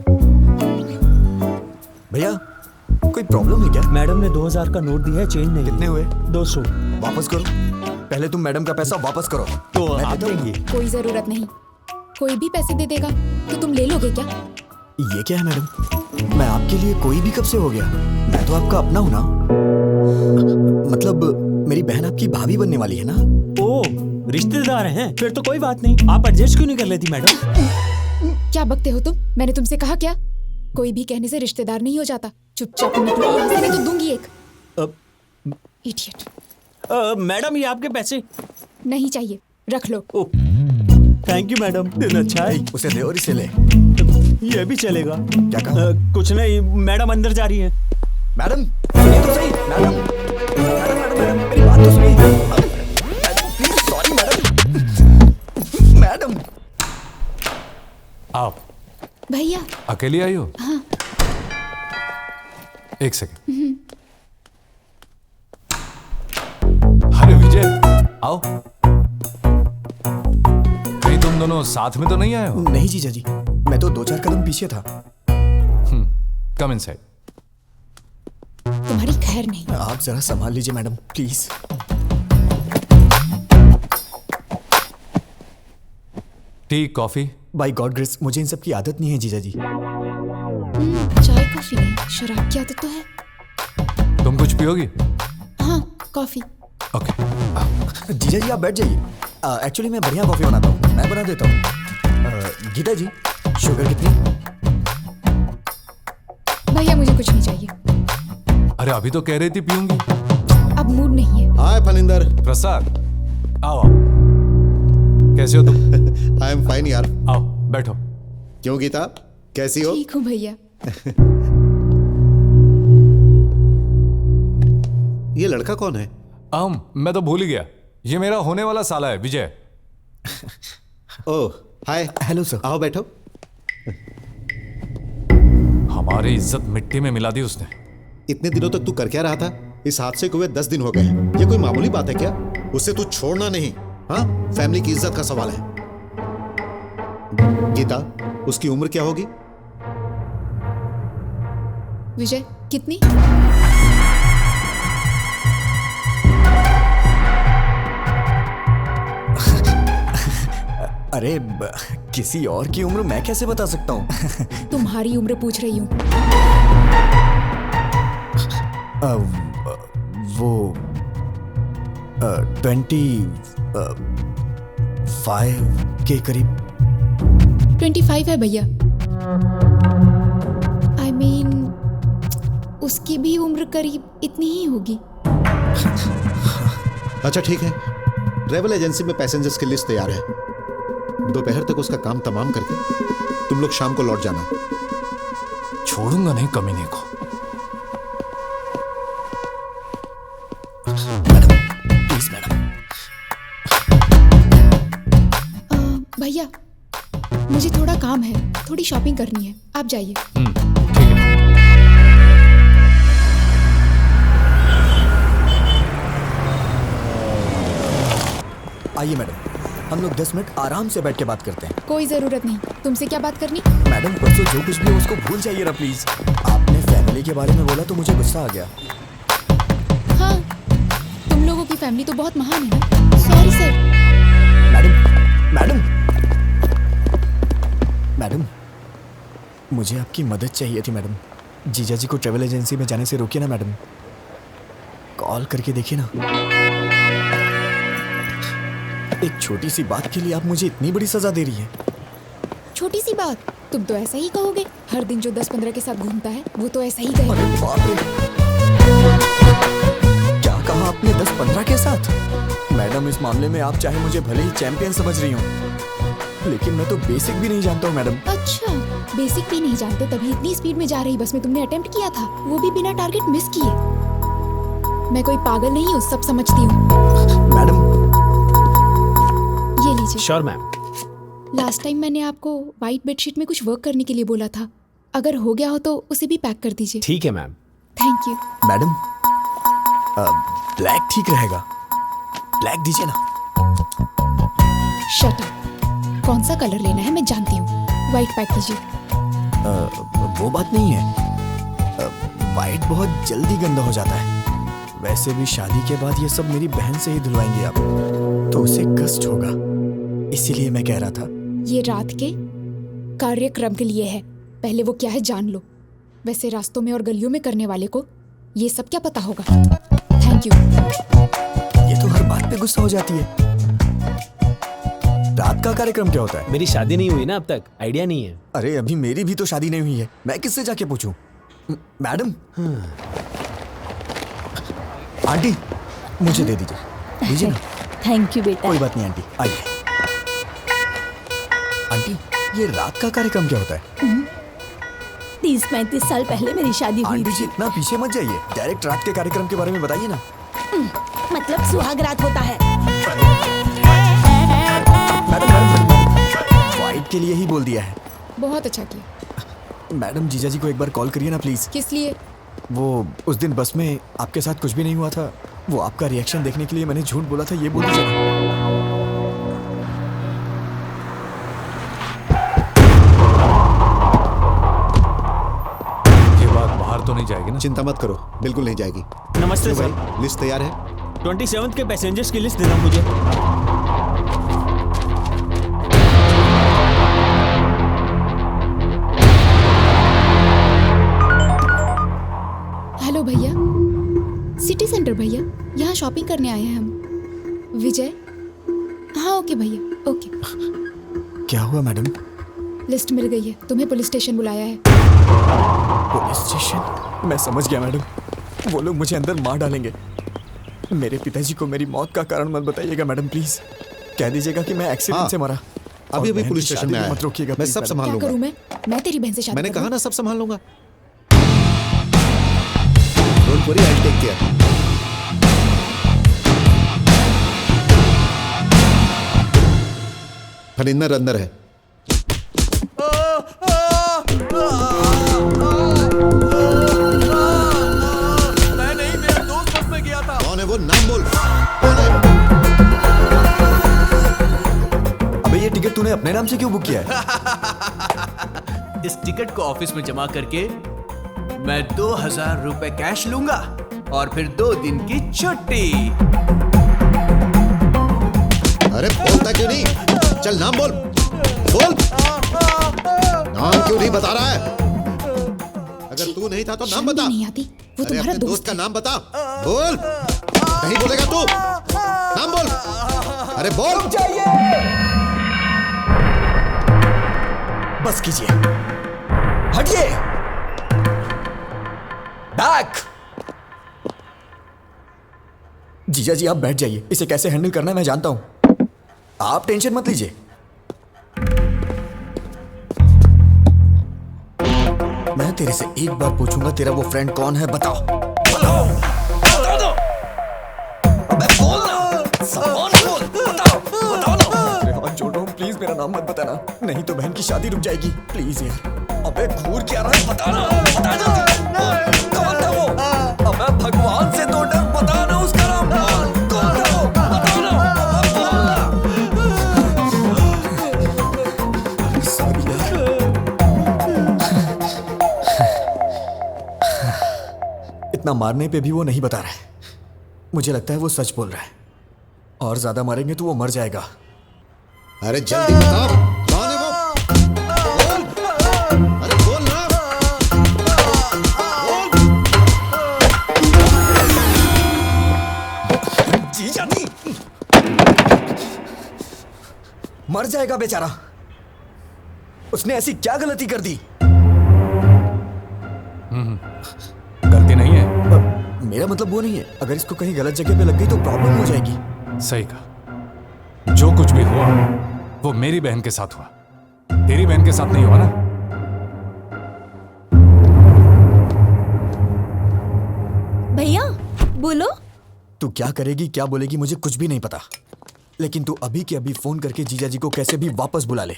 भैया कोई प्रॉब्लम है क्या? मैडम ने 2000 का नोट दिया है, चेंज नहीं। कितने हुए? 200। वापस करो, पहले तुम मैडम का पैसा वापस करो। तो मैं आप देता हूँ। देंगे? कोई जरूरत नहीं। कोई भी पैसे दे देगा तो तुम ले लोगे क्या? ये क्या है मैडम? मैं आपके लिए कोई भी कब से हो गया? मैं तो आपका अपना हूं ना। मतलब मेरी बहन आपकी भाभी बनने वाली है ना? ओ, रिश्तेदार हैं? फिर तो कोई बात नहीं। आप एडजस्ट क्यों नहीं कर लेती मैडम? क्या बकते हो तुम? मैंने तुमसे कहा क्या? कोई भी कहने से रिश्तेदार नहीं हो जाता। चुपचाप निकलो यहाँ से, नहीं तो दूंगी एक। इडियट। मैडम, ये आपके पैसे। नहीं चाहिए, रख लो। थैंक यू मैडम, दिन अच्छा है। उसे दे और इसे ले। ये भी चलेगा। क्या कहा? कुछ नहीं, मैडम अंदर जा रही है। मैडम सुनिए तो सही। मैडम मैडम मैडम मैडम मेरी बात तो सुनिए। Madam please, sorry madam. Madam आप भैया अकेली आई हो? हाँ। एक सेकंड। अरे विजय, आओ। कहीं तुम दोनों साथ में तो नहीं आए हो? नहीं जीजा जी, मैं तो 2-4 कदम पीछे था। Come inside. तुम्हारी खैर नहीं। आप जरा संभाल लीजिए madam, please. Tea, coffee? By God grace, मुझे इन सब की आदत नहीं है जीजा जी। चाय कॉफी नहीं, शराब की आदत तो है। तुम कुछ पियोगी? हाँ, कॉफी। ओके। जीजा जी आप बैठ जाइए। एक्चुअली मैं बढ़िया कॉफी बनाता हूँ, मैं बना देता हूँ। गीता जी, शुगर कितनी? भैया मुझे कुछ नहीं चाहिए। अरे अभी तो कह रही थी पीऊंगी। अब मूड नहीं है। हाय फनिंदर। प्रसाद, आओ। कैसे हो तुम? आई एम फाइन यार। आओ बैठो। क्यों गीता, कैसी हो? ठीक हूँ भैया। ये लड़का कौन है? मैं तो भूल ही गया। ये मेरा होने वाला साला है, विजय। ओह हाय। Hello sir. आओ बैठो। हमारी इज्जत मिट्टी में मिला दी उसने। इतने दिनों तक तू कर क्या रहा था? इस हादसे को हुए 10 दिन हो गए हैं। ये कोई मामूली बात है क्या? उसे तू छोड़ना नहीं। हाँ, फैमिली की इज्जत का सवाल है। गीता, उसकी उम्र क्या होगी? विजय, कितनी? अरे किसी और की उम्र मैं कैसे बता सकता हूँ? तुम्हारी उम्र पूछ रही हूँ। वो 25 के करीब। 25 है भैया। I mean, उसकी भी उम्र करीब इतनी ही होगी। अच्छा ठीक है, ट्रैवल एजेंसी में पैसेंजर्स की लिस्ट तैयार है। दोपहर तक उसका काम तमाम करके तुम लोग शाम को लौट जाना। छोड़ूंगा नहीं कमीने को। Please madam. भैया मुझे थोड़ा काम है, थोड़ी शॉपिंग करनी है, आप जाइए। आइए मैडम, हम लोग 10 मिनट आराम से बैठ के बात करते हैं। कोई जरूरत नहीं। तुमसे क्या बात करनी? मैडम परसों जो कुछ भी हो उसको भूल जाइए ना प्लीज। आपने फैमिली के बारे में बोला तो मुझे गुस्सा आ गया। हाँ, तुम लोगों की फैमिली तो बहुत महान है ना। Sorry sir. मैडम मैडम, मुझे आपकी मदद चाहिए थी मैडम। जीजा जी को ट्रैवल एजेंसी में जाने से रोकिए ना मैडम। कॉल करके देखिए ना। एक छोटी सी बात के लिए आप मुझे इतनी बड़ी सजा दे रही है। छोटी सी बात? तुम तो ऐसा ही कहोगे। हर दिन जो 10-15 के साथ घूमता है वो तो ऐसा ही कहेगा। अरे बाप रे, क्या कहा आपने? 10-15 के साथ? मैडम इस मामले में आप चाहे मुझे भले ही चैंपियन समझ रही हो, लेकिन मैं तो बेसिक भी नहीं जानता हूँ मैडम। अच्छा, बेसिक भी नहीं जानते तभी इतनी स्पीड में जा रही बस में तुमने अटेम्प्ट किया था, वो भी बिना टारगेट मिस किए। मैं कोई पागल नहीं हूँ, सब समझती हूँ। मैडम ये लीजिए। Sure ma'am. लास्ट टाइम मैंने आपको व्हाइट बेडशीट में कुछ वर्क करने के लिए बोला था, अगर हो गया हो तो उसे भी पैक कर दीजिए। ठीक है ma'am. Thank you. Madam black ठीक रहेगा, ब्लैक दीजिए ना। Shut up. कौन सा कलर लेना है मैं जानती हूँ, व्हाइट पैक कीजिए। वो बात नहीं है, व्हाइट बहुत जल्दी गंदा हो जाता है। वैसे भी शादी के बाद ये सब मेरी बहन से ही धुलवाएंगे आप, तो उसे कष्ट होगा, इसीलिए मैं कह रहा था। ये रात के कार्यक्रम के लिए है, पहले वो क्या है जान लो। वैसे रास्तों में और गलियों में करने वाले को ये सब क्या पता होगा। Thank you. बात पे गुस्सा हो जाती है। रात का कार्यक्रम क्या होता है? मेरी शादी नहीं हुई ना अब तक, आइडिया नहीं है। अरे अभी मेरी भी तो शादी नहीं हुई है, मैं किससे जाके पूछूं? मैडम, आंटी मुझे दे दीजिए, दीजिए ना। थैंक यू बेटा। कोई बात नहीं आंटी, आइए। आंटी ये रात का कार्यक्रम क्या होता है? 30-35 साल पहले मेरी शादी हुई आंटी जी थी। इतना पीछे मत जाइए, डायरेक्ट रात के कार्यक्रम के बारे में बताइए ना। मतलब सुहाग रात होता है। फाइट के लिए ही बोल दिया है। बहुत अच्छा किया। मैडम जीजा जी को एक बार कॉल करिए ना प्लीज। किस लिए? वो उस दिन बस में आपके साथ कुछ भी नहीं हुआ था, वो आपका रिएक्शन देखने के लिए मैंने झूठ बोला था, ये बोल दीजिए। ये बात बाहर तो नहीं जाएगी ना? चिंता मत करो, बिल्कुल नहीं जाएगी। नमस्ते भाई, सर। लिस्ट तैयार है? 27 के पैसेंजर्स की लिस्ट देना मुझे। हेलो भैया, सिटी सेंटर भैया, यहाँ शॉपिंग करने आए हैं हम। विजय? हाँ ओके भैया, ओके। क्या हुआ मैडम? लिस्ट मिल गई है, तुम्हें पुलिस स्टेशन बुलाया है। Police station? मैं समझ गया मैडम, वो लोग मुझे अंदर मार डालेंगे। मेरे पिताजी को मेरी मौत का कारण मत बताइएगा मैडम प्लीज। कह दीजिएगा कि मैं एक्सीडेंट से मरा। अभी अभी पुलिस स्टेशन में आया। मत रोकिएगा, मैं please, सब मैडम। संभाल क्या लूंगा। करूँ मैं तेरी बहन से शादी मैंने करूँ? कहा ना सब संभाल लूंगा। Don't worry, I will take care. Farinder अंदर है। मैं नहीं, मेरा दोस्त बस में गया था। कौन है वो? नाम बोल। कौन है? अबे ये टिकट तूने अपने नाम से क्यों बुक किया है? इस टिकट को ऑफिस में जमा करके मैं 2000 रुपए कैश लूंगा और फिर 2 दिन की छुट्टी। अरे बोलता क्यों नहीं? चल नाम बोल, बोल। नाम क्यों नहीं बता रहा है? अगर तू नहीं था तो नाम बता। नहीं आती, वो अरे तुम्हारा अपने दोस्त का नाम बता, बोल। नहीं बोलेगा तू? नाम बोल। अरे बोल। बस कीजिए, हटिए। बैक। जीजा जी आप बैठ जाइए, इसे कैसे हैंडल करना है मैं जानता हूं, आप टेंशन मत लीजिए। मैं तेरे से एक बार पूछूंगा, तेरा वो फ्रेंड कौन है? बताओ बताओ बता दो। अबे बोल ना, सवाल बोल, बताओ बताओ ना। अरे हाथ जोड़ रहा हूं, प्लीज मेरा नाम मत बताना, नहीं तो बहन की शादी रुक जाएगी, प्लीज यार। अबे घूर क्या रहा है, बताना, बता जल्दी। कौन था वो? अबे भगवान से तो डर, बताना उसका नाम। कौन था वो? बताना, अब बोलना। सॉरी यार। इतना मारने पे भी वो नहीं बता रहा है, मुझे लगता है वो सच बोल रहा है, और ज्यादा मारेंगे तो वो मर जाएगा। अरे जल्दी बता, कौन है वो? बोल। अरे बोल ना। जीजा जी मर जाएगा बेचारा, उसने ऐसी क्या गलती कर दी? गलती नहीं है। मेरा मतलब वो नहीं है, अगर इसको कहीं गलत जगह पे लग गई तो प्रॉब्लम हो जाएगी। सही कहा, जो कुछ भी हुआ वो मेरी बहन के साथ हुआ, तेरी बहन के साथ नहीं हुआ ना। भैया बोलो। तू क्या करेगी क्या बोलेगी मुझे कुछ भी नहीं पता, लेकिन तू अभी के अभी फोन करके जीजा जी को कैसे भी वापस बुला ले।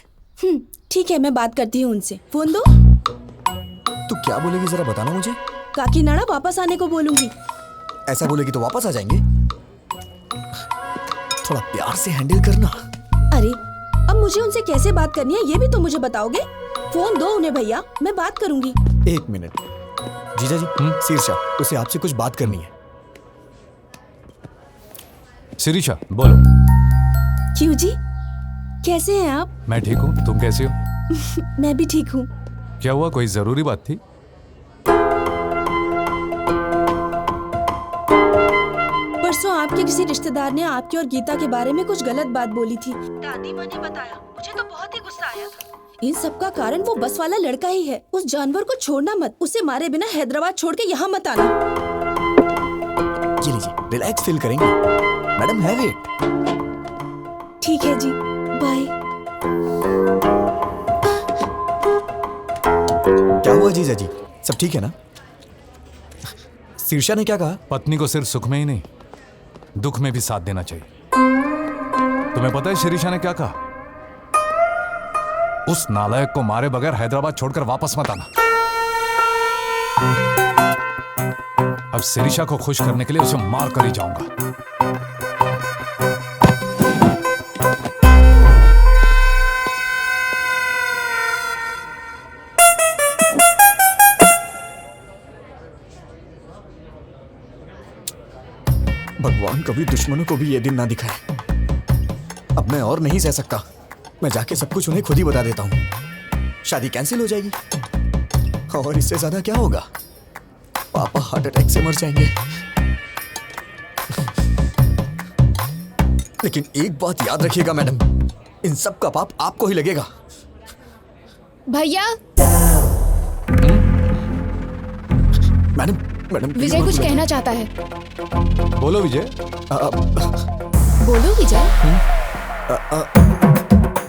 ठीक है, मैं बात करती हूँ उनसे। फोन दो। तू क्या बोलेगी जरा बताना मुझे। काकीनाडा वापस आने को बोलूंगी। ऐसा बोलेगी तो वापस आ जाएंगे, थोड़ा प्यार से हैंडल करना। अरे अब मुझे उनसे कैसे बात करनी है ये भी तो मुझे बताओगे। फोन दो उन्हें भैया, मैं बात करूंगी। 1 मिनट जीजा जी। शीर्षा, उसे आपसे कुछ बात करनी है। शिरीषा बोलो। क्यों जी, कैसे हैं आप? मैं ठीक हूँ, तुम कैसे हो? मैं भी ठीक हूँ। क्या हुआ, कोई जरूरी बात थी? परसों आपके किसी रिश्तेदार ने आपकी और गीता के बारे में कुछ गलत बात बोली थी। दादी माँ ने बताया, मुझे तो बहुत ही गुस्सा आया था। इन सब का कारण वो बस वाला लड़का ही है। उस जानवर को छोड़ना मत, उसे मारे बिना हैदराबाद छोड़ के यहाँ मत आना। ये लीजिए, रिलैक्स फील करेंगे मैडम, हैव इट। ठीक है जी, बाय। क्या हुआ जीजा जी, सब ठीक है ना? शीर्षा ने क्या कहा? पत्नी को सिर्फ सुख में ही नहीं, दुख में भी साथ देना चाहिए। तुम्हें पता है शिरीषा ने क्या कहा? उस नालायक को मारे बगैर हैदराबाद छोड़कर वापस मत आना। अब शिरीषा को खुश करने के लिए उसे मार कर ही जाऊंगा। भगवान कभी दुश्मनों को भी ये दिन ना दिखाए। अब मैं और नहीं सह सकता। मैं जाके सब कुछ उन्हें खुद ही बता देता हूँ। शादी कैंसिल हो जाएगी और इससे ज्यादा क्या होगा? पापा हार्ट अटैक से मर जाएंगे। लेकिन एक बात याद रखिएगा मैडम, इन सब का पाप आपको ही लगेगा। भैया। मैडम विजय कुछ कहना चाहता है। बोलो विजय। बोलो विजय।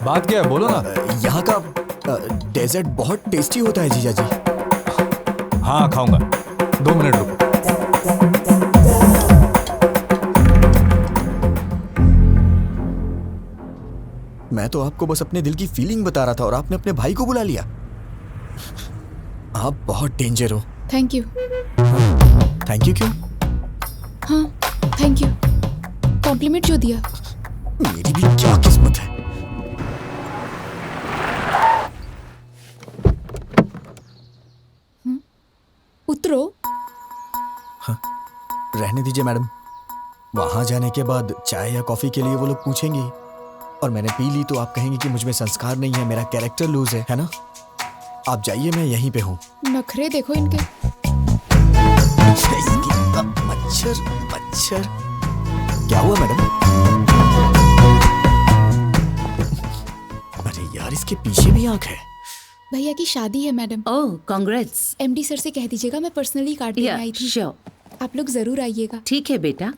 बात क्या है, बोलो ना। यहाँ का डेजर्ट बहुत टेस्टी होता है जीजा जी। हाँ खाऊंगा, 2 मिनट रुको। मैं तो आपको बस अपने दिल की फीलिंग बता रहा था और आपने अपने भाई को बुला लिया। आप बहुत डेंजर हो। Thank you. थैंक यू क्यों? हाँ थैंक यू, कॉम्प्लीमेंट जो दिया। मेरी भी क्या किस्मत है। उतरो। हाँ, रहने दीजिए मैडम। वहां जाने के बाद चाय या कॉफी के लिए वो लोग पूछेंगे और मैंने पी ली तो आप कहेंगे कि मुझ में संस्कार नहीं है, मेरा कैरेक्टर लूज है ना? आप जाइए, मैं यहीं पे हूँ। नखरे देखो इनके। मच्छर मच्छर। क्या हुआ मैडम? अरे यार, इसके पीछे भी आंख है। भैया की शादी है मैडम। ओह कांग्रेट्स। एमडी सर से कह दीजिएगा मैं पर्सनली कार्ड देने आई थी। श्योर। आप लोग जरूर आइएगा। ठीक है बेटा।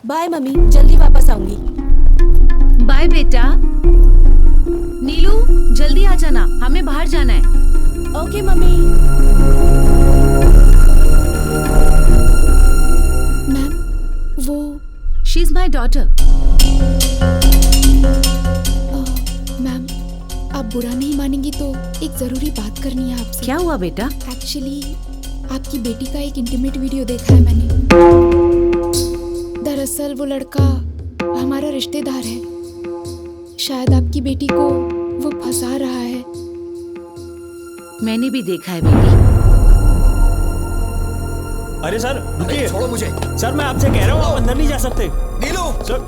बाय मम्मी, जल्दी वापस आऊंगी। बाय बेटा। नीलू जल्दी आ जाना, हमें बाहर जाना है। Okay mummy. मैम वो she is my daughter. Ma'am आप बुरा नहीं मानेंगी तो एक जरूरी बात करनी है आपसे। क्या हुआ बेटा? एक्चुअली आपकी बेटी का एक इंटीमेट वीडियो देखा है मैंने। दरअसल वो लड़का हमारा रिश्तेदार है। शायद आपकी बेटी को वो फंसा रहा है। मैंने भी देखा है बेटी। अरे सर रुकिए, छोड़ो मुझे। सर मैं आपसे कह रहा हूँ, आप अंदर नहीं जा सकते। नीलू। सर।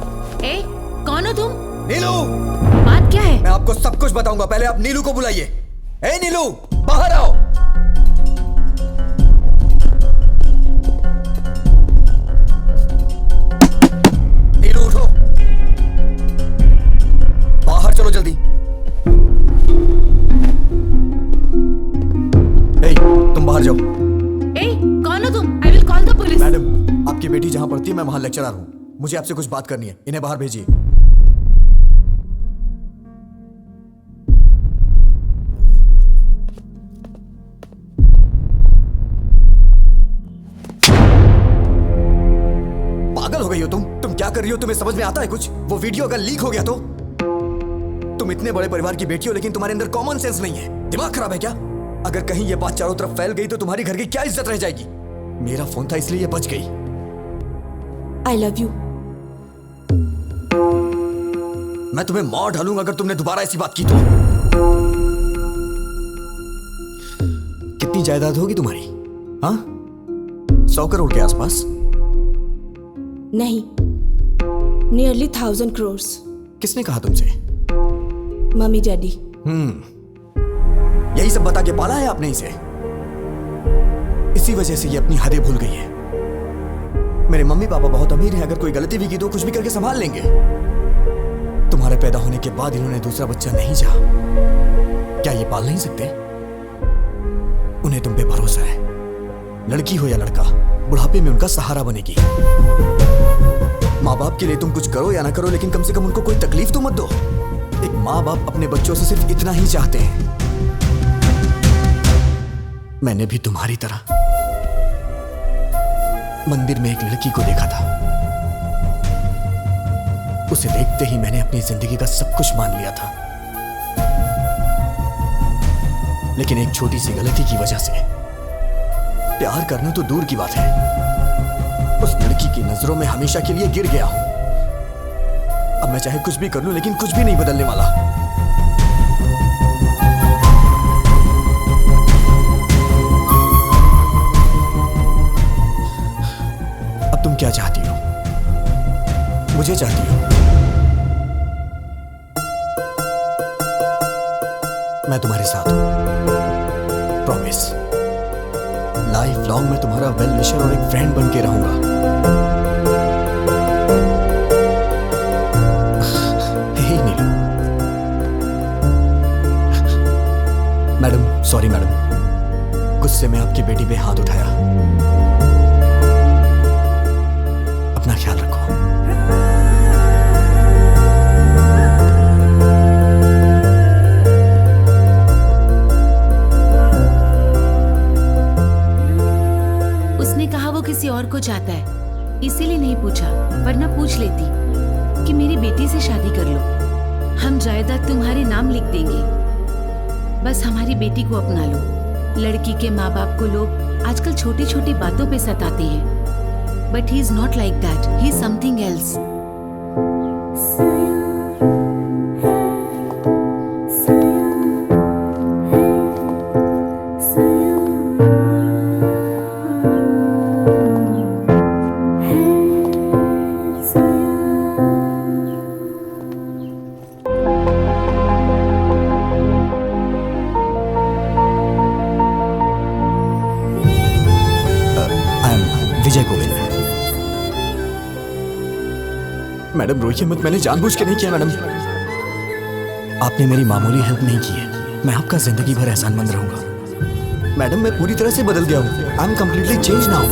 ए कौन हो तुम? नीलू। बात क्या है? मैं आपको सब कुछ बताऊंगा, पहले आप नीलू को बुलाइए। ए नीलू, बाहर आओ। नीलू उठो, बाहर चलो जल्दी। ए, तुम बाहर जाओ। ए कौन हो तुम? I will call the police. Madam, आपकी बेटी जहां पढ़ती है मैं वहां लेक्चरर हूं। मुझे आपसे कुछ बात करनी है, इन्हें बाहर भेजिए। पागल हो गई हो तुम क्या कर रही हो? तुम्हें समझ में आता है कुछ? वो वीडियो अगर लीक हो गया तो? तुम इतने बड़े परिवार की बेटी हो लेकिन तुम्हारे अंदर कॉमन सेंस नहीं है। दिमाग खराब है क्या? अगर कहीं ये बात चारों तरफ फैल गई तो तुम्हारी घर की क्या इज्जत रह जाएगी? मेरा फोन था इसलिए ये बच गई। I love you. मैं तुम्हें मार डालूंगा अगर तुमने दोबारा ऐसी बात की तो। कितनी जायदाद होगी तुम्हारी? हाँ, 100 करोड़ के आसपास? नहीं, नियरली 1000 करोड़। किसने कहा तुमसे? Mummy daddy. यही सब बता के पाला है आपने इसे। इसी वजह से ये अपनी हदें भूल गई है। मेरे मम्मी पापा बहुत अमीर हैं, अगर कोई गलती भी की तो कुछ भी करके संभाल लेंगे। तुम्हारे पैदा होने के बाद इन्होंने दूसरा बच्चा नहीं चाहा, क्या ये पाल नहीं सकते? उन्हें तुम पे भरोसा है, लड़की हो या लड़का, बुढ़ापे में उनका सहारा बनेगी। माँ बाप के लिए तुम कुछ करो या ना करो, लेकिन कम से कम उनको कोई तकलीफ तो मत दो। एक माँ बाप अपने बच्चों से सिर्फ इतना ही चाहते हैं। मैंने भी तुम्हारी तरह मंदिर में एक लड़की को देखा था। उसे देखते ही मैंने अपनी जिंदगी का सब कुछ मान लिया था, लेकिन एक छोटी सी गलती की वजह से प्यार करना तो दूर की बात है, उस लड़की की नजरों में हमेशा के लिए गिर गया हूं। अब मैं चाहे कुछ भी कर लूं, लेकिन कुछ भी नहीं बदलने वाला। अब तुम क्या चाहती हो? मुझे चाहती हो? मैं तुम्हारे साथ हूं, प्रॉमिस। लाइफ लॉन्ग मैं तुम्हारा वेल विशर और एक फ्रेंड बन के रहूंगा। हे नीलू। मैडम, सॉरी मैडम, गुस्से में आपकी बेटी पे हाथ उठाया। अपना ख्याल रखो। किसी और को चाहता है, इसीलिए नहीं पूछा, वरना पूछ लेती कि मेरी बेटी से शादी कर लो, हम जायदाद तुम्हारे नाम लिख देंगे, बस हमारी बेटी को अपना लो। लड़की के माँ बाप को लोग आजकल छोटी छोटी बातों पे सताते हैं, but he is not like that, he is something else. Madam रोइए मत, मैंने जानबूझ के नहीं किया मैडम। आपने मेरी मामूली हेल्प नहीं की है, मैं आपका जिंदगी भर एहसानमंद रहूंगा। मैडम मैं पूरी तरह से बदल गया हूँ, I am completely change now.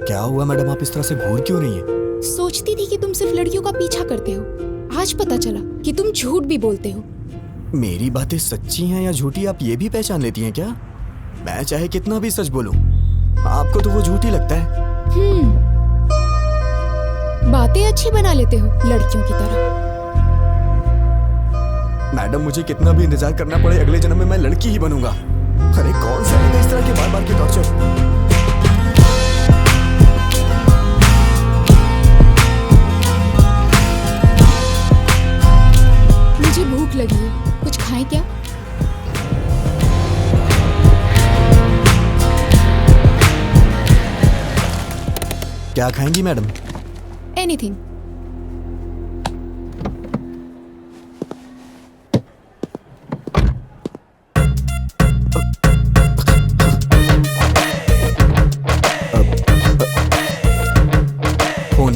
क्या हुआ मैडम, आप इस तरह से घूर क्यों रही हैं? सोचती थी कि तुम सिर्फ लड़कियों का पीछा करते हो, आज पता चला कि तुम झूठ भी बोलते हो। मेरी बातें सच्ची हैं या झूठी आप ये भी पहचान लेती हैं क्या? मैं चाहे कितना भी सच बोलूं, आपको तो वो झूठी लगता है। बातें अच्छी बना लेते हो लड़कियों की तरह। मैडम मुझे कितना भी इंतजार करना पड़े, अगले जन्म में मैं लड़की ही बनूंगा। अरे कौन सा है इस तरह के बार बार के टॉर्चर? मुझे भूख लगी है, कुछ खाएं क्या? क्या खाएंगी मैडम? एनीथिंग। फोन।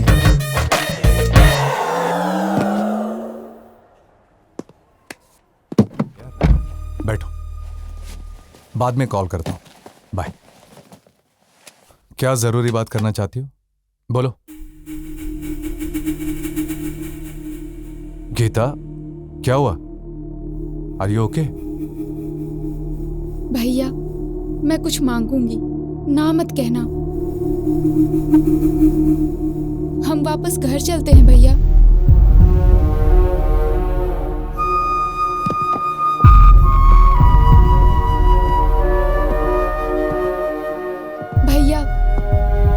बैठो, बाद में कॉल करता हूं, बाय। क्या जरूरी बात करना चाहती हो? बोलो। गीता, क्या हुआ? Are you okay? भैया, मैं कुछ मांगूंगी, ना मत कहना। हम वापस घर चलते हैं भैया। भैया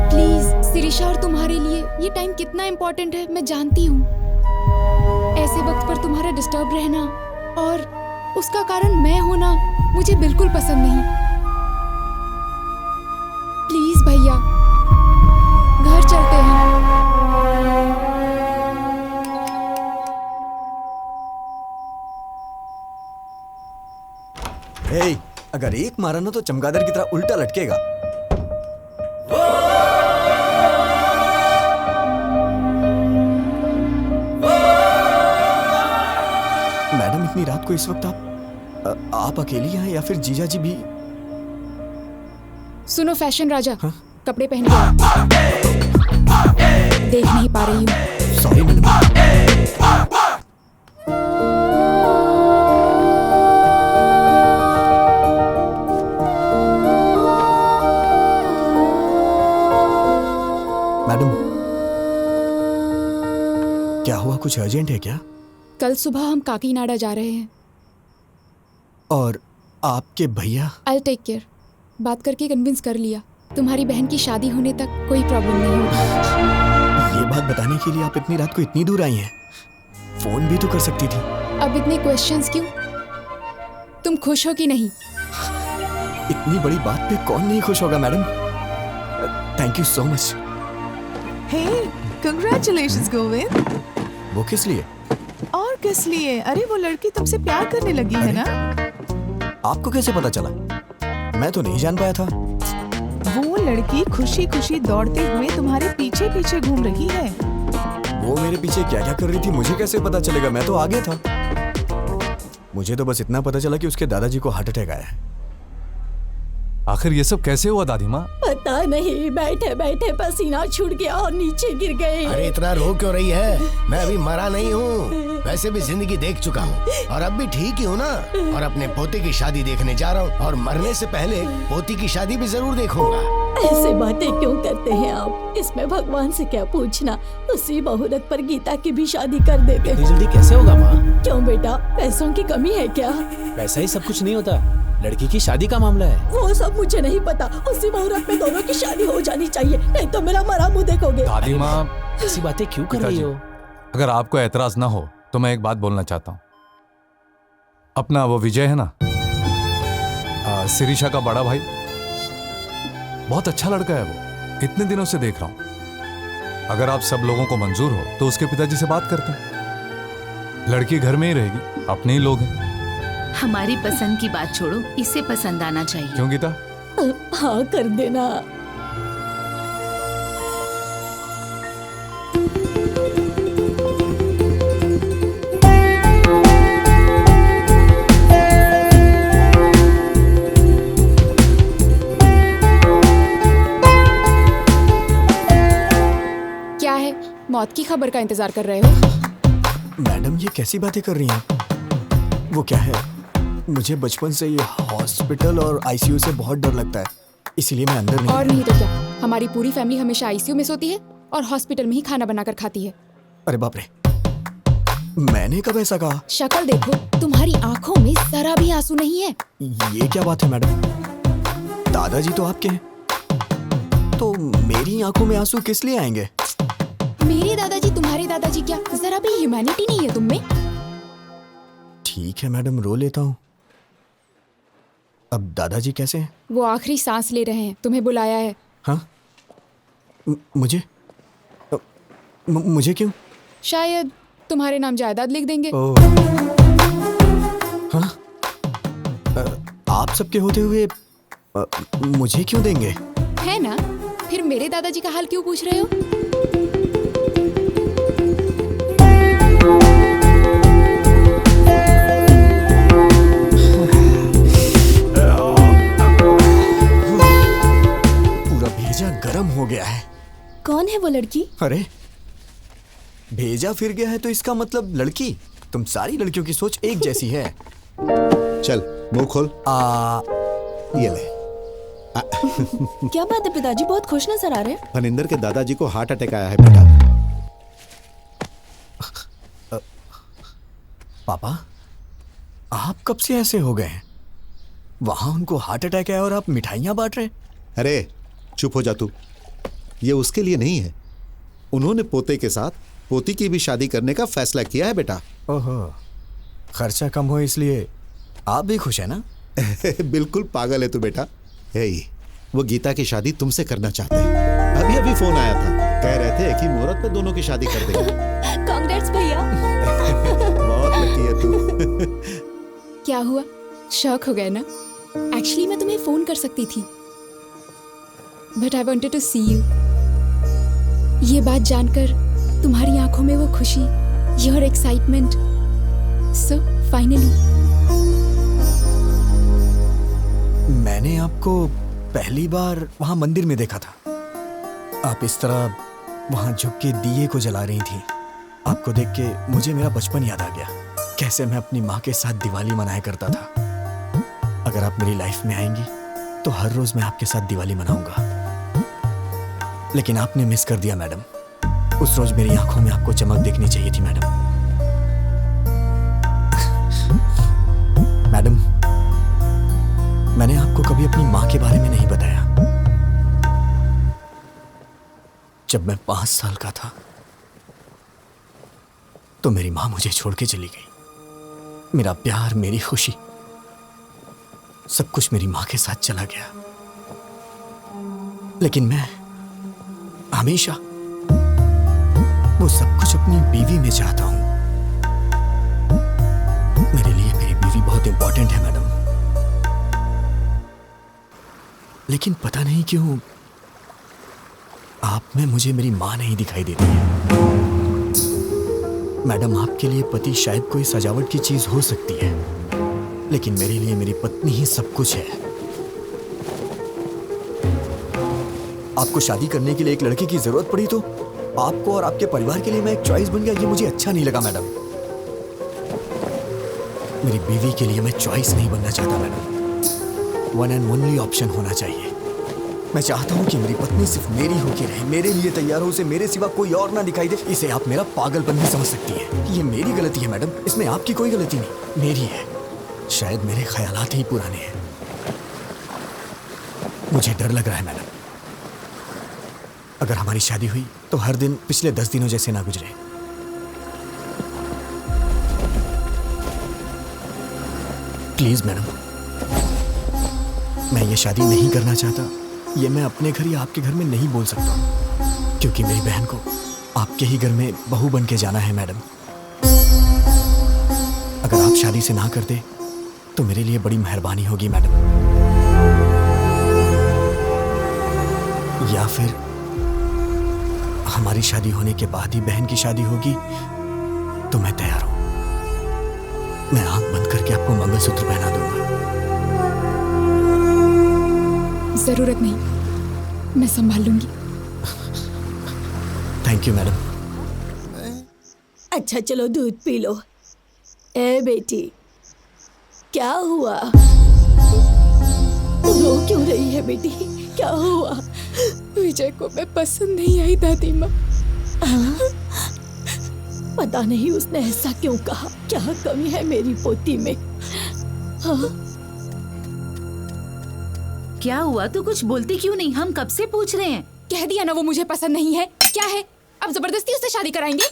प्लीज, शिरीषा और तुम्हारे लिए ये टाइम कितना इम्पोर्टेंट है मैं जानती हूँ। ऐसे वक्त पर तुम्हारा डिस्टर्ब रहना और उसका कारण मैं होना मुझे बिल्कुल पसंद नहीं। प्लीज भैया, घर चलते हैं। अगर एक मारा ना तो चमगादड़ की तरह उल्टा लटकेगा। मैडम इतनी रात को इस वक्त आप अकेली हैं या फिर जीजा जी भी? सुनो फैशन राजा, कपड़े पहन के आओ। देख नहीं पा रही हूँ। Sorry madam. मैडम क्या हुआ, कुछ अर्जेंट है क्या? कल सुबह हम काकीनाडा जा रहे हैं। और आपके भैया? I'll take care। बात करके कन्विंस कर लिया, तुम्हारी बहन की शादी होने तक कोई प्रॉब्लम नहीं होगी। ये बात बताने के लिए आप इतनी रात को इतनी दूर आई हैं? फोन भी तो कर सकती थी। अब इतने क्वेश्चंस क्यों? तुम खुश हो कि नहीं? इतनी बड़ी बात पे कौन नहीं खुश होगा madam. Thank you so much. Hey, congratulations Govind. वो किस लिए? और किस लिए? अरे वो लड़की तुमसे प्यार करने लगी है ना? आपको कैसे पता चला? मैं तो नहीं जान पाया था। वो लड़की खुशी खुशी दौड़ते हुए तुम्हारे पीछे पीछे घूम रही है। वो मेरे पीछे क्या क्या कर रही थी मुझे कैसे पता चलेगा? मैं तो आगे था। मुझे तो बस इतना पता चला कि उसके दादाजी को हार्ट अटैक आया है। आखिर ये सब कैसे हुआ दादी माँ? पता नहीं, बैठे बैठे पसीना छूट गया और नीचे गिर गए। अरे इतना रो क्यों रही है? मैं अभी मरा नहीं हूँ, वैसे भी जिंदगी देख चुका हूँ और अब भी ठीक ही हूँ ना। और अपने पोते की शादी देखने जा रहा हूँ और मरने से पहले पोती की शादी भी जरूर देखूंगा। ऐसे बातें क्यों करते हैं आप? इसमें भगवान से क्या पूछना? उसी मुहूर्त पर गीता की भी शादी कर देते हैं। जल्दी कैसे होगा माँ? क्यों बेटा, पैसों की कमी है क्या? पैसा ही सब कुछ नहीं होता, लड़की की शादी का मामला है। वो सब मुझे नहीं पता। उसी मुहूर्त में दोनों की शादी हो जानी चाहिए, नहीं तो मेरा मरा मुंह देखोगे। दादी माँ ऐसी बातें क्यों कर रही हो? अगर आपको एतराज ना हो तो मैं एक बात बोलना चाहता हूँ। अपना वो विजय है ना, शिरीषा का बड़ा भाई, बहुत अच्छा लड़का है वो, इतने दिनों से देख रहा हूं। अगर आप सब लोगों को मंजूर हो तो उसके पिताजी से बात करते हैं। लड़की घर में ही रहेगी, अपने ही लोग हैं। हमारी पसंद की बात छोड़ो, इसे पसंद आना चाहिए। क्यों गीता? हाँ कर देना। क्या है, मौत की खबर का इंतजार कर रहे हो? मैडम ये कैसी बातें कर रही हैं? वो क्या है, मुझे बचपन से ये हॉस्पिटल और आईसीयू से बहुत डर लगता है, इसीलिए मैं अंदर नहीं। और नहीं तो क्या, हमारी पूरी फैमिली हमेशा आईसीयू में सोती है और हॉस्पिटल में ही खाना बनाकर खाती है। अरे बाप रे, मैंने कब ऐसा कहा? शक्ल देखो, तुम्हारी आंखों में जरा भी आंसू नहीं है। ये क्या बात है मैडम? दादाजी तो आपके हैं, तो मेरी आंखों में आंसू किस लिए आएंगे? मेरे दादाजी तुम्हारे दादाजी क्या, जरा भी ह्यूमैनिटी नहीं है तुम में? ठीक है मैडम, रो लेता हूँ। अब दादाजी कैसे हैं? वो आखिरी सांस ले रहे हैं, तुम्हें बुलाया है। हाँ? मुझे मुझे क्यों? शायद तुम्हारे नाम जायदाद लिख देंगे। हाँ? आप सबके होते हुए मुझे क्यों देंगे? है ना, फिर मेरे दादाजी का हाल क्यों पूछ रहे हो? पूरा भेजा गरम हो गया है। कौन है वो लड़की? अरे भेजा फिर गया है तो इसका मतलब लड़की। तुम सारी लड़कियों की सोच एक जैसी है। चल मुंह खोल। ये ले। क्या बात है पिताजी, बहुत खुश नजर आ रहे हैं। फनिंदर के दादाजी को हार्ट अटैक आया है बेटा। पापा आप कब से ऐसे हो गए हैं? वहां उनको हार्ट अटैक है और आप मिठाइयां बांट रहे हैं। अरे चुप हो जा तू, ये उसके लिए नहीं है। उन्होंने पोते के साथ पोती की भी शादी करने का फैसला किया है बेटा। ओहो, खर्चा कम हो इसलिए आप भी खुश है ना? बिल्कुल पागल है तू बेटा। वो गीता की शादी तुमसे करना चाहते हैं। अभी अभी फोन आया था, कह रहे थे कि मुहूर्त पे दोनों की शादी कर देंगे। कांग्रेट्स भैया। बहुत लकी है तू। क्या हुआ, शौक हो गए ना? एक्चुअली मैं तुम्हें फोन कर सकती थी, but I wanted to see you. ये बात जानकर तुम्हारी आंखों में वो खुशी, योर एक्साइटमेंट, सो फाइनली। मैंने आपको पहली बार वहां मंदिर में देखा था। आप इस तरह वहां झुक के दिए को जला रही थी। आपको देख के मुझे मेरा बचपन याद आ गया, कैसे मैं अपनी माँ के साथ दिवाली मनाया करता था। अगर आप मेरी लाइफ में आएंगी तो हर रोज मैं आपके साथ दिवाली मनाऊंगा। लेकिन आपने मिस कर दिया मैडम। उस रोज मेरी आंखों में आपको चमक देखनी चाहिए थी मैडम। मैडम, मैंने आपको कभी अपनी माँ के बारे में नहीं बताया। जब मैं 5 साल का था तो मेरी माँ मुझे छोड़ के चली गई। मेरा प्यार, मेरी खुशी, सब कुछ मेरी माँ के साथ चला गया। लेकिन मैं हमेशा वो सब कुछ अपनी बीवी में चाहता हूं। मेरे लिए मेरी बीवी बहुत इंपॉर्टेंट है मैडम। लेकिन पता नहीं क्यों आप में मुझे मेरी माँ नहीं दिखाई देती है। मैडम, आपके लिए पति शायद कोई सजावट की चीज हो सकती है, लेकिन मेरे लिए मेरी पत्नी ही सब कुछ है। आपको शादी करने के लिए एक लड़के की जरूरत पड़ी तो आपको और आपके परिवार के लिए मैं एक चॉइस बन गया, ये मुझे अच्छा नहीं लगा मैडम। मेरी बीवी के लिए मैं चॉइस नहीं बनना चाहता madam. One and only option होना चाहिए। मैं चाहता हूं कि मेरी पत्नी सिर्फ मेरी होके रहे, मेरे लिए तैयार हो, उसे मेरे सिवा कोई और ना दिखाई दे। इसे आप मेरा पागलपन भी समझ सकती है। ये मेरी गलती है मैडम, इसमें आपकी कोई गलती नहीं, मेरी है। शायद मेरे ख्यालात ही पुराने हैं। मुझे डर लग रहा है मैडम, अगर हमारी शादी हुई तो हर दिन पिछले 10 दिनों जैसे ना गुजरे। प्लीज मैडम, मैं ये शादी नहीं करना चाहता। ये मैं अपने घर या आपके घर में नहीं बोल सकता, क्योंकि मेरी बहन को आपके ही घर में बहू बन के जाना है मैडम। अगर आप शादी से ना करते तो मेरे लिए बड़ी मेहरबानी होगी मैडम। या फिर हमारी शादी होने के बाद ही बहन की शादी होगी तो मैं तैयार हूं। मैं आंख बंद करके आपको मंगलसूत्र पहना दूंगा। जरूरत नहीं, मैं संभाल लूंगी। Thank you madam. अच्छा चलो दूध पी लो। ए बेटी, क्या हुआ? तू रो क्यों रही है बेटी? क्या हुआ? विजय को मैं पसंद नहीं आई दादी माँ। पता नहीं उसने ऐसा क्यों कहा। क्या कमी है मेरी पोती में? हाँ? क्या हुआ? तू कुछ बोलती क्यों नहीं? हम कब से पूछ रहे हैं। कह दिया ना वो मुझे पसंद नहीं है। क्या है, अब जबरदस्ती उससे शादी कराएंगे?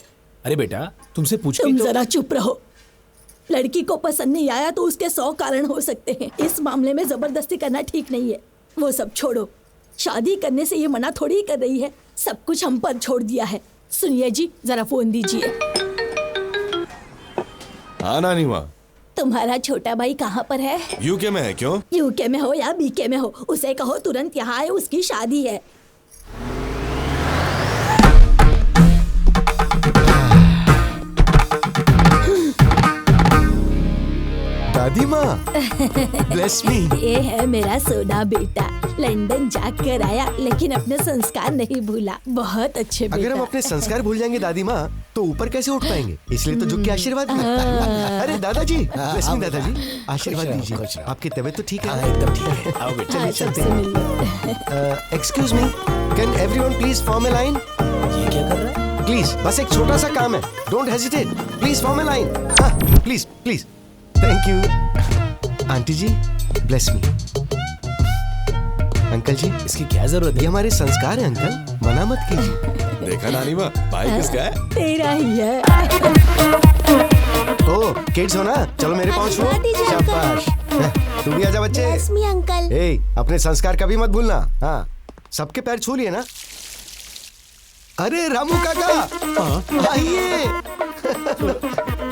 अरे बेटा, तुमसे पूछ तुम जरा चुप रहो। लड़की को पसंद नहीं आया तो उसके 100 कारण हो सकते हैं। इस मामले में जबरदस्ती करना ठीक नहीं है। वो सब छोड़ो, शादी करने से ये मना थोड़ी कर रही है। सब कुछ हम पर छोड़ दिया है। सुनिए जी, जरा फोन दीजिए। हाँ नानी माँ, तुम्हारा छोटा भाई कहाँ पर है? यूके में है। क्यों? यूके में हो या बीके में हो, उसे कहो तुरंत यहाँ आए, उसकी शादी है। दादी माँ, ब्लेस मी। ये है मेरा सोना बेटा, लंदन जाकर आया लेकिन अपने संस्कार नहीं भूला। बहुत अच्छे बेटा। अगर हम अपने संस्कार भूल जाएंगे दादी माँ तो ऊपर कैसे उठ पाएंगे? इसलिए तो झुक के आशीर्वाद। अरे दादाजी, ब्लेस मी दादाजी, आशीर्वाद दीजिए। आपकी तबीयत तो ठीक है? एकदम ठीक है। आओ बेटा, चलिए चलते हैं। Excuse me, can everyone please form a line? ये क्या कर रहा है? प्लीज, बस एक छोटा सा काम है। Don't hesitate, please form a line. Please please. Thank you. Aunty ji, bless me. Uncle ji, इसकी क्या जरूरत है? ये हमारे संस्कार है अंकल, मना मत कीजिए। देखा नानी माँ, भाई किसका है? तेरा ही है। ओ किड्स हो ना, चलो मेरे पाँव छुओ। शाबाश। तू भी आजा बच्चे। अंकल। ए, अपने संस्कार कभी मत भूलना। हाँ, सबके पैर छू लिए ना? अरे रामू काका, आइए।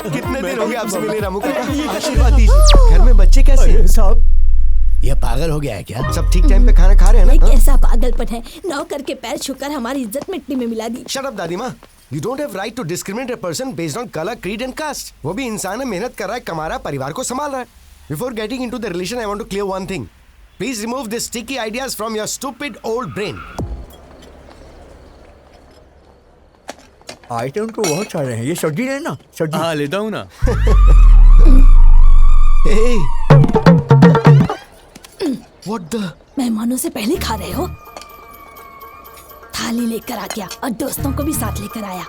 कितने दिन हो गए आपसे मिले रामू काका? आशीर्वाद दीजिए। घर में बच्चे कैसे हैं? साहब, ये पागल हो गया है क्या? सब ठीक टाइम पे खाना खा रहे हैं ये ना? कैसा पागलपन है, नौकर के पैर छूकर हमारी इज्जत मिट्टी में मिला दी। शट अप दादी माँ। You don't have right to discriminate a person based on color, creed and caste. वो भी इंसान है, मेहनत कर रहा है, कमा रहा है, परिवार को संभाल रहा है। Before getting into the relation, I want to clear one thing. Please remove these sticky ideas from your stupid old brain. Item तो बहुत सारे हैं, ये सब्जी है ना? सब्जी। हाँ लेता हूँ ना। Hey. What the? मेहमानों से पहले खा रहे हो? थाली लेकर आ गया और दोस्तों को भी साथ लेकर आया।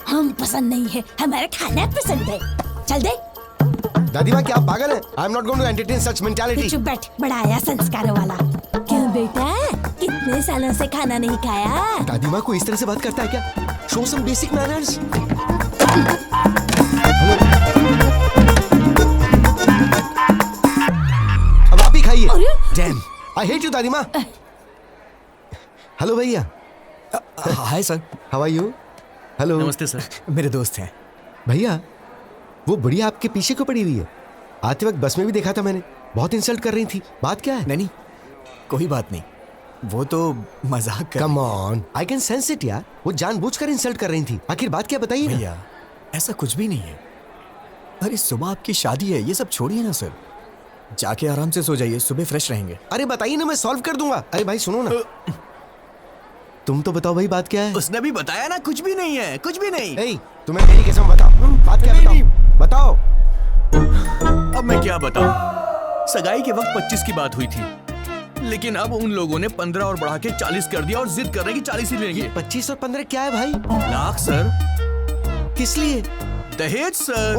हम पसंद नहीं है, हमारा खाना पसंद है। चल दे। दादी माँ क्या आप पागल हैं? I'm not going to entertain such mentality. चुप बैठ, बड़ा आया संस्कार वाला। क्यों बेटा, कितने सालों से खाना नहीं खाया? दादी माँ को इस तरह से बात करता है क्या? Show some basic manners. अब आप ही खाइए। Damn, I hate you दादी माँ। हेलो भैया। Hi sir. How are you? Hello. नमस्ते सर। मेरे दोस्त हैं। भैया वो बुढ़िया आपके पीछे क्यों पड़ी हुई है? आते वक्त बस में भी देखा था मैंने, बहुत इंसल्ट कर रही थी। बात क्या है? नहीं कोई बात नहीं, वो तो मजाक कर। Come on, I can sense it यार। वो जानबूझकर इंसल्ट कर रही थी। आखिर बात क्या बताइए ना। भैया ऐसा कुछ भी नहीं है। अरे सुबह आपकी शादी है, ये सब छोड़िए ना सर। जाके आराम से सो जाइए, सुबह फ्रेश रहेंगे। अरे बताइए ना, मैं सॉल्व कर दूंगा। अरे भाई सुनो ना, तुम तो बताओ भाई बात क्या है? उसने भी बताया ना, कुछ भी नहीं है, कुछ भी नहीं। ए, तुम्हें मेरी कसम बताओ, बात क्या बताओ? अब मैं क्या बताऊं? सगाई के वक्त 25 की बात हुई थी, लेकिन अब उन लोगों ने 15 और बढ़ा के 40 कर दिया और जिद कर रहे हैं कि 40 ही लेंगे। 25 और 15 क्या है भाई? लाख सर। किस लिए? दहेज सर।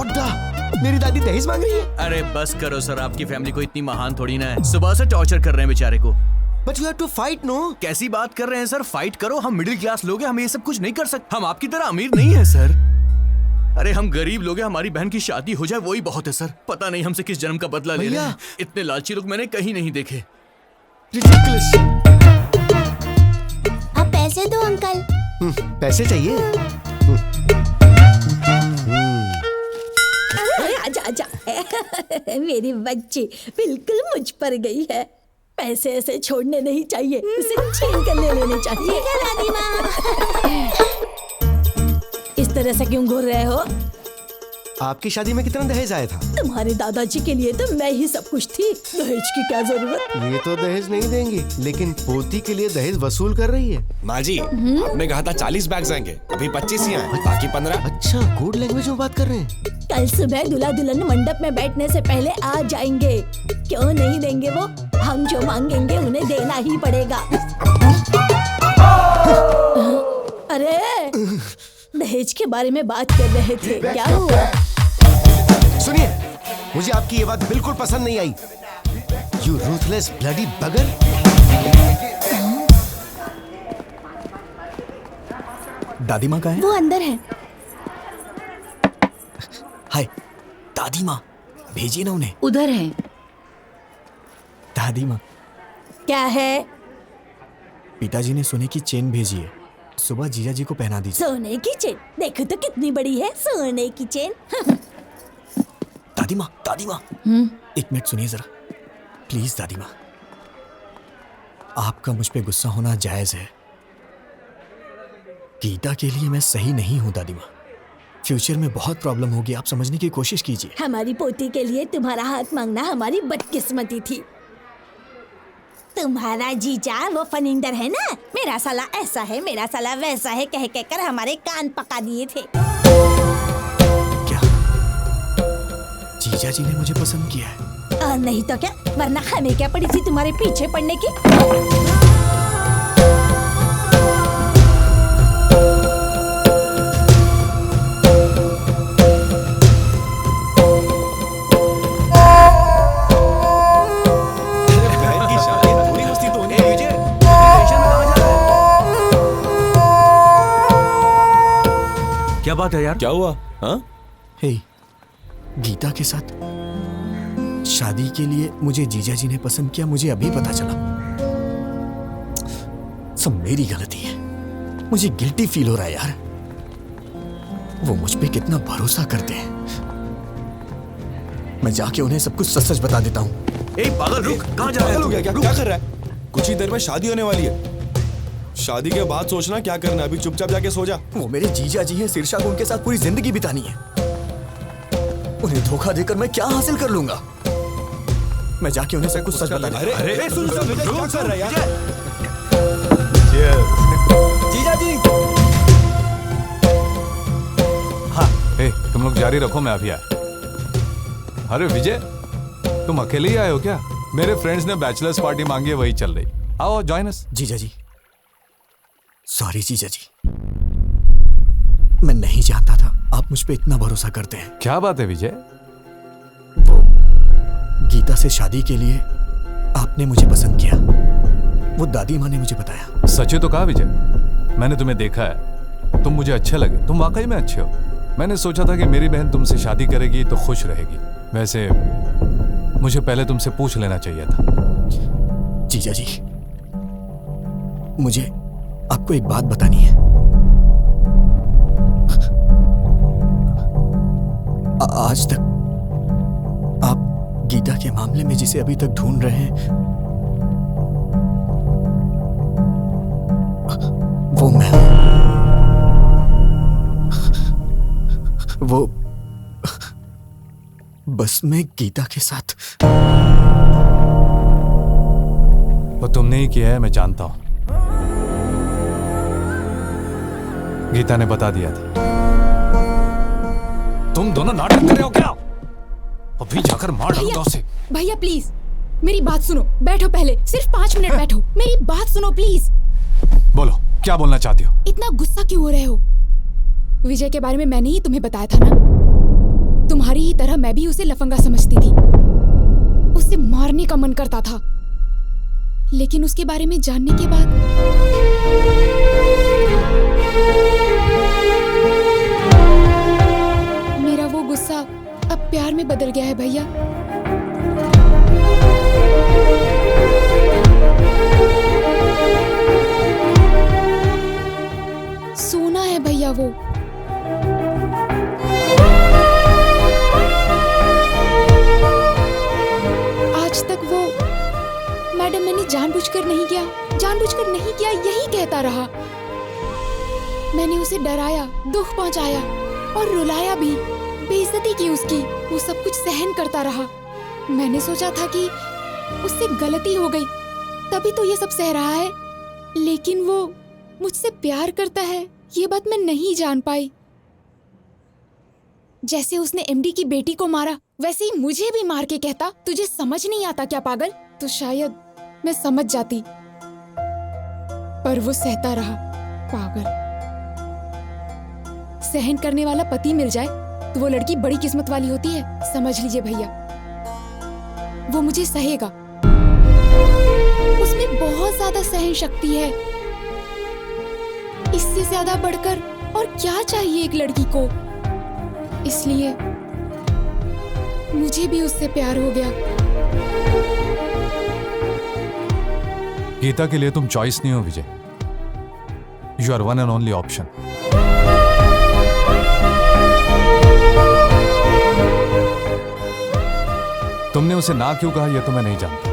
मेरी दादी दहेज मांग रही है? अरे बस करो सर, आपकी फैमिली को इतनी महान थोड़ी ना है। सुबह से टॉर्चर कर रहे हैं बेचारे को। But you have to fight, no? कैसी बात कर रहे हैं सर? फाइट करो, हम मिडिल क्लास लोग हैं, हम ये सब कुछ नहीं कर सकते। हम आपकी तरह अमीर नहीं है सर। अरे हम गरीब लोग हैं, हमारी बहन की शादी हो जाए वही बहुत है सर। पता नहीं हमसे किस जन्म का बदला ले रहे हैं। इतने लालची लोग मैंने कहीं नहीं देखे। Ridiculous. आप पैसे दो अंकल। पैसे चाहिए? अरे आजा आजा। मेरी बच्ची बिल्कुल मुझ पर गई है। पैसे ऐसे छोड़ने नहीं चाहिए, उसे छीन कर ले लेने चाहिए। दादी माँ। इस तरह से क्यों घूर रहे हो? आपकी शादी में कितना दहेज आया था? तुम्हारे दादाजी के लिए तो मैं ही सब कुछ थी, दहेज की क्या जरूरत? ये तो दहेज नहीं देंगी, लेकिन पोती के लिए दहेज वसूल कर रही है। माँ जी आपने कहा था 40 बैग्स आएंगे, अभी 25 ही आए, बाकी 15। अच्छा, कोड लैंग्वेज में बात कर रहे हैं। कल सुबह दूल्हा दुल्हन मंडप में बैठने से पहले आ जाएंगे। क्यों नहीं देंगे वो? हम जो मांगेंगे उन्हें देना ही पड़ेगा। अरे दहेज के बारे में बात कर रहे थे, क्या हुआ? सुनिए, मुझे आपकी ये बात बिल्कुल पसंद नहीं आई। You ruthless bloody bugger। दादी माँ कहाँ है? वो अंदर है। हाय दादी माँ, भेजिए ना उन्हें। उधर है। दादी माँ। क्या है? पिताजी ने सोने की चेन भेजी है, सुबह जीजा जी को पहना दीजिए। सोने की चेन? देखो तो कितनी बड़ी है सोने की चेन। दादी माँ, दादी माँ, एक मिनट सुनिए जरा प्लीज। दादी माँ, आपका मुझ पे गुस्सा होना जायज है। गीता के लिए मैं सही नहीं हूँ दादी माँ। फ्यूचर में बहुत प्रॉब्लम होगी, आप समझने की कोशिश कीजिए। हमारी पोती के लिए तुम्हारा हाथ मांगना हमारी बदकिस्मती थी। तुम्हारा जीजा वो फनिंदर है ना, मेरा साला ऐसा है, मेरा साला वैसा है कह कर हमारे कान पका दिए थे। क्या जीजा जी ने मुझे पसंद किया है? और नहीं तो क्या, वरना हमें क्या पड़ी थी तुम्हारे पीछे पड़ने की? क्या बात है यार? क्या हुआ? हाँ? हे, गीता के साथ शादी के लिए मुझे जीजा जी ने पसंद किया, मुझे अभी पता चला। सब मेरी गलती है, मुझे गिल्टी फील हो रहा है यार। वो मुझ पे कितना भरोसा करते हैं। मैं जाके उन्हें सब कुछ सच सच बता देता हूँ। ए पागल रुक, कहाँ जा रहा है पागल हो तू? गया क्या? क्या कर रहा है? कुछ ही देर में शादी होने वाली है। शादी के बाद सोचना क्या करना है। अभी चुपचाप जाके सो जा। वो मेरे जीजा जी हैं, शीर्षा को उनके साथ पूरी जिंदगी बितानी है। उन्हें धोखा देकर मैं क्या हासिल कर लूंगा? मैं जाके उन्हें सब कुछ सच बता दूंगा। अरे सुन सुन, क्या कर रहा है यार? जीजा जी। हाँ, तुम लोग जारी रखो, मैं अभी आया। अरे विजय, तुम अकेले ही आए हो क्या? मेरे फ्रेंड्स ने बैचलर्स पार्टी मांगी है, वही चल रही। आओ जॉइन अस। जीजा जी, सॉरी जीजा जी, मैं नहीं जानता था आप मुझ पे इतना भरोसा करते हैं। क्या बात है विजय? वो गीता से शादी के लिए आपने मुझे पसंद किया, वो दादी माँ ने मुझे बताया। सच तो कहा विजय, मैंने तुम्हें देखा है, तुम मुझे अच्छे लगे, तुम वाकई में अच्छे हो। मैंने सोचा था कि मेरी बहन तुमसे शादी करेगी तो खुश रहेगी। वैसे मुझे पहले तुमसे पूछ लेना चाहिए था। जीजा जी, मुझे आपको एक बात बतानी है। आज तक आप गीता के मामले में जिसे अभी तक ढूंढ रहे हैं, वो मैं, वो बस मैं गीता के साथ। वो तुमने ही किया है, मैं जानता हूं। गीता ने बता दिया था। तुम दोनों नाटक कर रहे हो क्या? अभी जाकर मार डालूंगा उसे। भैया प्लीज मेरी बात सुनो, बैठो पहले, सिर्फ 5 मिनट बैठो, मेरी बात सुनो प्लीज। बोलो, क्या बोलना चाहती हो? इतना गुस्सा क्यों हो रहे हो? विजय के बारे में मैंने ही तुम्हें बताया था ना। तुम्हारी ही तरह मैं भी उसे लफंगा समझती थी, उसे मारने का मन करता था, लेकिन उसके बारे में जानने के बाद मेरा वो गुस्सा अब प्यार में बदल गया है भैया। सोना है भैया वो। आज तक वो मैडम मैंने जानबूझकर नहीं किया यही कहता रहा। मैंने उसे डराया, दुख पहुंचाया और रुलाया भी, बेइज्जती की उसकी, वो सब कुछ सहन करता रहा। मैंने सोचा था कि उससे गलती हो गई तभी तो ये सब सह रहा है, लेकिन वो मुझसे प्यार करता है ये बात मैं नहीं जान पाई। जैसे उसने एमडी की बेटी को मारा वैसे ही मुझे भी मार के कहता तुझे समझ नहीं आता क्या पागल? तो शायद मैं समझ जाती, पर वो सहता रहा। पागल। सहन करने वाला पति मिल जाए तो वो लड़की बड़ी किस्मत वाली होती है, समझ लीजिए भैया। वो मुझे सहेगा, उसमें बहुत ज्यादा सहन शक्ति है। इससे ज्यादा बढ़कर और क्या चाहिए एक लड़की को? इसलिए मुझे भी उससे प्यार हो गया। गीता के लिए तुम चॉइस नहीं हो Vijay, you are one and only option. तुमने उसे ना क्यों कहा यह तो मैं नहीं जानता,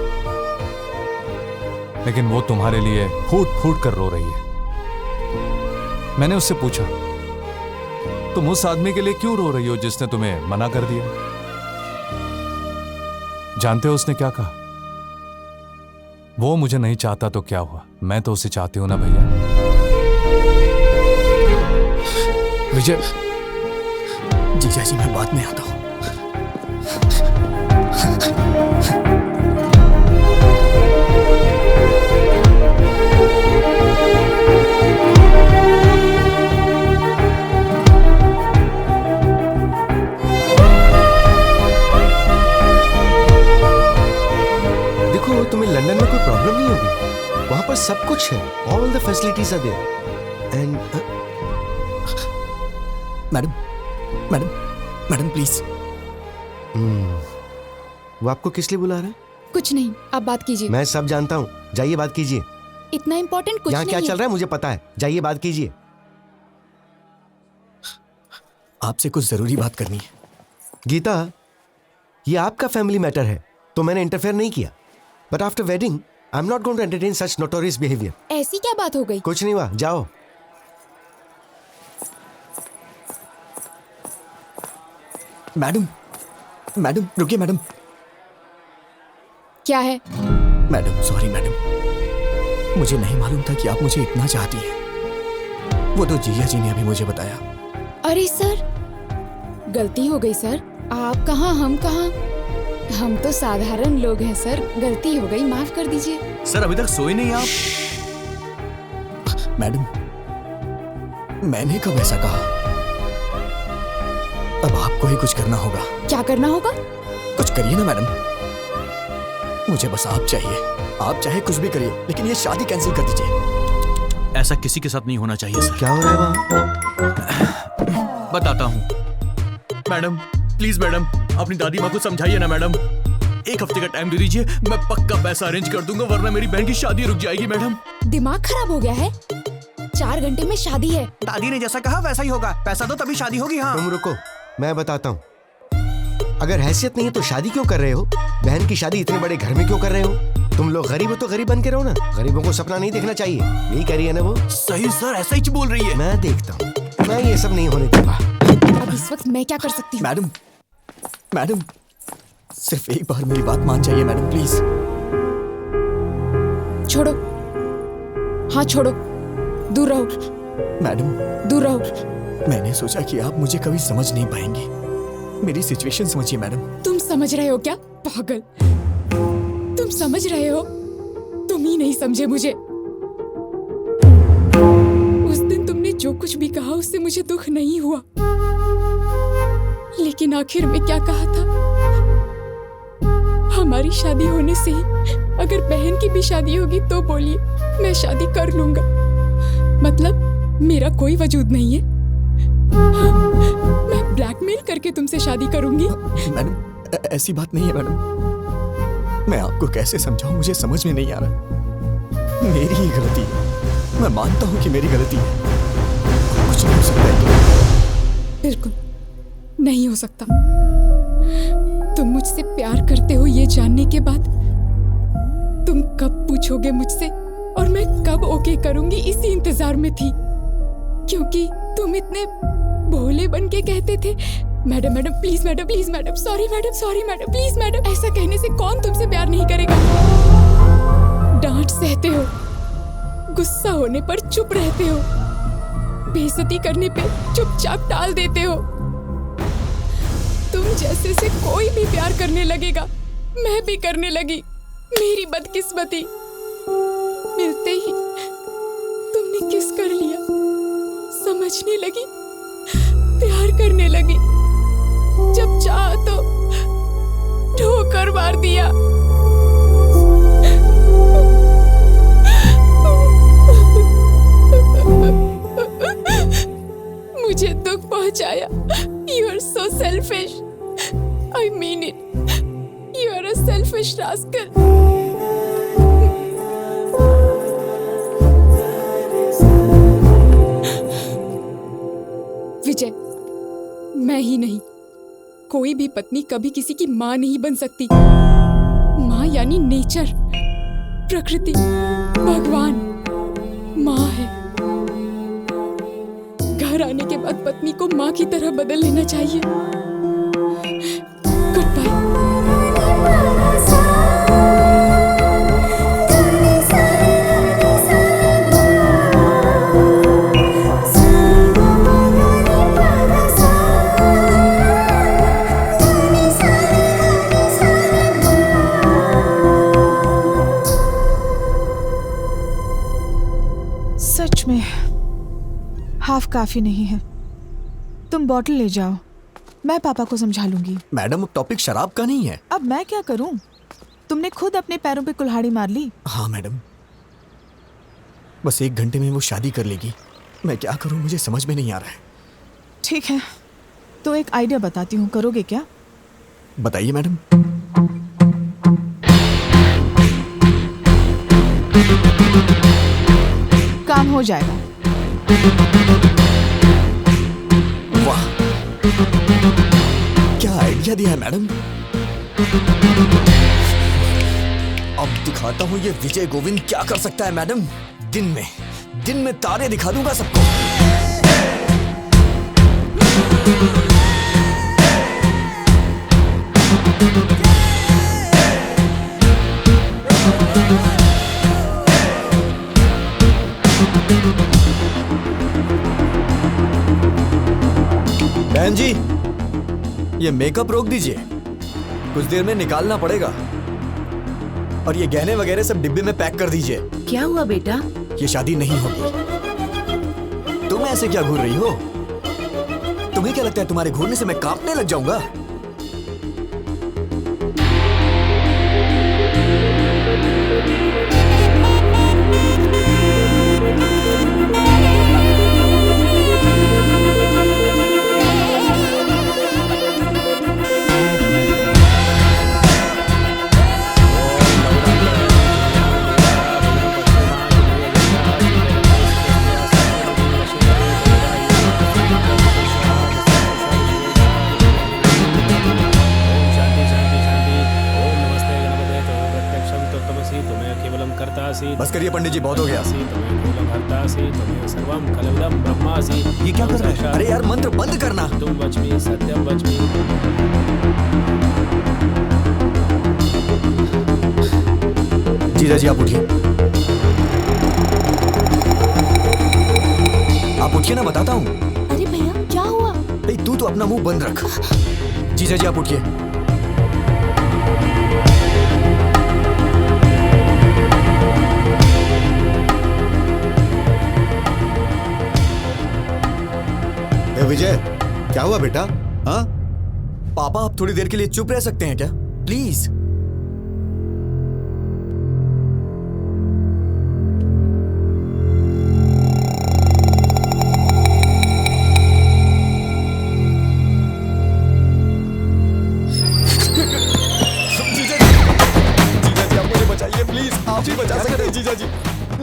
लेकिन वो तुम्हारे लिए फूट फूट कर रो रही है। मैंने उससे पूछा, तुम उस आदमी के लिए क्यों रो रही हो जिसने तुम्हें मना कर दिया? जानते हो उसने क्या कहा? वो मुझे नहीं चाहता तो क्या हुआ, मैं तो उसे चाहती हूं ना भैया। विजय। जीजा जी, मैं बाद में आता हूं। देखो, तुम्हें लंदन में कोई प्रॉब्लम नहीं होगी, वहां पर सब कुछ है, all the facilities are there. And madam madam madam please. वो आपको किस लिए बुला रहा है? कुछ नहीं, आप बात कीजिए। मैं सब जानता हूँ, जाइए बात कीजिए। इतना इम्पोर्टेंट कुछ यहाँ नहीं क्या है। चल रहा है मुझे पता है, जाइए बात कीजिए। आपसे कुछ जरूरी बात करनी है। गीता, ये आपका फैमिली मैटर है, तो मैंने इंटरफेयर नहीं किया। But after wedding I am not going to entertain such notorious behaviour. ऐसी क्या बात हो गई? कुछ नहीं हुआ, जाओ। मैडम, मैडम रुकिए मैडम। क्या है? मैडम सॉरी मैडम, मुझे नहीं मालूम था कि आप मुझे इतना चाहती हैं। वो तो जिया जी ने अभी मुझे बताया। अरे सर, गलती हो गई सर। आप कहाँ, हम कहाँ? हम तो साधारण लोग हैं सर। गलती हो गई, माफ कर दीजिए। सर अभी तक सोए नहीं आप? मैडम, मैंने कब ऐसा कहा? अब आपको ही कुछ करना होगा। क्या करना होगा? कुछ करिए ना मैडम, मुझे बस आप चाहिए। आप चाहे कुछ भी करिए, लेकिन ये शादी कैंसिल कर दीजिए। ऐसा किसी के साथ नहीं होना चाहिए सर। क्या हो रहा है वहाँ? बताता हूँ। मैडम प्लीज मैडम, अपनी दादी माँ को समझाइए ना मैडम। 1 हफ्ते का टाइम दे दीजिए, मैं पक्का पैसा अरेंज कर दूंगा, वरना मेरी बहन की शादी रुक जाएगी मैडम। दिमाग खराब हो गया है? 4 घंटे में शादी है। दादी ने जैसा कहा वैसा ही होगा। पैसा दो तभी शादी होगी। हाँ तुम रुको, मैं बताता हूँ। अगर हैसियत नहीं है तो शादी क्यों कर रहे हो? बहन की शादी इतने बड़े घर में क्यों कर रहे हो? तुम लोग गरीब हो तो गरीब बन के रहो ना। गरीबों को सपना नहीं देखना चाहिए, यही कह रही है ना वो? सही सर, ऐसा ही बोल रही है। मैं देखता हूँ, मैं ये सब नहीं होने दूंगा। अब इस वक्त मैं क्या कर सकती हूँ? मैडम, मैडम सिर्फ एक बार मेरी बात मान जाइए मैडम, प्लीज। छोड़ो, हाँ छोड़ो, दूर रहो। मैडम दूर रहो। मैंने सोचा कि आप मुझे कभी समझ नहीं पाएंगे। मेरी सिचुएशन समझिए मैडम। तुम समझ रहे हो क्या? पागल, तुम समझ रहे हो? तुम ही नहीं समझे मुझे। उस दिन तुमने जो कुछ भी कहा उससे मुझे दुख नहीं हुआ, लेकिन आखिर में क्या कहा था? हमारी शादी होने से ही अगर बहन की भी शादी होगी तो बोलिए, मैं शादी कर लूंगा। मतलब मेरा कोई वजूद नहीं है? मैं ब्लैकमेल करके तुमसे शादी करूंगी? मैडम ऐसी बात नहीं है मैडम। मैं आपको कैसे समझाऊं, मुझे समझ में नहीं आ रहा। मेरी ही गलती है, मैं मानता हूं कि मेरी गलती है। कुछ नहीं हो सकता है तो। बिल्कुल नहीं हो सकता। तुम मुझसे प्यार करते हो ये जानने के बाद तुम कब पूछोगे मुझसे और मैं कब ओके करूंगी, इसी इंतजार में थी। क्योंकि तुम इतने भोले बन के कहते थे, madam madam please madam, please madam, sorry madam, please madam. ऐसा कहने से कौन तुमसे प्यार नहीं करेगा? डांट सहते हो, गुस्सा होने पर चुप रहते हो, बेइज्जती करने पे चुपचाप टाल देते हो। तुम जैसे से कोई भी प्यार करने लगेगा, मैं भी करने लगी। मेरी बदकिस्मती, मिलते ही तुमने किस कर लिया, समझने लगी, प्यार करने लगी। जब चाहा तो ठोकर मार दिया। मुझे दुख पहुंचाया। You are so selfish. I mean it. You are a selfish rascal. विजय, मैं ही नहीं, कोई भी पत्नी कभी किसी की माँ नहीं बन सकती। माँ यानी नेचर, प्रकृति, भगवान माँ है। घर आने के बाद पत्नी को माँ की तरह बदल लेना चाहिए। Good bye. सच में हाफ काफी नहीं है। तुम बॉटल ले जाओ, मैं पापा को समझा लूंगी। मैडम अब टॉपिक शराब का नहीं है। अब मैं क्या करूं? तुमने खुद अपने पैरों पे कुल्हाड़ी मार ली। हाँ मैडम, बस 1 घंटे में वो शादी कर लेगी। मैं क्या करूं, मुझे समझ में नहीं आ रहा है। ठीक है, तो एक आइडिया बताती हूँ, करोगे क्या? बताइए मैडम। काम हो जाएगा। वाह, क्या आइडिया दिया है मैडम। दिखाता हूँ ये विजय गोविंद क्या कर सकता है मैडम। दिन में तारे दिखा दूंगा सबको। बहन जी, ये मेकअप रोक दीजिए, कुछ देर में निकालना पड़ेगा। और ये गहने वगैरह सब डिब्बे में पैक कर दीजिए। क्या हुआ बेटा? ये शादी नहीं होगी। तुम ऐसे क्या घूर रही हो? तुम्हें क्या लगता है तुम्हारे घूरने से मैं कांपने लग जाऊंगा? बस करिए पंडित जी, बहुत हो गया। ये क्या कर रहे हैं? अरे यार मंत्र बंद करना। तुम वच्मि सत्यम वच्मि। जीजा जी आप उठिए। आप उठिए ना, बताता हूँ। अरे भैया क्या हुआ? भाई तू तो अपना मुंह बंद रख। जीजा जी आप उठिए। विजय क्या हुआ बेटा? हाँ पापा आप थोड़ी देर के लिए चुप रह सकते हैं क्या प्लीज? जीजा जी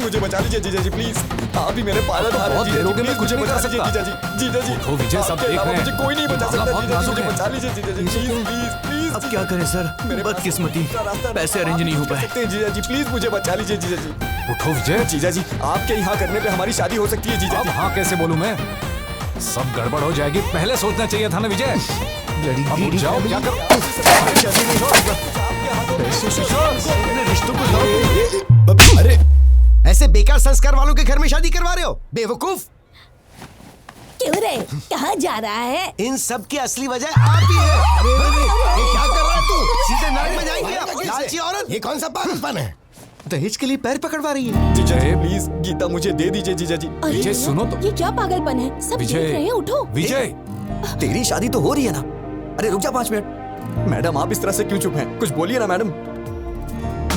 मुझे बचा लीजिए जीजा जी प्लीज। आप ही मेरे पालनहार हैं जीजा जी, मैं कुछ नहीं बचा सकता। जीजा जी उठो विजय, सब देख रहे हैं। मुझे कोई नहीं बचा सकता जीजा जी, मुझे बचा लीजिए जीजा जी प्लीज। अब क्या करें सर, बदकिस्मती, पैसे अरेंज नहीं हो पाए। जीजा जी प्लीज मुझे बचा लीजिए जीजा जी। उठो विजय। जीजा जी आपके यहाँ करने पे हमारी शादी हो सकती है जीजा जी। हाँ कैसे बोलूं मैं, सब गड़बड़ हो जाएगी। पहले सोचना चाहिए था ना विजय। अब उठ जाओ, क्या कर रिश्तों को। अरे ऐसे बेकार संस्कार वालों के घर में शादी करवा रहे हो बेवकूफ। क्यों रे, कहाँ जा रहा है? इन सब की असली वजह आप ही है। ये क्या कर रहा है तू? सीधे नाक में जाएंगे आप, लालची औरत। ये कौन सा पागलपन है? दहेज के लिए पैर पकड़वा रही है। जीजा जी प्लीज गीता मुझे दे दीजिए जीजा जी। विजय सुनो तो। ये क्या पागलपन है? सब देख रहे हैं, उठो। विजय तेरी शादी तो हो रही है ना। अरे रुक जा 5 मिनट। मैडम आप इस तरह से क्यों चुप हैं? कुछ बोलिए ना मैडम।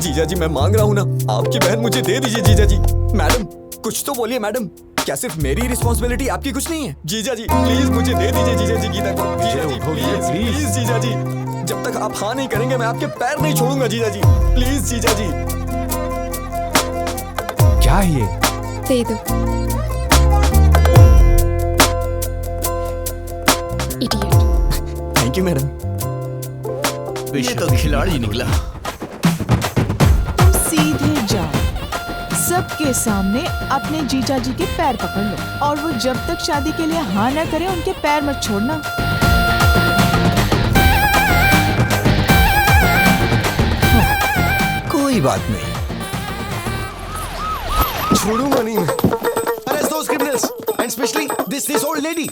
जीजा जी मैं मांग रहा हूँ ना, आपकी बहन मुझे दे दीजिए जीजा जी। मैडम कुछ तो बोलिए मैडम। क्या सिर्फ मेरी रिस्पॉन्सिबिलिटी, आपकी कुछ नहीं है? जीजा जी प्लीज मुझे दे दीजिए जीजा जी गीता को। जीजा जी प्लीज जीजा जी, जब तक आप हाँ नहीं करेंगे मैं आपके पैर नहीं छोड़ूंगा जीजा जी। प्लीज जीजा जी। क्या है ये? दे दो। इडियट। Thank you madam. ये तो खिलाड़ी निकला। सीधे जाओ, सबके सामने अपने जीजा जी के पैर पकड़ लो, और वो जब तक शादी के लिए हाँ ना करे उनके पैर मत छोड़ना। कोई बात नहीं, छोड़ूंगा नहीं मैं। Arrest those criminals and especially this old lady.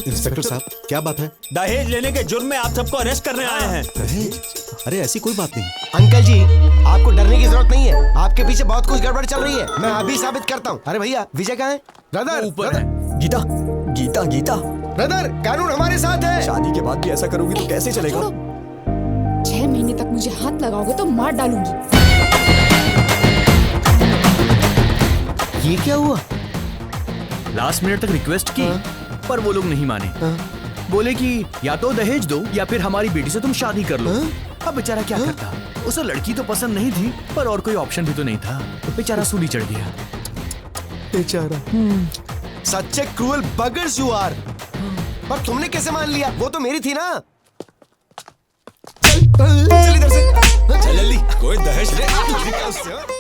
Inspector साहब क्या बात है? दहेज लेने के जुर्म में आप सबको अरेस्ट करने आए हैं। दहेज? अरे ऐसी कोई बात नहीं। अंकल जी आपको डरने की जरूरत नहीं है, आपके पीछे बहुत कुछ गड़बड़ चल रही है। मैं अभी साबित करता हूँ। अरे भैया विजय कहाँ है? ब्रदर ऊपर है। गीता गीता गीता ब्रदर कानून हमारे साथ है। शादी के बाद भी ऐसा करोगी तो कैसे चलेगा? 6 महीने तक मुझे हाथ लगाओगे तो मार डालूंगी। ये क्या हुआ? लास्ट मिनट तक रिक्वेस्ट की पर वो लोग नहीं माने। बोले कि या तो दहेज दो या फिर हमारी बेटी से तुम शादी कर लो। अब बेचारा क्या करता, उसे लड़की तो पसंद नहीं थी पर और कोई ऑप्शन भी तो नहीं था। बेचारा सूली चढ़ गया। बेचारा सच्चे क्रूअल बगर्स यू आर। पर तुमने कैसे मान लिया? वो तो मेरी थी ना। चल इधर से। चल जल्दी, कोई दहेज ले, तुझे क्या उससे, हाँ?